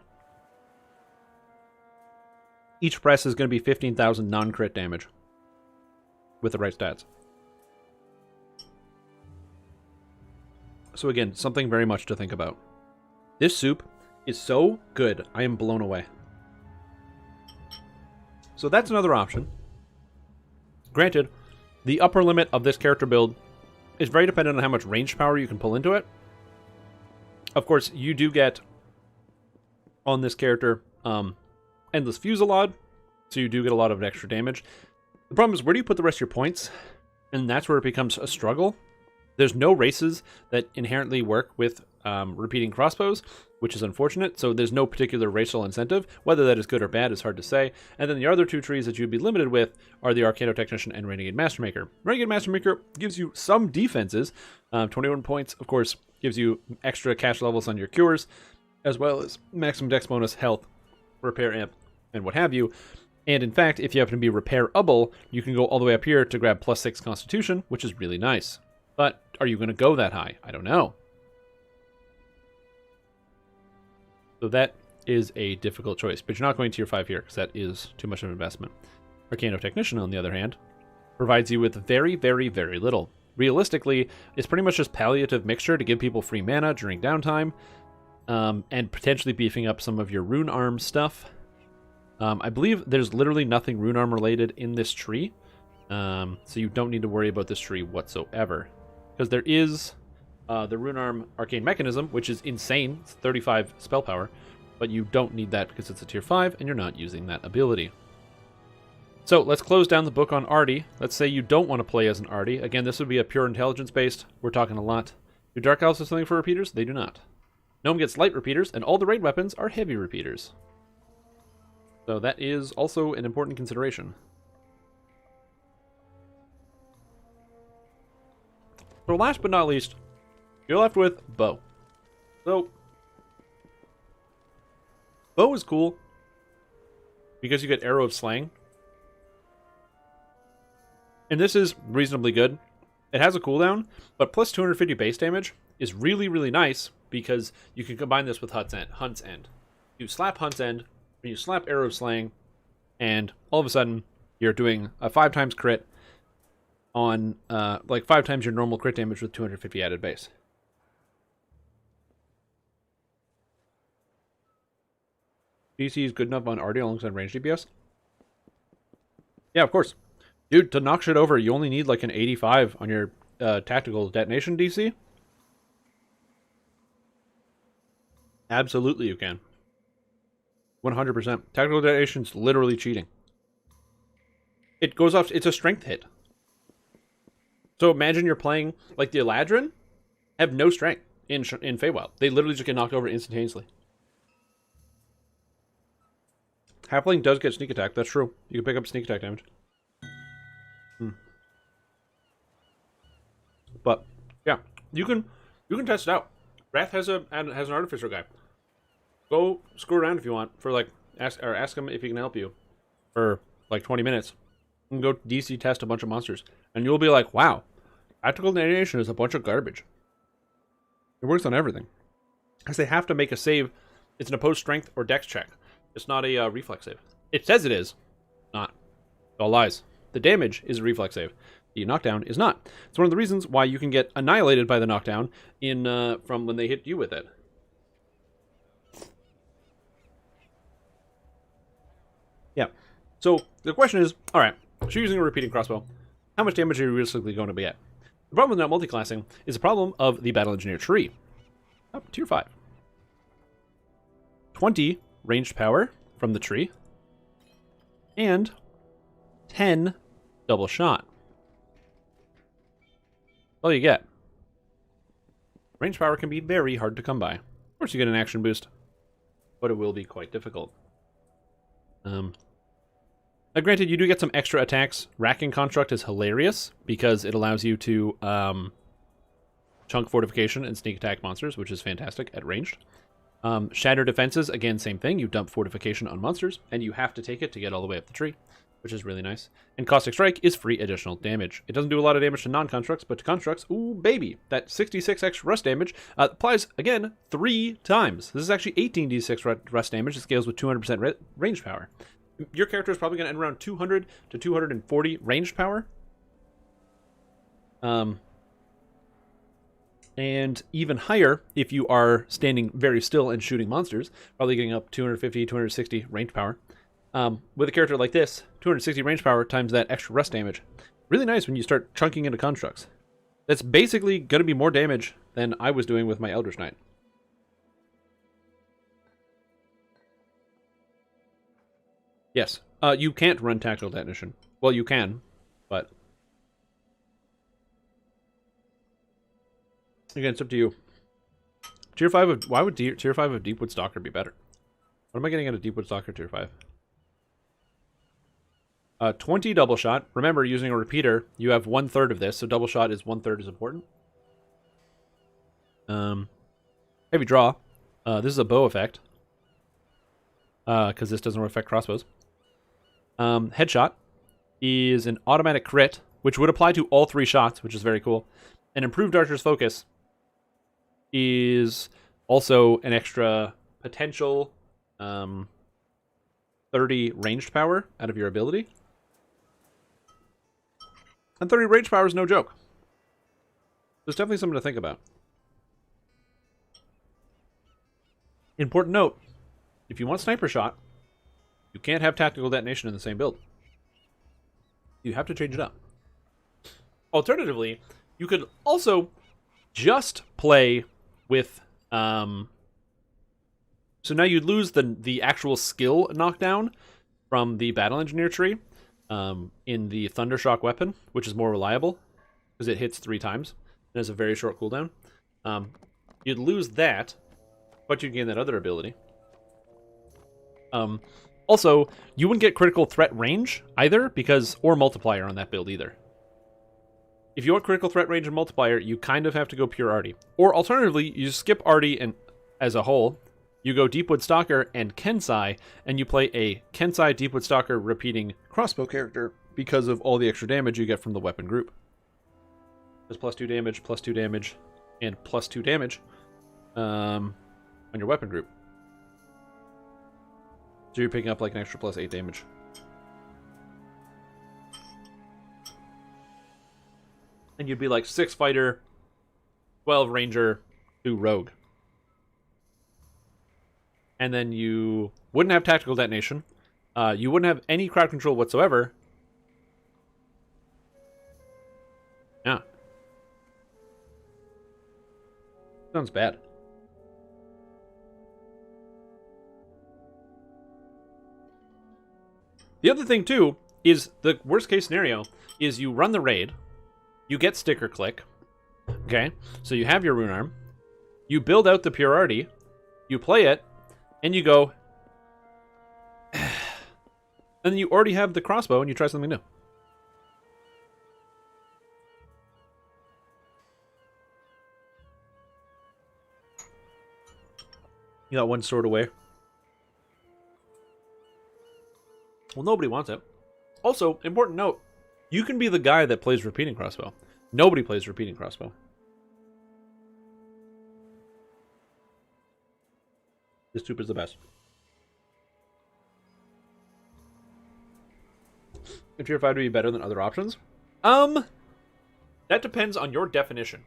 Each press is going to be 15,000 non-crit damage. With the right stats. So again, something very much to think about. This soup is so good, I am blown away. So that's another option. Granted, the upper limit of this character build is very dependent on how much range power you can pull into it. Of course, you do get, on this character, Endless Fusillade, so you do get a lot of extra damage. The problem is, where do you put the rest of your points? And that's where it becomes a struggle. There's no races that inherently work with repeating crossbows, which is unfortunate, so there's no particular racial incentive. Whether that is good or bad is hard to say. And then the other 2 trees that you'd be limited with are the Arcano Technician and Renegade Mastermaker. Renegade Mastermaker gives you some defenses. 21 points, of course, gives you extra cash levels on your cures, as well as maximum dex bonus, health, repair amp, and what have you. And in fact, if you happen to be repairable, you can go all the way up here to grab +6 Constitution, which is really nice. But are you going to go that high? I don't know. So that is a difficult choice. But you're not going tier 5 here, because that is too much of an investment. Arcano Technician, on the other hand, provides you with very, very, very little. Realistically, it's pretty much just palliative mixture to give people free mana during downtime, and potentially beefing up some of your rune arm stuff. I believe there's literally nothing rune arm related in this tree, so you don't need to worry about this tree whatsoever. Because there is the rune arm arcane mechanism, which is insane. It's 35 spell power, but you don't need that because it's a tier 5 and you're not using that ability. So let's close down the book on Artie. Let's say you don't want to play as an Artie. Again, this would be a pure intelligence based. We're talking a lot. Do Dark Elves have something for repeaters? They do not. Gnome gets light repeaters, and all the raid weapons are heavy repeaters. So that is also an important consideration. So last but not least, you're left with Bow. So, Bow is cool. because you get Arrow of Slaying. And this is reasonably good. It has a cooldown, but plus 250 base damage is really, really nice because you can combine this with Hunt's End. You slap Hunt's End, and you slap Arrow of Slaying, and all of a sudden, you're doing a 5 times crit on, like 5 times your normal crit damage with 250 added base. DC is good enough on RD alongside range DPS? Yeah, of course. Dude, to knock shit over, you only need like an 85 on your tactical detonation DC. Absolutely you can. 100%. Tactical detonation's literally cheating. It goes off, it's a strength hit. So imagine you're playing like the Eladrin, have no strength in Feywild. They literally just get knocked over instantaneously. Halfling does get sneak attack, that's true. You can pick up sneak attack damage. But yeah, you can test it out. Wrath has an artificer guy. Go screw around if you want for like ask him if he can help you for like 20 minutes. And go DC test a bunch of monsters, and you'll be like, wow, tactical detonation is a bunch of garbage. It works on everything because they have to make a save. It's an opposed strength or dex check. It's not a reflex save. It says it is, not. It's all lies. The damage is a reflex save. The knockdown is not. It's one of the reasons why you can get annihilated by the knockdown in from when they hit you with it. Yeah. So the question is, all right, so you're using a repeating crossbow. How much damage are you realistically going to be at? The problem with not multiclassing is the problem of the Battle Engineer tree. Up tier 5. 20 ranged power from the tree. And 10 double shot. All you get. Range power can be very hard to come by. Of course you get an action boost, but it will be quite difficult. Now granted, you do get some extra attacks. Racking Construct is hilarious because it allows you to chunk fortification and sneak attack monsters, which is fantastic at ranged. Shatter Defenses, again, same thing. You dump fortification on monsters, and you have to take it to get all the way up the tree, which is really nice. And Caustic Strike is free additional damage. It doesn't do a lot of damage to non-constructs, but to constructs, ooh, baby. That 66 extra rust damage applies, again, 3 times. This is actually 18d6 rust damage. It scales with 200% range power. Your character is probably going to end around 200 to 240 ranged power. And even higher if you are standing very still and shooting monsters, probably getting up 250, 260 range power. With a character like this, 260 range power times that extra rust damage. Really nice when you start chunking into constructs. That's basically going to be more damage than I was doing with my Eldritch Knight. Yes, you can't run tactical detonation. Well, you can, but again, it's up to you. Tier 5 of why would Tier 5 of Deepwood Stalker be better? What am I getting out of Deepwood Stalker Tier 5? 20 double shot. Remember, using a repeater, you have 1/3 of this, so double shot is 1/3 is important. Heavy draw. This is a bow effect. Because this doesn't affect crossbows. Headshot is an automatic crit, which would apply to all 3 shots, which is very cool. And improved Archer's Focus is also an extra potential 30 ranged power out of your ability. And 30 ranged power is no joke. There's definitely something to think about. Important note, if you want sniper shot, you can't have tactical detonation in the same build. You have to change it up. Alternatively, you could also just play with so now you'd lose the actual skill knockdown from the Battle Engineer tree in the Thundershock weapon, which is more reliable because it hits 3 times and has a very short cooldown. You'd lose that, but you'd gain that other ability. Also, you wouldn't get critical threat range either, or multiplier on that build either. If you want critical threat range and multiplier, you kind of have to go pure Arty. Or alternatively, you skip Arty and as a whole, You go Deepwood Stalker and Kensai, and you play a Kensai Deepwood Stalker repeating crossbow character because of all the extra damage you get from the weapon group. There's +2 damage, and +2 damage on your weapon group. So you're picking up like an extra +8 damage. And you'd be like 6 fighter, 12 ranger, 2 rogue. And then you wouldn't have tactical detonation. You wouldn't have any crowd control whatsoever. Yeah. Sounds bad. The other thing, too, is the worst case scenario is you run the raid, you get sticker click, okay? So you have your rune arm, you build out the pure arty, you play it, and you go, and then you already have the crossbow and you try something new. You got one sword away. Well, nobody wants it. Also, important note, you can be the guy that plays repeating crossbow. Nobody plays repeating crossbow. This tube is the best. If you're found to be better than other options? That depends on your definition.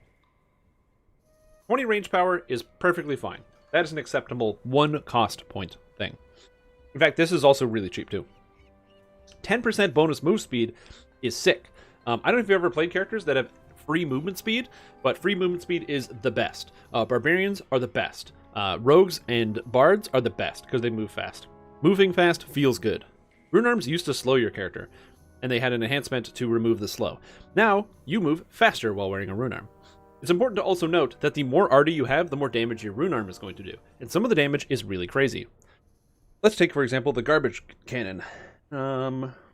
20 range power is perfectly fine. That is an acceptable 1 cost point thing. In fact, this is also really cheap too. 10% bonus move speed is sick. I don't know if you've ever played characters that have free movement speed, but free movement speed is the best. Barbarians are the best. Rogues and bards are the best because they move fast. Moving fast feels good. Rune arms used to slow your character, and they had an enhancement to remove the slow. Now, you move faster while wearing a rune arm. It's important to also note that the more arty you have, the more damage your rune arm is going to do. And some of the damage is really crazy. Let's take, for example, the garbage cannon,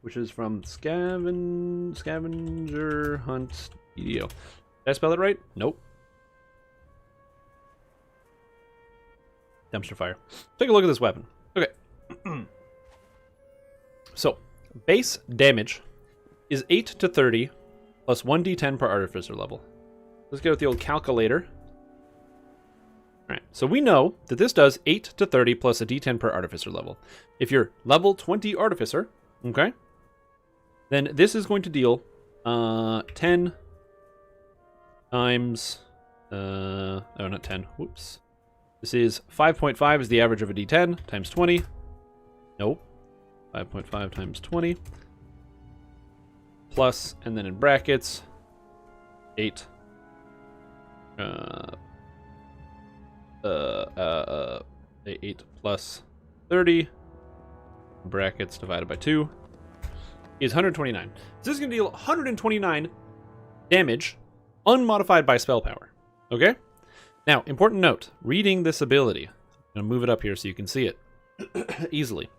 which is from Scavenger Hunt EDO. Did I spell it right? Nope. Dumpster fire. Take a look at this weapon. Okay. So, base damage is 8 to 30 plus 1d10 per artificer level. Let's go with the old calculator. Alright, so we know that this does 8 to 30 plus a d10 per artificer level. If you're level 20 artificer, okay, then this is going to deal 10 times... oh, not 10. Whoops. This is 5.5 is the average of a d10 times 20. Nope. 5.5 times 20. Plus, and then in brackets, 8. 8 plus 30 brackets divided by 2 is 129. So this is going to deal 129 damage unmodified by spell power. Okay? Now, important note, reading this ability, I'm going to move it up here so you can see it easily.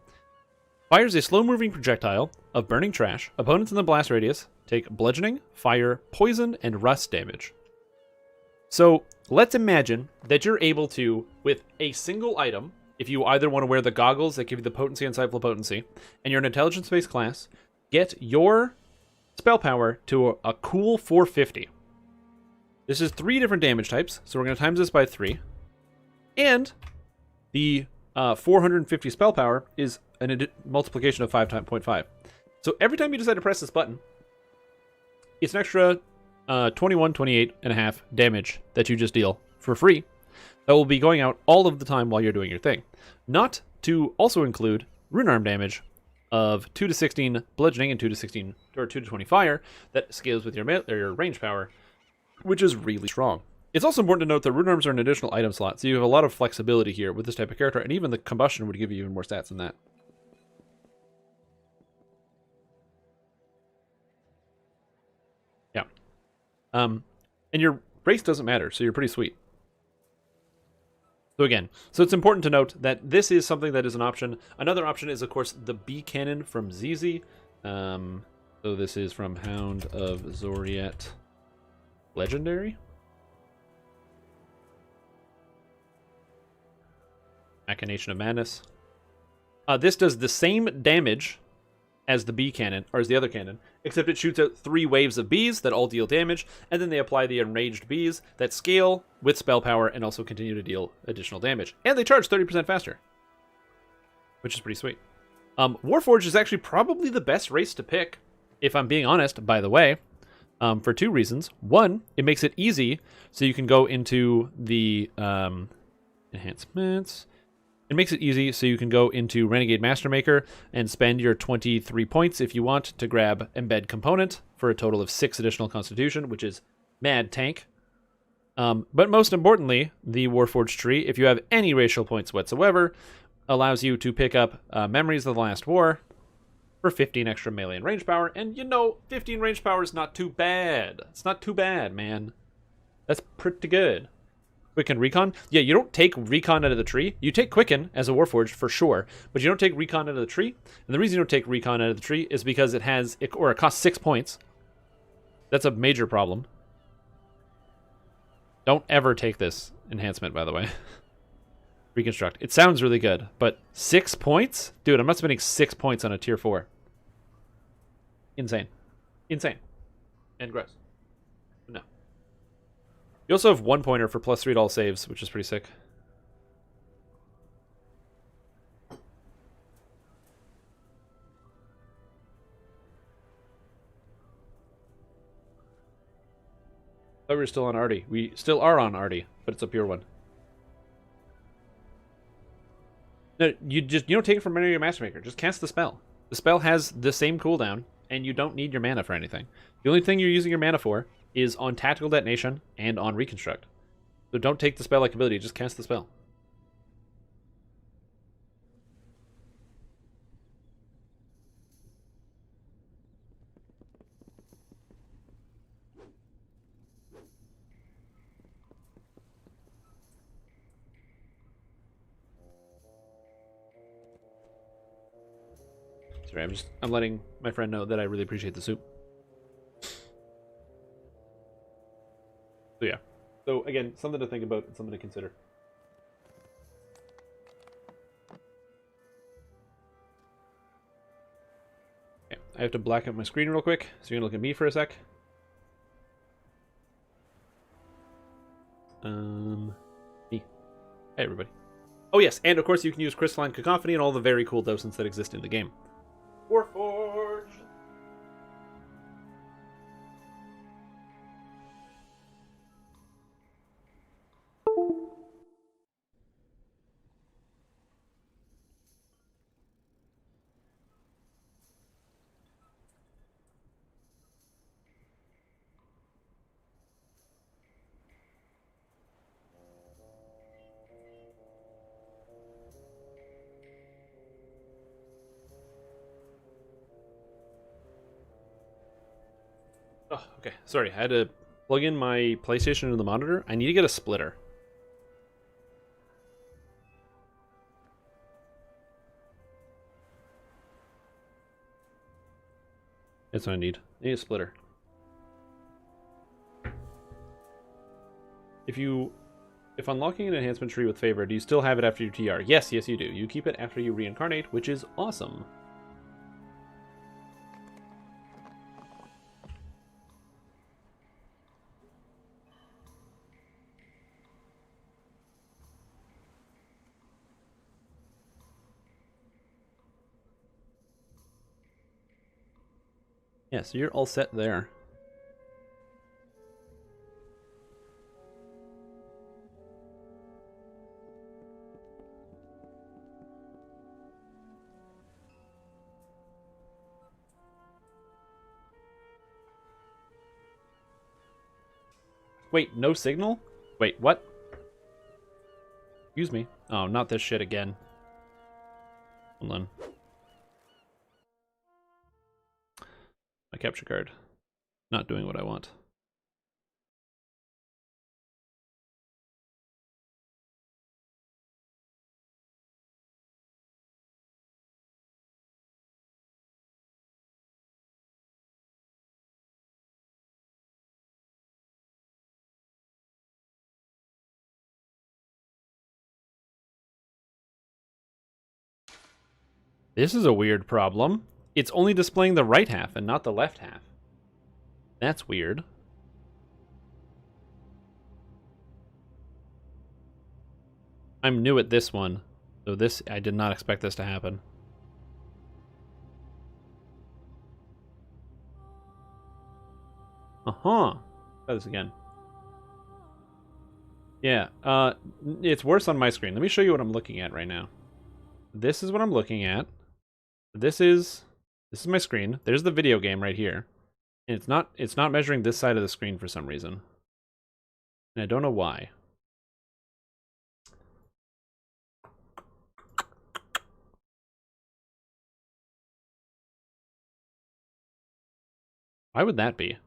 Fires a slow-moving projectile of burning trash. Opponents in the blast radius take bludgeoning, fire, poison, and rust damage. So, let's imagine that you're able to, with a single item, if you either want to wear the goggles that give you the potency and sight potency, and you're an intelligence-based class, get your spell power to a cool 450. This is 3 different damage types, so we're going to times this by 3. And the 450 spell power is a multiplication of 5.5. So every time you decide to press this button, it's an extra 21, 28 and a half damage that you just deal for free. That will be going out all of the time while you're doing your thing. Not to also include rune arm damage of 2 to 16 bludgeoning and 2 to 16 or 2 to 20 fire that scales with your range power, which is really strong. It's also important to note that rune arms are an additional item slot, so you have a lot of flexibility here with this type of character, and even the combustion would give you even more stats than that. Yeah. And your race doesn't matter, so you're pretty sweet. So again, so it's important to note that this is something that is an option. Another option is, of course, the B cannon from ZZ. So this is from Hound of Zoriet Legendary. Machination of Madness. This does the same damage as the bee cannon, or as the other cannon, except it shoots out 3 waves of bees that all deal damage, and then they apply the enraged bees that scale with spell power and also continue to deal additional damage. And they charge 30% faster, which is pretty sweet. Warforged is actually probably the best race to pick, if I'm being honest, by the way, for 2 reasons. One, it makes it easy, so you can go into the enhancements. It makes it easy, so you can go into Renegade Mastermaker and spend your 23 points if you want to grab Embed Component for a total of 6 additional Constitution, which is mad tank. But most importantly, the Warforged tree, if you have any racial points whatsoever, allows you to pick up Memories of the Last War for 15 extra melee and range power. And 15 range power is not too bad. It's not too bad, man. That's pretty good. Quicken Recon? Yeah, you don't take Recon out of the tree. You take Quicken as a Warforged for sure, but you don't take Recon out of the tree. And the reason you don't take Recon out of the tree is because it costs 6 points. That's a major problem. Don't ever take this enhancement, by the way. Reconstruct. It sounds really good, but 6 points? Dude, I'm not spending 6 points on a tier 4. Insane. Insane. And gross. No. You also have 1 pointer for +3 to all saves, which is pretty sick. thought we were still on Artie. We still are on Artie, but it's a pure one. No, you don't take it from your Mastermaker. Just cast the spell. The spell has the same cooldown, and you don't need your mana for anything. The only thing you're using your mana for is on Tactical Detonation and on Reconstruct. So don't take the spell-like ability, just cast the spell. Sorry, I'm letting my friend know that I really appreciate the soup. So yeah. So again, something to think about and something to consider. Okay, I have to black out my screen real quick, so you're gonna look at me for a sec. Me. Hey everybody. Oh yes, and of course you can use Crystalline Cacophony and all the very cool docents that exist in the game. Warforged! Oh, okay. Sorry, I had to plug in my PlayStation into the monitor. I need to get a splitter. That's what I need. I need a splitter. If unlocking an enhancement tree with favor, do you still have it after your TR? Yes, you do. You keep it after you reincarnate, which is awesome. Yeah, so you're all set there. Wait, no signal? Wait, what? Excuse me. Oh, not this shit again. Hold on. My capture card. Not doing what I want. This is a weird problem. It's only displaying the right half and not the left half. That's weird. I'm new at this one, so I did not expect this to happen. Uh-huh. Try this again. Yeah, it's worse on my screen. Let me show you what I'm looking at right now. This is what I'm looking at. This is my screen. There's the video game right here. And it's not measuring this side of the screen for some reason. And I don't know why. Why would that be?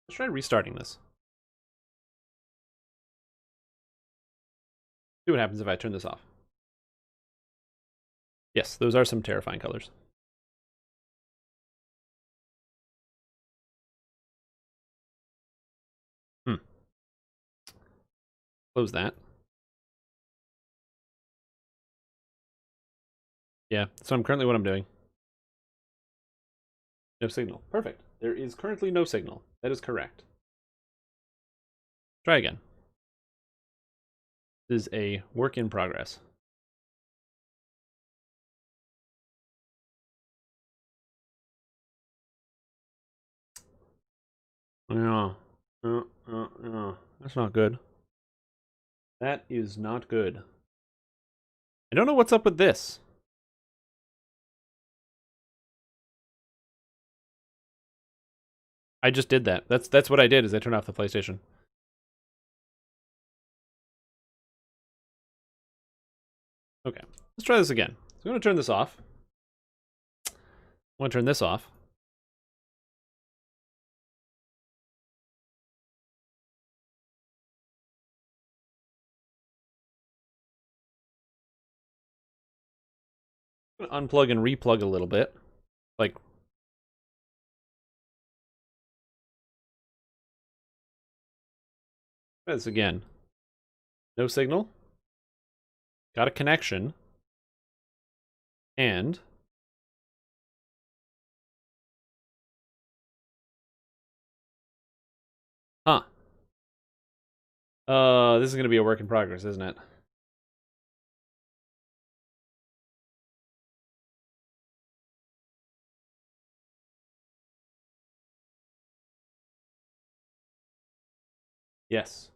Let's try restarting this. See what happens if I turn this off. Yes, those are some terrifying colors. Close that. Yeah, so I'm currently what I'm doing. No signal. Perfect. There is currently no signal. That is correct. Try again. This is a work in progress. Yeah. That's not good. That is not good. I don't know what's up with this. I just did that. That's what I did, is I turned off the PlayStation. Okay, let's try this again. So I'm going to turn this off. I'm going to turn this off. I'm going to unplug and replug a little bit. Like, try this again. No signal. Got a connection. And huh. This is going to be a work in progress, isn't it? Yes.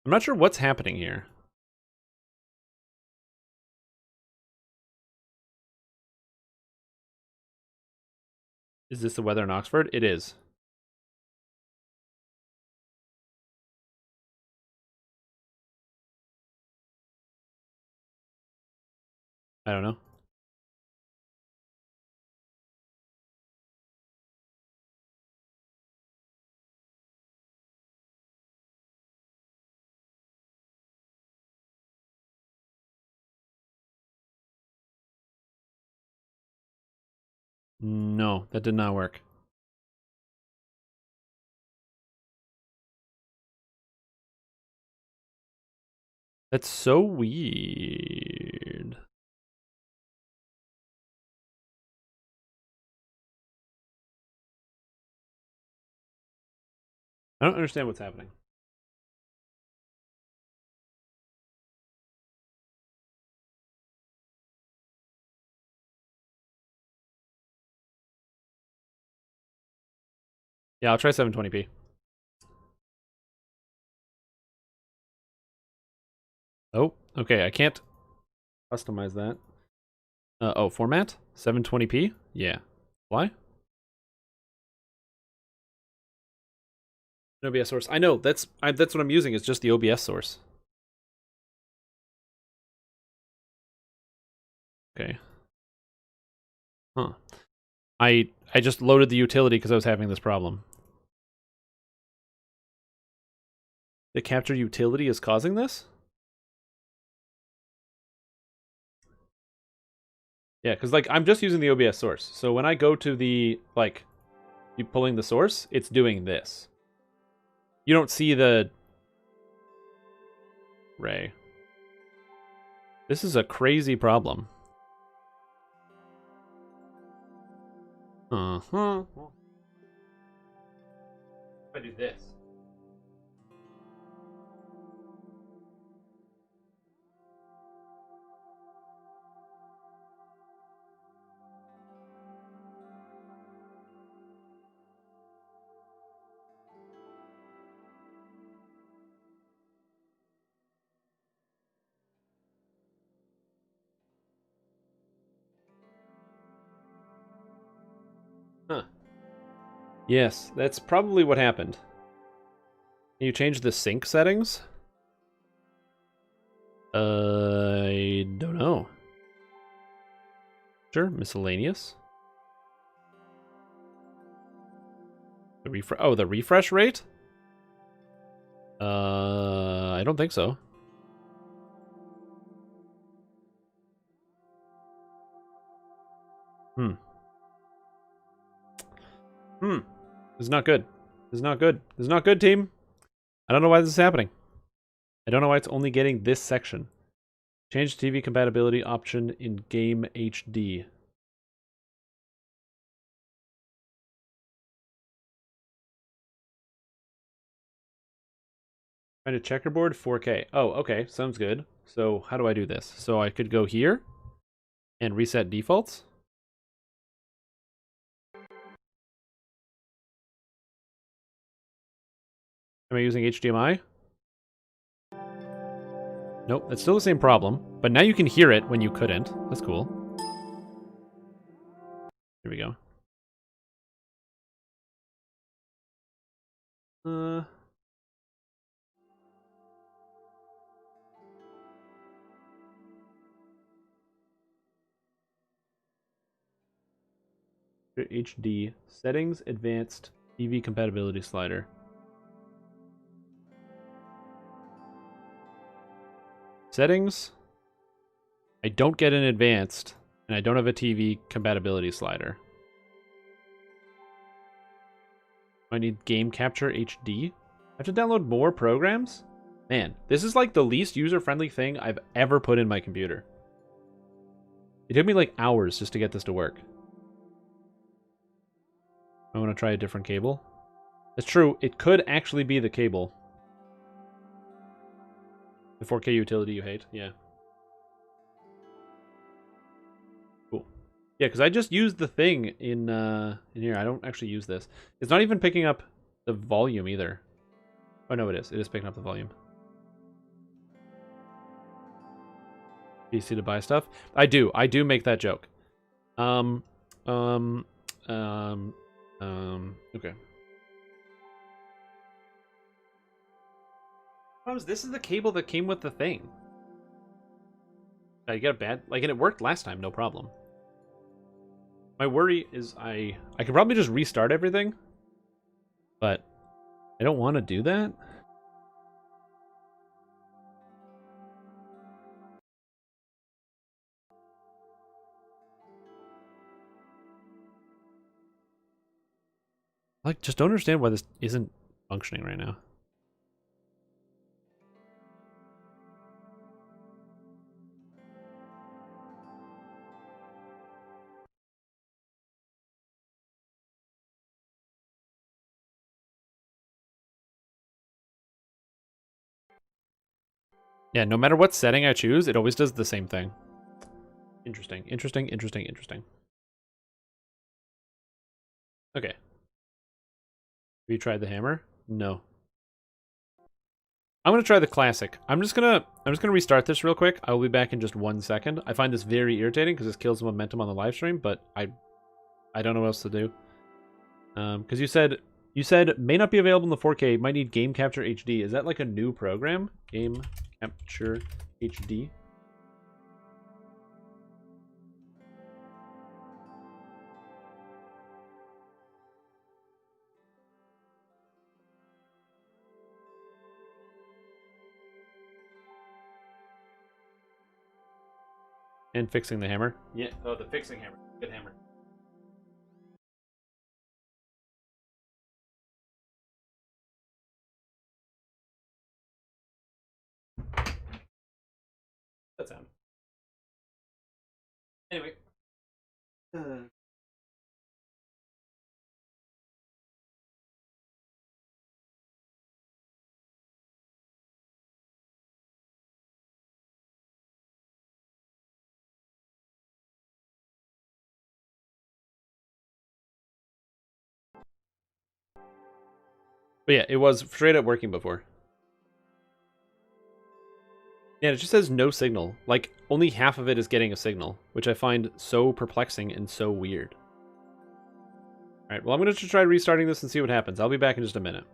I'm not sure what's happening here. Is this the weather in Oxford? It is. I don't know. No, that did not work. That's so weird. I don't understand what's happening. Yeah, I'll try 720p. Oh, okay, I can't customize that. Oh, format? 720p? Yeah. Why? An OBS source. I know, that's what I'm using, it's just the OBS source. Okay. Huh. I just loaded the utility because I was having this problem. The capture utility is causing this? Yeah, because like I'm just using the OBS source. So when I go to the like you pulling the source, it's doing this. You don't see the ray. This is a crazy problem. Uh-huh. If I do this. Huh. Yes, that's probably what happened. Can you change the sync settings? I don't know. Sure, miscellaneous. The refresh rate? I don't think so. This is not good. This is not good. This is not good, team. I don't know why this is happening. I don't know why it's only getting this section. Change TV compatibility option in game HD. Find a checkerboard 4K. Oh, okay. Sounds good. So how do I do this? So I could go here and reset defaults. Am I using HDMI? Nope, that's still the same problem. But now you can hear it when you couldn't. That's cool. Here we go. HD settings, advanced TV compatibility slider. Settings. I don't get an advanced, and I don't have a TV compatibility slider. I need game capture HD. I have to download more programs? Man, this is like the least user-friendly thing I've ever put in my computer. It took me like hours just to get this to work. I want to try a different cable. It's true, it could actually be the cable. The 4K utility you hate, yeah. Cool. Yeah, because I just used the thing in here. I don't actually use this. It's not even picking up the volume either. Oh no, it is. It is picking up the volume. PC to buy stuff. I do make that joke. Okay. This is the cable that came with the thing. I get a bad, like, and it worked last time, no problem. My worry is I could probably just restart everything, but I don't want to do that. Like, just don't understand why this isn't functioning right now. Yeah, no matter what setting I choose, it always does the same thing. Interesting, interesting, interesting, interesting. Okay. Have you tried the hammer? No. I'm gonna try the classic. I'm just gonna restart this real quick. I will be back in just 1 second. I find this very irritating because this kills the momentum on the live stream, but I don't know what else to do. Because you said may not be available in the 4K. Might need Game Capture HD. Is that like a new program? Game Capture HD. And fixing the hammer. Yeah. Oh, the fixing hammer. Good hammer. that sound? Anyway. But yeah, it was straight up working before. Yeah, it just says no signal. Like, only half of it is getting a signal, which I find so perplexing and so weird. Alright, well, I'm going to try restarting this and see what happens. I'll be back in just a minute.